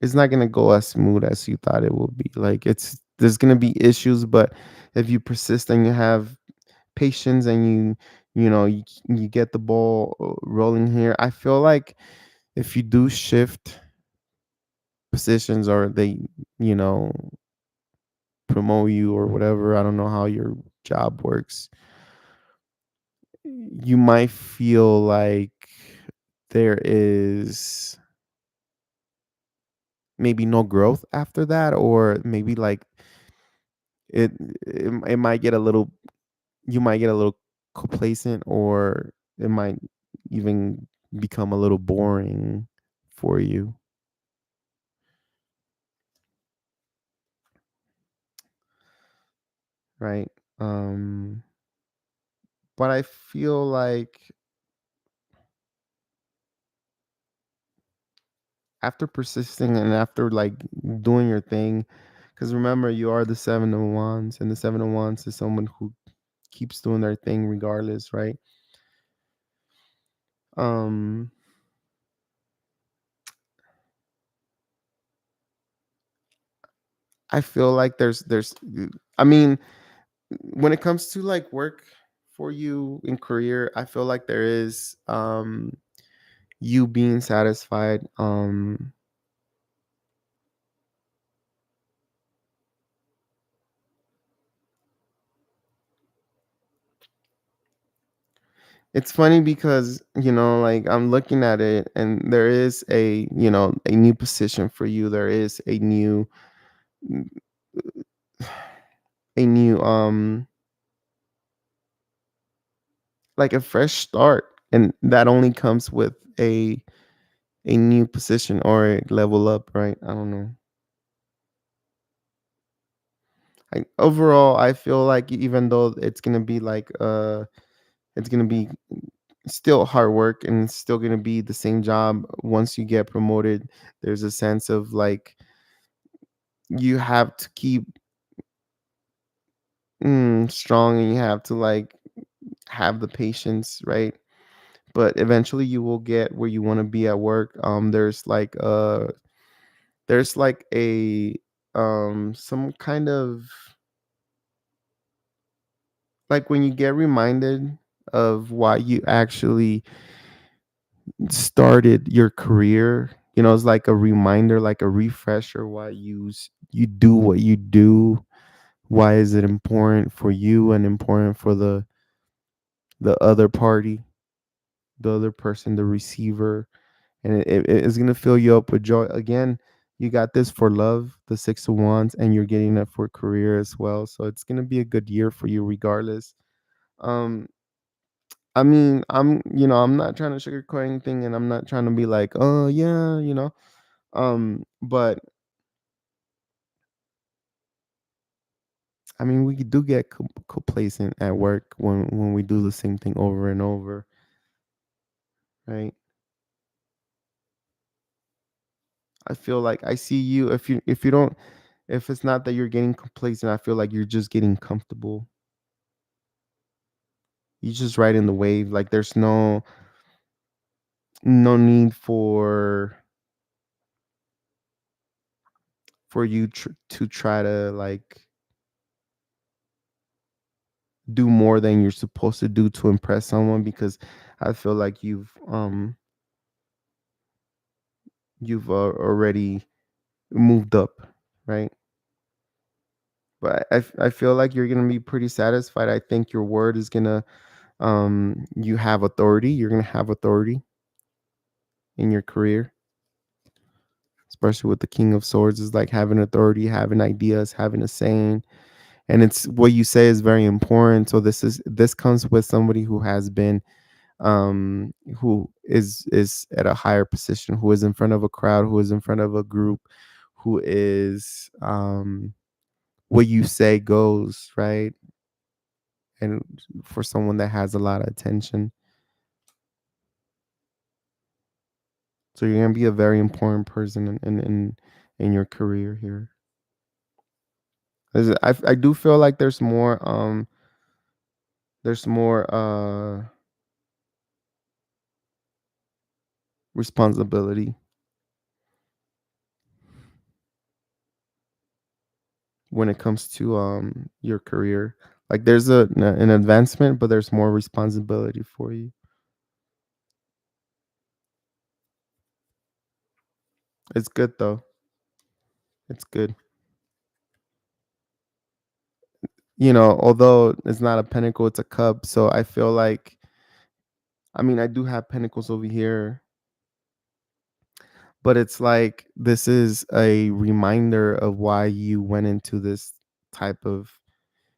it's not gonna go as smooth as you thought it would be. Like, there's gonna be issues, but if you persist and you have patience, and you get the ball rolling here, I feel like if you do shift positions, or they you know promote you or whatever, I don't know how your job works, you might feel like there is maybe no growth after that, or maybe like it it might get a little, you might get a little complacent, or it might even become a little boring for you, right? um but I feel like after persisting and after like doing your thing, Because remember, you are the Seven of Wands, and the Seven of Wands is someone who keeps doing their thing regardless, right? Um, I feel like I mean, when it comes to like work for you in career, I feel like there is you being satisfied. It's funny because, like I'm looking at it and there is a new position for you. There is a new like a fresh start, and that only comes with a new position or a level up, right? I don't know. Overall, I feel like even though it's gonna be still hard work and it's still gonna be the same job once you get promoted, there's a sense of like you have to keep strong, and you have to like have the patience, right? But eventually you will get where you want to be at work. There's like a some kind of like when you get reminded of why you actually started your career, it's like a reminder, like a refresher, why you do what you do. Why is it important for you and important for the other party, the other person, the receiver, and it is going to fill you up with joy. Again, you got this for love, the Six of Wands, and you're getting it for career as well. So it's going to be a good year for you regardless. Um, I mean, I'm not trying to sugarcoat anything, and I'm not trying to be like, oh yeah, but I mean, we do get complacent at work when we do the same thing over and over, right? I feel like I see you. If you don't, if it's not that you're getting complacent, I feel like you're just getting comfortable. You just ride in the wave. Like there's no need for you to try to like do more than you're supposed to do to impress someone, because I feel like you've already moved up, right? But I feel like you're gonna be pretty satisfied. I think your word is gonna you have authority. You're gonna have authority in your career, especially with the King of Swords, is like having authority, having ideas, having a saying, and it's what you say is very important. So this comes with somebody who has been who is at a higher position, who is in front of a crowd, who is in front of a group, who is what you say goes, right? And for someone that has a lot of attention, so you're gonna be a very important person in your career here. I do feel like there's more responsibility when it comes to your career. Like there's an advancement, but there's more responsibility for you. It's good though. It's good. Although it's not a pentacle, it's a cup. So I feel like, I mean, I do have pentacles over here, but it's like this is a reminder of why you went into this type of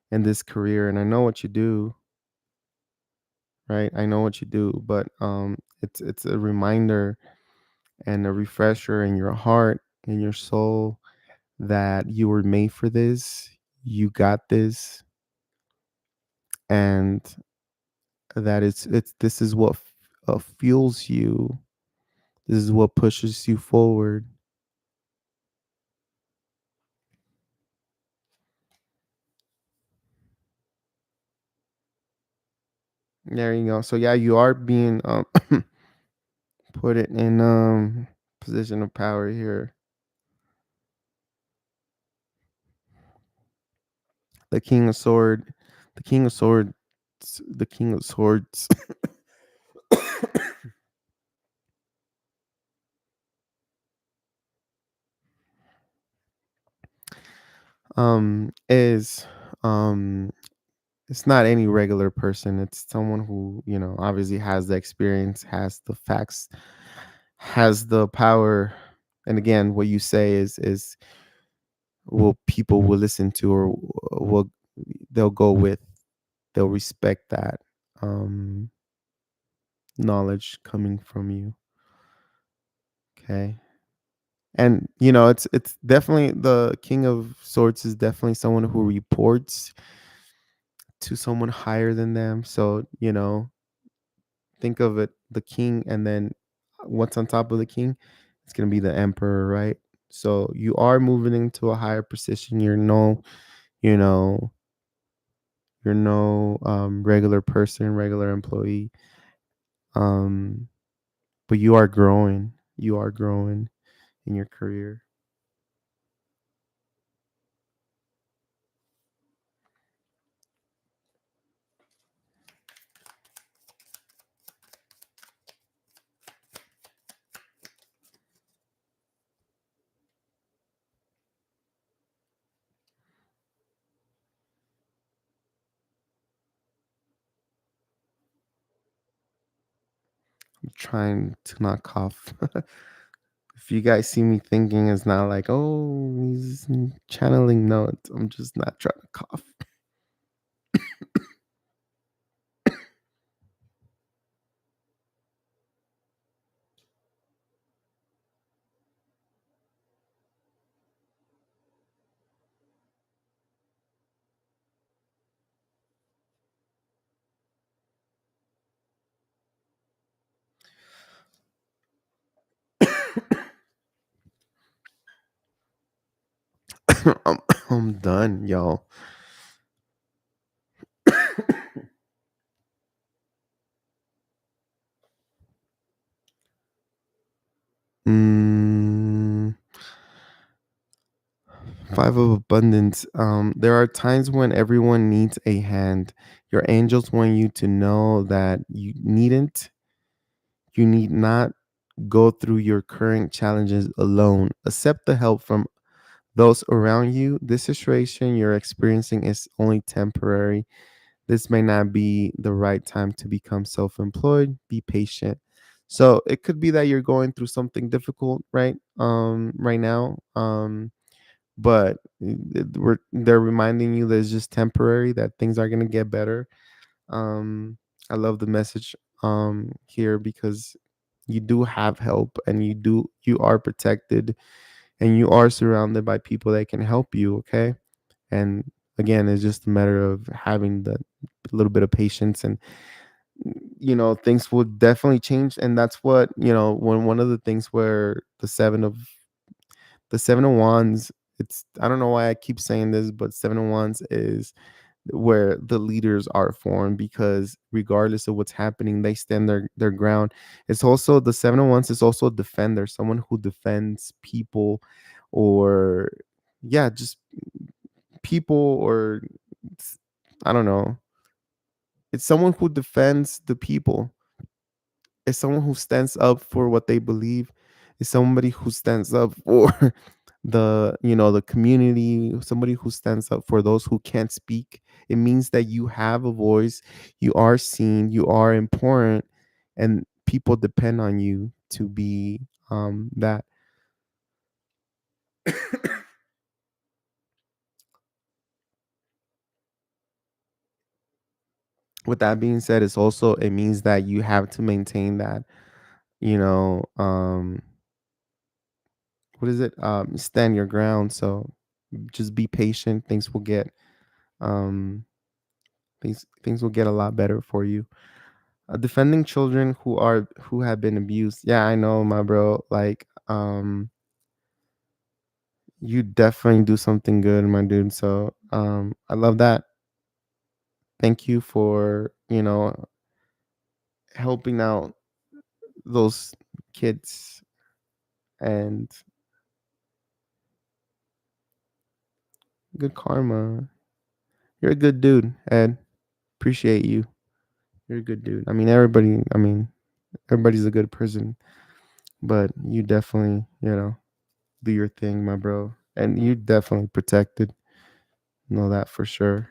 in this career. And I know what you do, right? I know what you do, but it's a reminder and a refresher in your heart, in your soul, that you were made for this. You got this, and that it's this is what fuels you. This is what pushes you forward. There you go. So yeah, you are being put it in position of power here. The King of Sword, the King of Swords, the King of Swords is um it's not any regular person. It's someone who, obviously has the experience, has the facts, has the power. And again, what you say is will people will listen to, or will they'll go with, they'll respect that um knowledge coming from you. Okay. And it's definitely the King of Swords is definitely someone who reports to someone higher than them. So, think of it, the king, and then what's on top of the king? It's gonna be the emperor, right? So you are moving into a higher position. You know, you're no regular person, regular employee. Um, but you are growing. You are growing in your career. I'm trying to not cough. If you guys see me thinking, it's not like, oh, he's channeling. No, I'm just not trying to cough. I'm, I'm done, y'all. Mm, Five of Abundance. There are times when everyone needs a hand. Your angels want you to know that you need not go through your current challenges alone. Accept the help from those around you. This situation you're experiencing is only temporary. This may not be the right time to become self employed. Be patient. So it could be that you're going through something difficult right now. But they're reminding you that it's just temporary, that things are going to get better. um I love the message here, because you do have help, and you are protected, and you are surrounded by people that can help you. Okay. And again, it's just a matter of having the little bit of patience, and things will definitely change. And that's what, when one of the things where the seven of wands, it's, I don't know why I keep saying this, but seven of wands is where the leaders are formed, because regardless of what's happening, they stand their ground. It's also the seven of wands is also a defender, someone who defends people, or yeah, just people, or I don't know. It's someone who defends the people. It's someone who stands up for what they believe. It's somebody who stands up for the community, somebody who stands up for those who can't speak. It means that you have a voice, you are seen, you are important, and people depend on you to be that. With that being said, it means that you have to maintain that, you know, what is it? Stand your ground. So just be patient. Um things will get a lot better for you. Defending children who have been abused. Yeah, I know, my bro. Like, you definitely do something good, my dude. So I love that. Thank you for, helping out those kids, and good karma. You're a good dude, Ed. Appreciate you. You're a good dude. I mean, everybody's a good person, but you definitely, do your thing, my bro. And you definitely protected. Know that for sure.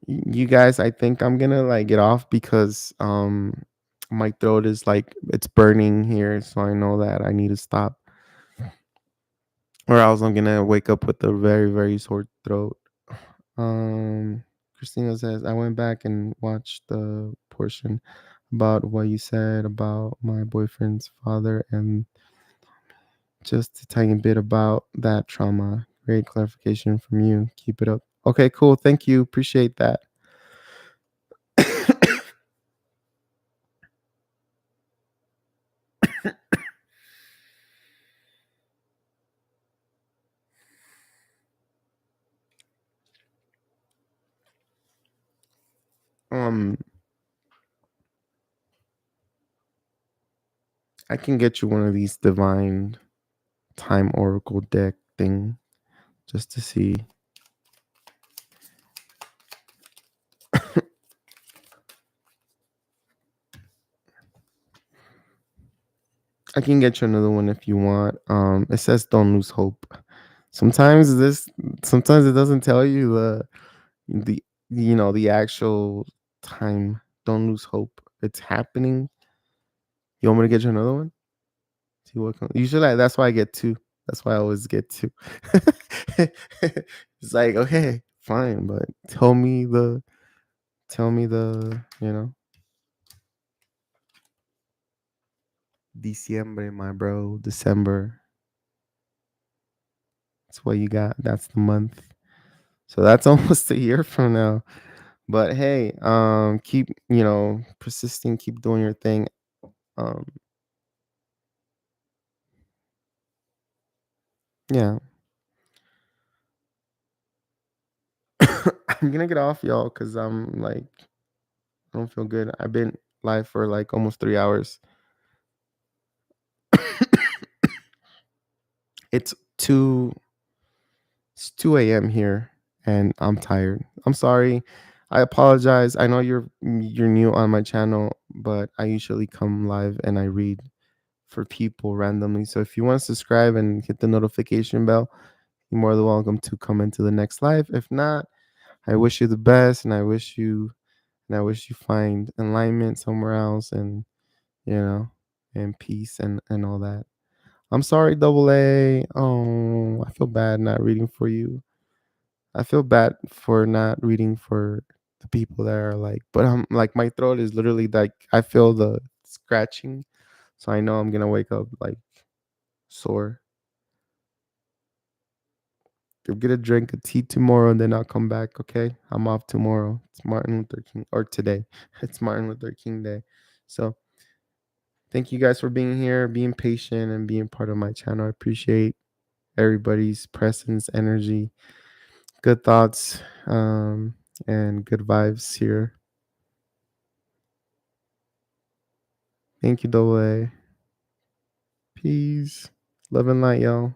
You guys, I think I'm gonna like get off because my throat is like it's burning here, so I know that I need to stop. Or else I'm gonna wake up with a very, very sore throat. Christina says, I went back and watched the portion about what you said about my boyfriend's father and just a tiny bit about that trauma. Great clarification from you. Keep it up. Okay, cool. Thank you. Appreciate that. um, I can get you one of these divine time oracle deck thing just to see. I can get you another one if you want. It says don't lose hope. Sometimes sometimes it doesn't tell you the the actual time. Don't lose hope. It's happening. You want me to get you another one? See what comes. Usually that's why I get two. That's why I always get two. It's like, okay, fine, but tell me the Diciembre, my bro. December. That's what you got. That's the month. So that's almost a year from now. But hey, keep persisting, keep doing your thing. Um, yeah. I'm gonna get off y'all because I'm like I don't feel good. I've been live for like almost 3 hours. It's 2 a.m. here and I'm tired. I'm sorry. I apologize. I know you're new on my channel, but I usually come live and I read for people randomly. So if you want to subscribe and hit the notification bell, you're more than welcome to come into the next live. If not, I wish you the best and I wish you find alignment somewhere else you know and peace and all that. I'm sorry, double A. Oh, I feel bad not reading for you. I feel bad for not reading for the people that are like, but I'm like, my throat is literally like, I feel the scratching. So I know I'm going to wake up like sore. Go get a drink of tea tomorrow and then I'll come back. Okay. I'm off tomorrow. It's Martin Luther King, or today. It's Martin Luther King Day. So thank you guys for being here, being patient, and being part of my channel. I appreciate everybody's presence, energy, good thoughts, and good vibes here. Thank you, double A. Peace. Love and light, y'all.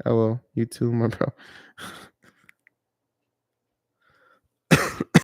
Hello. You too, my bro.